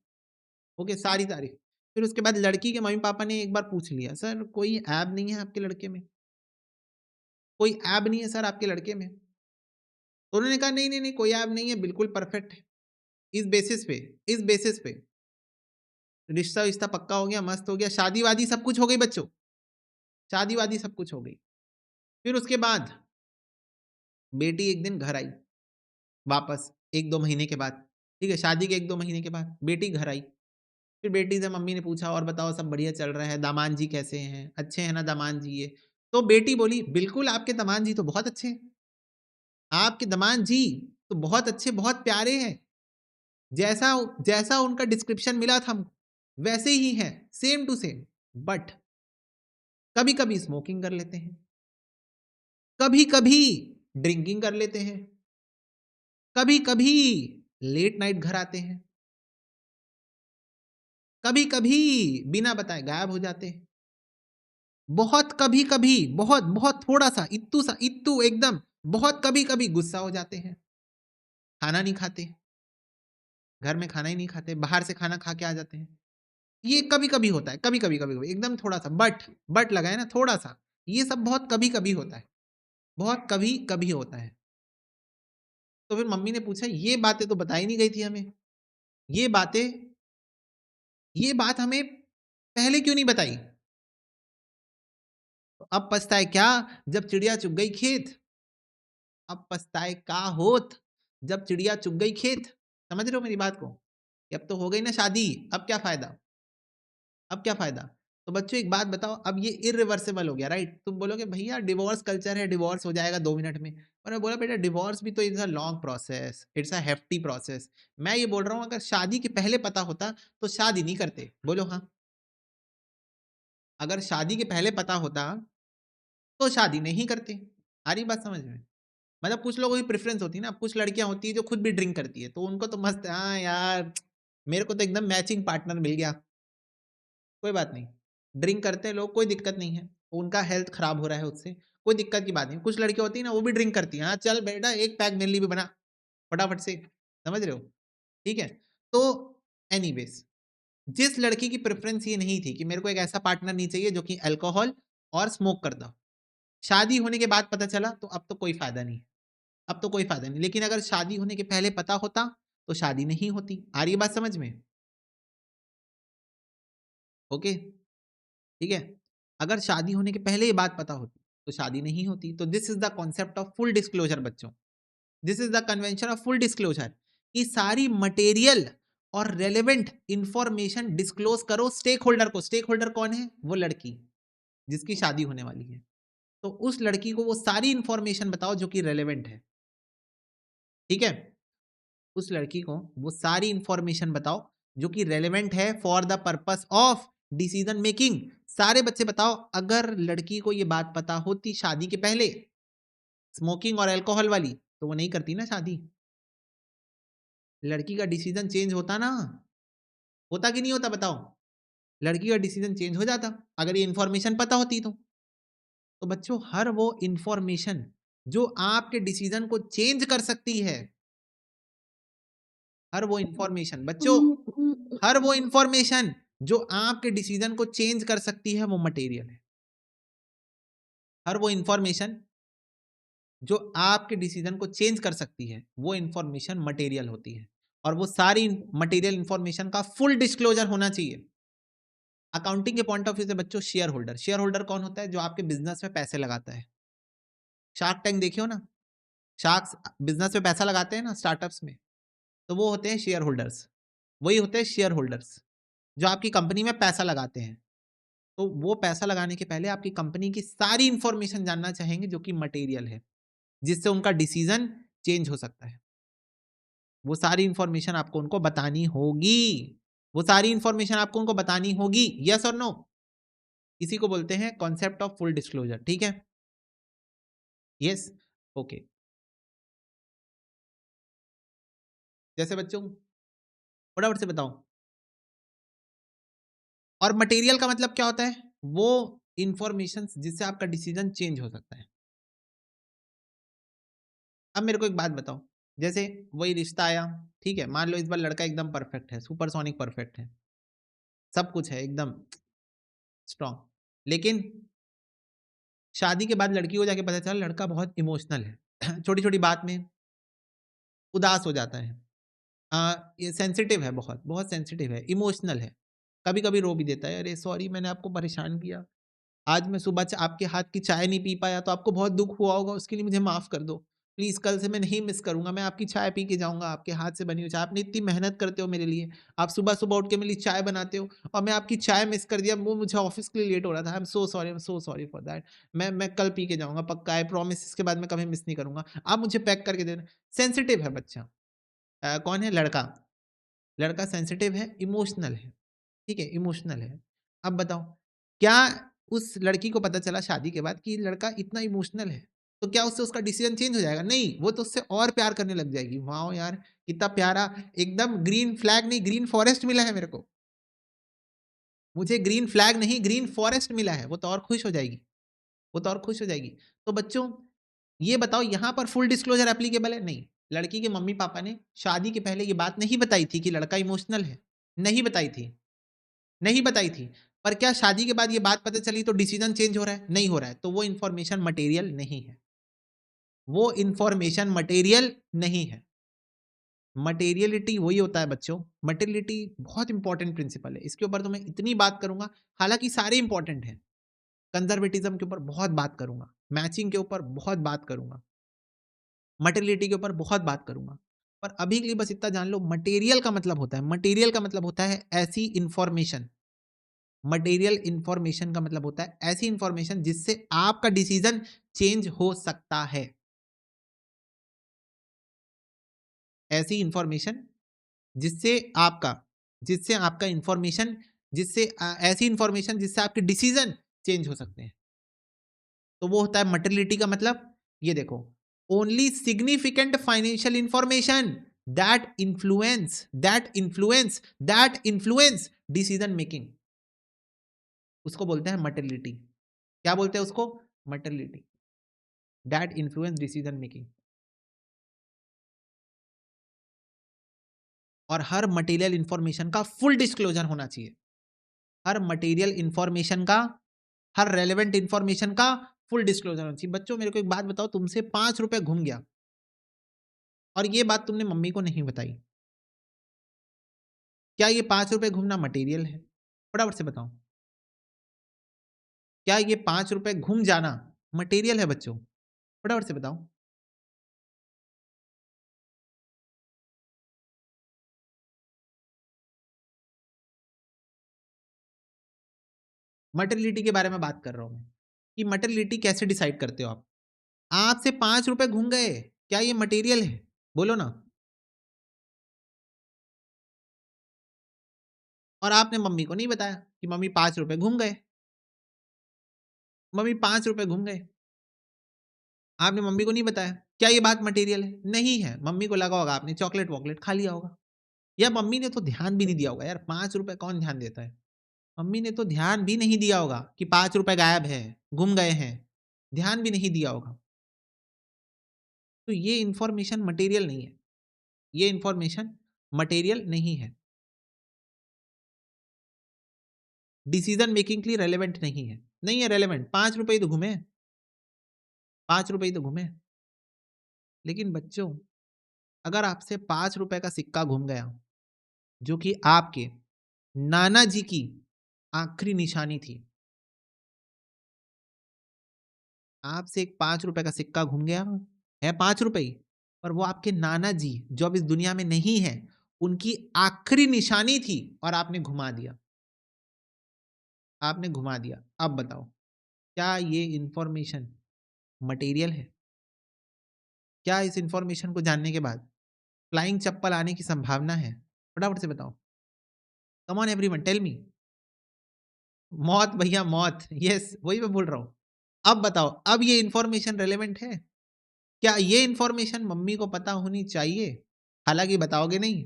ओके, सारी तारीफ। फिर उसके बाद लड़की के मम्मी-पापा ने एक बार पूछ लिया, "सर कोई ऐब नहीं है आपके लड़के में? कोई ऐब नहीं है सर आपके लड़के में?" तो उन्होंने कहा, "नहीं, नहीं, नहीं, कोई ऐब नहीं है, बिल्कुल परफेक्ट है।" इस बेसिस पे रिश्ता-विश्ता पक्का हो गया, मस्त हो गया, शादी-वादी सब कुछ हो गई बच्चों, शादी-वादी सब कुछ हो गई। फिर उसके बाद बेटी एक दिन घर आई, वापस 1-2 महीने के बाद, ठीक है? शादी के 1-2 महीने के बाद बेटी घर आई। फिर बेटी से मम्मी ने पूछा, "और बताओ सब बढ़िया चल रहा है? दामाद जी कैसे हैं? अच्छे हैं ना दामाद जी ये?" तो बेटी बोली, "बिल्कुल आपके दामाद जी तो बहुत अच्छे हैं। आपके दामाद जी तो बहुत अच्छे, बहुत प्यारे हैं। जैसा जैसा उनका डिस्क्रिप्शन मिला था हमको, वैसे ही हैं, सेम टू सेम। बट कभी-कभी स्मोकिंग कर लेते हैं, कभी-कभी ड्रिंकिंग कर लेते हैं, कभी-कभी लेट नाइट घर आते हैं, कभी-कभी बिना बताए गायब हो जाते हैं। बहुत कभी-कभी, बहुत बहुत थोड़ा-सा, इत्तू-सा, इत्तू एकदम, बहुत कभी-कभी गुस्सा हो जाते हैं, खाना नहीं खाते, घर में खाना ही नहीं खाते, बाहर से खाना खा के आ जाते हैं। ये कभी-कभी होता है, कभी-कभी, कभी-कभी एकदम थोड़ा-सा बट लगाए ना थोड़ा-सा, ये सब बहुत कभी-कभी होता है, बहुत कभी-कभी होता है। तो फिर मम्मी ने पूछा, "ये बातें तो बताई नहीं गई थी हमें, ये बातें ये बात हमें पहले क्यों नहीं बताई?" तो अब पछताए क्या, जब चिड़िया चुग गई खेत, अब पछताए का होत, जब चिड़िया चुग गई खेत। समझ रहे हो मेरी बात को? कि अब तो हो गई ना शादी, अब क्या फ़ायदा? अब क्या फ़ायदा? तो बच्चों एक बात बताओ, अब ये इर्रिवर्सिबल हो गया, राइट? तुम बोलोगे भैया डिवोर्स कल्चर है, डिवोर्स हो जाएगा 2 मिनट में। और मैं बोला बेटा डिवोर्स भी तो it's a long process, it's a hefty process. मैं ये बोल रहा हूँ अगर शादी के पहले पता होता, तो शादी नहीं करते। बोलो हाँ। अगर शादी के पहले पता होता, तो शादी नहीं करते। आ रही बात समझ में? मतलब कुछ लोगों की प्रेफ़रेंस होती है ना, कुछ लड़कियाँ होती हैं जो खुद भी ड्रिंक करती है, तो उनको तो मस्त हाँ यार, मेरे को तो एकदम मैचिंग पार्टनर मिल गया, कोई बात नहीं। ड्रिंक करते हैं लोग, कोई दिक्कत नहीं है, उनका हेल्थ खराब हो रहा है उससे, कोई दिक्कत की बात नहीं। कुछ लड़कियाँ होती हैं ना, वो भी ड्रिंक करती हैं, हाँ, चल बेटा 1 पैक मेरे लिए भी बना, फटाफट से, समझ रहे हो? ठीक है? तो एनीवेज़ जिस लड़की की प्रेफ़रेंस ये नहीं थी कि मेरे को एक ऐसा पार्टनर नहीं चाहिए जो कि अल्कोहल और स्मोक करता हो। शादी होने के बाद पता चला तो अब तो कोई फ़ायदा नहीं है, अब तो कोई फ़ायदा नहीं। लेकिन अगर शादी होने के पहले पता होता, तो शादी नहीं होती। आ रही है बात समझ में? ओके, ठीक है? अगर शादी होने के पहले ये बात पता होती, तो शादी नहीं होती। तो this is the concept of full disclosure बच्चों। This is the convention of full disclosure कि सारी मटेरियल और रेलेवेंट इन्फॉर्मेशन डिस्क्लोज़ करो स्टेक होल्डर को। स्टेक होल्डर कौन है? वो लड़की, जिसकी शादी होने वाली है। तो उस लड़की को वो सारी इन्फॉर्मेशन बताओ जो कि रेलेवेंट है। ठीक है? उस लड़की को वो सारी इन्फॉर्मेशन बताओ जो कि रेलेवेंट है for the purpose of decision making. सारे बच्चे बताओ अगर लड़की को ये बात पता होती शादी के पहले स्मोकिंग और अल्कोहल वाली तो वो नहीं करती ना शादी। लड़की का डिसीजन चेंज होता ना, होता कि नहीं होता बताओ? लड़की का डिसीजन चेंज हो जाता अगर ये इन्फॉर्मेशन पता होती तो बच्चों हर वो इन्फॉर्मेशन जो आपके डिसीजन को चेंज कर सकती है, हर वो इन्फॉर्मेशन बच्चों, हर वो इन्फॉर्मेशन जो आपके डिसीजन को चेंज कर सकती है वो मटेरियल है। हर वो इन्फॉर्मेशन जो आपके डिसीजन को चेंज कर सकती है वो इन्फॉर्मेशन मटेरियल होती है और वो सारी मटेरियल इन्फॉर्मेशन का फुल डिस्क्लोजर होना चाहिए। अकाउंटिंग के पॉइंट ऑफ व्यू से बच्चों शेयर होल्डर कौन होता है? जो आपके बिजनेस में पैसे लगाता है। शार्क टैंक देखियो ना, शार्क्स बिजनेस में पैसा लगाते हैं ना स्टार्टअप्स में, तो वो होते हैं शेयर होल्डर्स। वही होते हैं शेयर होल्डर्स जो आपकी कंपनी में पैसा लगाते हैं। तो वो पैसा लगाने के पहले आपकी कंपनी की सारी इंफॉर्मेशन जानना चाहेंगे जो कि मटेरियल है, जिससे उनका डिसीजन चेंज हो सकता है। वो सारी इंफॉर्मेशन आपको उनको बतानी होगी। वो सारी इंफॉर्मेशन आपको उनको बतानी होगी। यस और नो? इसी को बोलते हैं कॉन्सेप्ट ऑफ फुल डिस्क्लोजर। ठीक है? यस? ओके। जैसे बच्चों फटाफट से बताओ। और मटेरियल का मतलब क्या होता है? वो इंफॉर्मेशन जिससे आपका डिसीजन चेंज हो सकता है। अब मेरे को एक बात बताओ, जैसे वही रिश्ता आया, ठीक है? मान लो इस बार लड़का एकदम परफेक्ट है, सुपरसोनिक परफेक्ट है। सब कुछ है एकदम स्ट्रॉन्ग। लेकिन शादी के बाद लड़की को जाके पता चला लड़का बहुत इमोशनल है। छोटी-छोटी बात में उदास हो जाता है। ये सेंसिटिव है बहुत, बहुत सेंसिटिव है, इमोशनल है। कभी-कभी रो भी देता है, "अरे सॉरी मैंने आपको परेशान किया। आज मैं सुबह च आपके हाथ की चाय नहीं पी पाया तो आपको बहुत दुःख हुआ होगा, उसके लिए मुझे माफ़ कर दो। प्लीज़ कल से मैं नहीं मिस करूँगा, मैं आपकी चाय पी के जाऊँगा, आपके हाथ से बनी हुई चाय। आपने इतनी मेहनत करते हो मेरे लिए, आप सुबह-सुबह उठ के मेरे लिए चाय बनाते हो और मैं आपकी चाय मिस कर दिया, वो मुझे ऑफ़िस के लिए लेट हो रहा था। I am so sorry for that. मैं कल पी के जाऊँगा पक्का, आई प्रॉमिस इसके बाद मैं कभी मिस नहीं करूँगा। आप मुझे पैक करके दे देना। सेंसिटिव है बच्चा। कौन है? लड़का। लड़का सेंसिटिव है, इमोशनल है, ठीक है? इमोशनल है। अब बताओ, क्या उस लड़की को पता चला शादी के बाद कि ये लड़का इतना इमोशनल है, तो क्या उससे उसका डिसीज़न चेंज हो जाएगा? नहीं, वो तो उससे और प्यार करने लग जाएगी। वाओ यार! कितना प्यारा एकदम ग्रीन फ्लैग नहीं, ग्रीन फॉरेस्ट मिला है मेरे को। मुझे ग्रीन फ्लैग नहीं, ग्रीन फॉरेस्ट मिला है, वो तो और खुश हो जाएगी, वो तो और खुश हो जाएगी। तो बच्चों, ये बताओ यहाँ पर फुल डिस्क्लोज़र एप्लीकेबल है? नहीं। लड़की के मम्मी-पापा ने शादी के पहले ये बात नहीं बताई थी कि लड़का इमोशनल है, नहीं बताई थी। नहीं बताई थी। पर क्या शादी के बाद ये बात पता चली तो डिसीज़न चेंज हो रहा है? नहीं हो रहा है। तो वो इन्फॉर्मेशन मटेरियल नहीं है। वो इन्फॉर्मेशन मटेरियल नहीं है। मटेरियलिटी वही होता है बच्चों, मटेरियलिटी बहुत इंपॉर्टेंट प्रिंसिपल है। इसके ऊपर तो मैं इतनी बात करूँगा, हालाँकि सारे इंपॉर्टेंट हैं। कंज़र्वेटिज़्म के ऊपर बहुत बात करूँगा, मैचिंग के ऊपर बहुत बात करूँगा, मटेरियलिटी के ऊपर बहुत बात करूँगा। पर अभी के लिए बस इतना जान लो, मटेरियल का मतलब होता है ऐसी इन्फॉर्मेशन, मटेरियल इन्फॉर्मेशन का मतलब होता है ऐसी इन्फॉर्मेशन जिससे आपका डिसीजन चेंज हो सकता है। ऐसी इन्फॉर्मेशन जिससे आपका जिससे आपका इन्फॉर्मेशन ऐसी इन्फॉर्मेशन जिससे आपके डिसीजन चेंज हो सकते हैं। तो वो होता है मटेरियलिटी का मतलब, ये देखो, only significant financial information that influence decision making, उसको बोलते हैं मटेरियलिटी। क्या बोलते हैं उसको? Materiality, that influence decision making. और हर मटेरियल इंफॉर्मेशन का फुल डिस्क्लोजर होना चाहिए। हर मटेरियल इंफॉर्मेशन का, हर रेलेवेंट इंफॉर्मेशन का फुल डिस्क्लोजर होना चाहिए। बच्चों मेरे को एक बात बताओ, तुमसे 5 रुपए घूम गया और ये बात तुमने मम्मी को नहीं बताई। क्या ये 5 रुपए घूमना मटेरियल है? फटाफट से बताओ। क्या ये 5 रुपए घूम जाना मटेरियल है बच्चों? फटाफट से बताओ। मटेरियलिटी के बारे में बात कर रहा हूँ मैं, कि मटेरियलिटी कैसे डिसाइड करते हो आप? आपसे 5 रुपए घूम गए, क्या ये मटेरियल है? बोलो ना। और आपने मम्मी को नहीं बताया कि मम्मी 5 रुपए घूम गए। मम्मी 5 रुपए घूम गए। आपने मम्मी को नहीं बताया। क्या ये बात मटेरियल है? नहीं है। मम्मी को लगा होगा आपने चॉकलेट-वॉकलेट खा लिया होगा। या मम्मी ने तो ध्यान भी नहीं दिया होगा यार, 5 रुपए कौन ध्यान देता है? मम्मी ने तो ध्यान भी नहीं दिया होगा कि 5 रुपए गायब है, गुम गए हैं। ध्यान भी नहीं दिया होगा। तो ये इन्फॉर्मेशन मटेरियल नहीं है। ये इन्फॉर्मेशन मटेरियल नहीं है। डिसीजन मेकिंग के लिए रेलेवेंट नहीं है। नहीं है रेलेवेंट, 5 रुपए ही तो घूमे, 5 रुपए ही तो घूमे। लेकिन बच्चों, अगर आपसे 5 रुपए का सिक्का घूम गया, जो कि आपके नाना जी की आखिरी निशानी थी। आपसे एक 5 रुपए का सिक्का घूम गया, है 5 रुपए ही, पर वो आपके नाना जी जो अब इस दुनिया में नहीं है, उनकी आखिरी निशानी थी और आपने घुमा दिया। आपने घुमा दिया। अब बताओ, क्या ये इन्फॉर्मेशन मटेरियल है? क्या इस इन्फॉर्मेशन को जानने के बाद फ्लाइंग चप्पल आने की संभावना है? फटाफट से बताओ। Come on everyone tell me. मौत भैया मौत। यस, वही मैं बोल रहा हूँ। अब बताओ, अब ये इन्फॉर्मेशन रेलेवेंट है? क्या ये इन्फॉर्मेशन मम्मी को पता होनी चाहिए? हालाँकि बताओगे नहीं,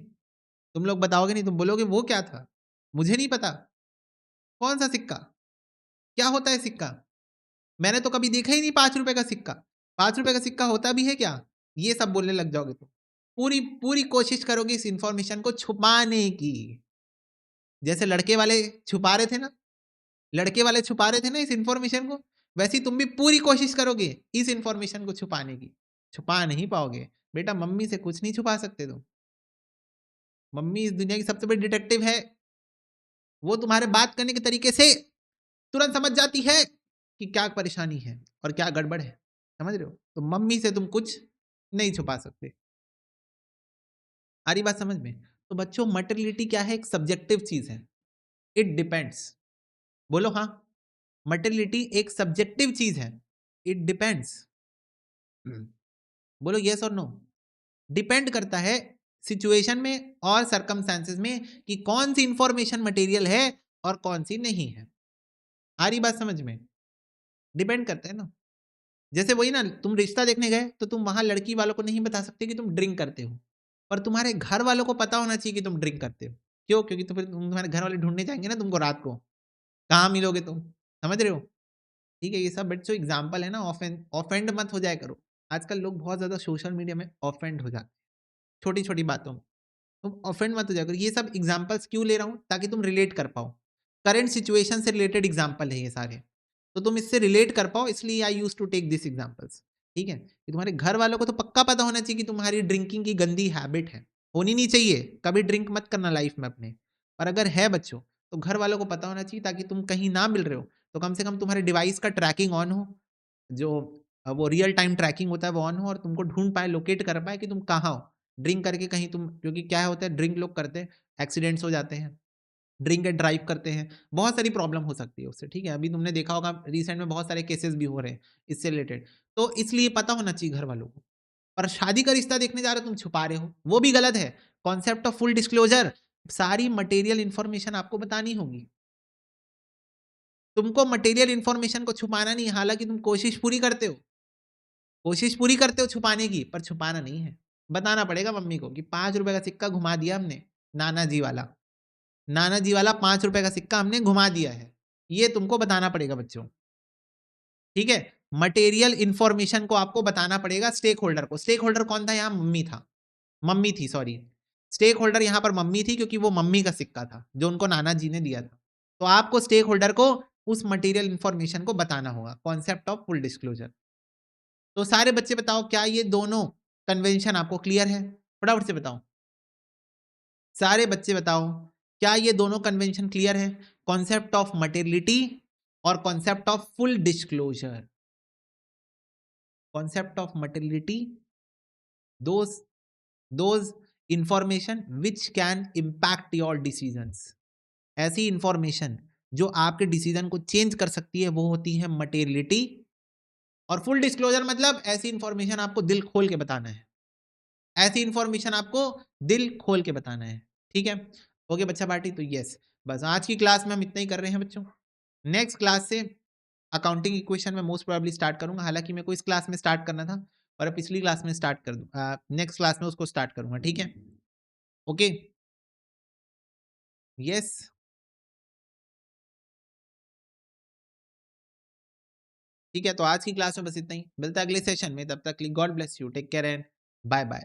तुम लोग बताओगे नहीं, तुम बोलोगे वो क्या था? मुझे नहीं पता। कौन-सा सिक्का? क्या होता है सिक्का? मैंने तो कभी देखा ही नहीं 5 रुपए का सिक्का। 5 रुपए का सिक्का होता भी है क्या? ये सब बोलने लग जाओगे तो। पूरी पूरी कोशिश करोगे इस इन्फॉर्मेशन को छुपाने की। जैसे लड़के वाले छुपा रहे थे ना, लड़के वाले छुपा रहे थे ना इस इन्फॉर्मेशन को, वैसे ही तुम भी पूरी कोशिश करोगे इस इन्फॉर्मेशन को छुपाने की। छुपा नहीं पाओगे। बेटा मम्मी से कुछ नहीं छुपा सकते तुम। मम्मी इस दुनिया की सबसे बड़ी डिटेक्टिव है। वो तुम्हारे बात करने के तरीके से तुरंत समझ जाती है कि क्या परेशानी है और क्या गड़बड़ है। समझ रहे हो? तो मम्मी से तुम कुछ नहीं छुपा सकते। आ रही बात समझ में? तो बच्चों मटेरियलिटी क्या है? एक सब्जेक्टिव चीज है। It depends. बोलो हाँ। मटेरियलिटी एक सब्जेक्टिव चीज है। It depends. बोलो यस और नो। डिपेंड करता है सिचुएशन में और सरकमस्टेंसेस में कि कौन सी इंफॉर्मेशन मटेरियल है और कौन सी नहीं है। आ रही बात समझ में? डिपेंड करता है ना। जैसे वही ना, तुम रिश्ता देखने गए तो तुम वहां लड़की वालों को नहीं बता सकते कि तुम ड्रिंक करते हो, पर तुम्हारे घर वालों को पता होना चाहिए कि तुम ड्रिंक करते हो। क्यों? क्योंकि तो फिर तुम्हारे घर वाले ढूंढने जाएंगे ना तुमको रात को, कहाँ मिलोगे तुम। समझ रहे हो? ठीक है, ये सब बच्चों एग्जाम्पल है ना। ऑफेंड मत हो जाए करो। आजकल लोग बहुत ज्यादा सोशल मीडिया में ऑफेंड हो जाते हैं छोटी छोटी बातों में। तुम ऑफेंड मत हो जाए करो। ये सब एग्जाम्पल्स क्यों ले रहा हूँ? ताकि तुम रिलेट कर पाओ। करंट सिचुएशन से रिलेटेड एग्जाम्पल है ये सारे, तो तुम इससे रिलेट कर पाओ, इसलिए I use to take this examples. ठीक है, कि तुम्हारे घर वालों को तो पक्का पता होना चाहिए कि तुम्हारी ड्रिंकिंग की गंदी हैबिट है। होनी नहीं चाहिए, कभी ड्रिंक मत करना लाइफ में अपने। पर अगर है बच्चों, तो घर वालों को पता होना चाहिए, ताकि तुम कहीं ना मिल रहे हो तो कम से कम तुम्हारे डिवाइस का ट्रैकिंग ऑन हो, जो वो रियल टाइम ट्रैकिंग होता है वो ऑन हो, और तुमको ढूंढ पाए, लोकेट कर पाए कि तुम कहाँ हो। ड्रिंक करके कहीं तुम, क्योंकि क्या होता है ड्रिंक लोग करते हैं, एक्सीडेंट्स हो जाते हैं, ड्रिंक एंड ड्राइव करते हैं, बहुत सारी प्रॉब्लम हो सकती है उससे। ठीक है, अभी तुमने देखा होगा रिसेंट में बहुत सारे केसेस भी हो रहे हैं इससे रिलेटेड। तो इसलिए पता होना चाहिए घर वालों को। पर शादी का रिश्ता देखने जा रहे हो तुम छुपा रहे हो, वो भी गलत है। कॉन्सेप्ट ऑफ फुल डिस्क्लोजर, सारी मटेरियल इंफॉर्मेशन आपको बतानी होगी। तुमको मटेरियल इंफॉर्मेशन को छुपाना नहीं, हालांकि तुम कोशिश पूरी करते हो, कोशिश पूरी करते हो छुपाने की, पर छुपाना नहीं है। बताना पड़ेगा मम्मी को कि 5 रुपए का सिक्का घुमा दिया हमने, नाना जी वाला, नाना जी वाला 5 रुपए का सिक्का हमने घुमा दिया है। ये तुमको बताना पड़ेगा बच्चों। ठीक है, मटेरियल इंफॉर्मेशन को आपको बताना पड़ेगा स्टेक होल्डर को। स्टेक होल्डर कौन था यहाँ? मम्मी था, मम्मी थी, सॉरी। स्टेक होल्डर यहाँ पर मम्मी थी, क्योंकि वो मम्मी का सिक्का था जो उनको नाना जी ने दिया था। तो आपको स्टेक होल्डर को उस मटेरियल इंफॉर्मेशन को बताना होगा। Concept of full disclosure. तो सारे बच्चे बताओ, क्या ये दोनों कन्वेंशन आपको क्लियर है? फटाफट से बताओ, सारे बच्चे बताओ, क्या ये दोनों कन्वेंशन क्लियर है? कॉन्सेप्ट ऑफ मटेरियलिटी और concept of full disclosure. Concept of materiality, those those information which can impact your decisions. ऐसी इंफॉर्मेशन जो आपके डिसीजन को चेंज कर सकती है, वो होती है मटेरियलिटी। और फुल डिस्क्लोजर मतलब ऐसी इंफॉर्मेशन आपको दिल खोल के बताना है, ऐसी इंफॉर्मेशन आपको दिल खोल के बताना है। ठीक है, ओके बच्चा पार्टी। तो यस, बस आज की क्लास में हम इतना ही कर रहे हैं बच्चों। नेक्स्ट क्लास से अकाउंटिंग इक्वेशन में मोस्ट प्रोबेबली स्टार्ट करूंगा। हालांकि मेरे को इस क्लास में स्टार्ट करना था, पर पिछली क्लास में स्टार्ट कर दूं, नेक्स्ट क्लास में उसको स्टार्ट करूंगा। ठीक है, ओके, यस। ठीक है, तो आज की क्लास में बस इतना ही। मिलता है अगले सेशन में, तब तक God bless you, take care and bye bye.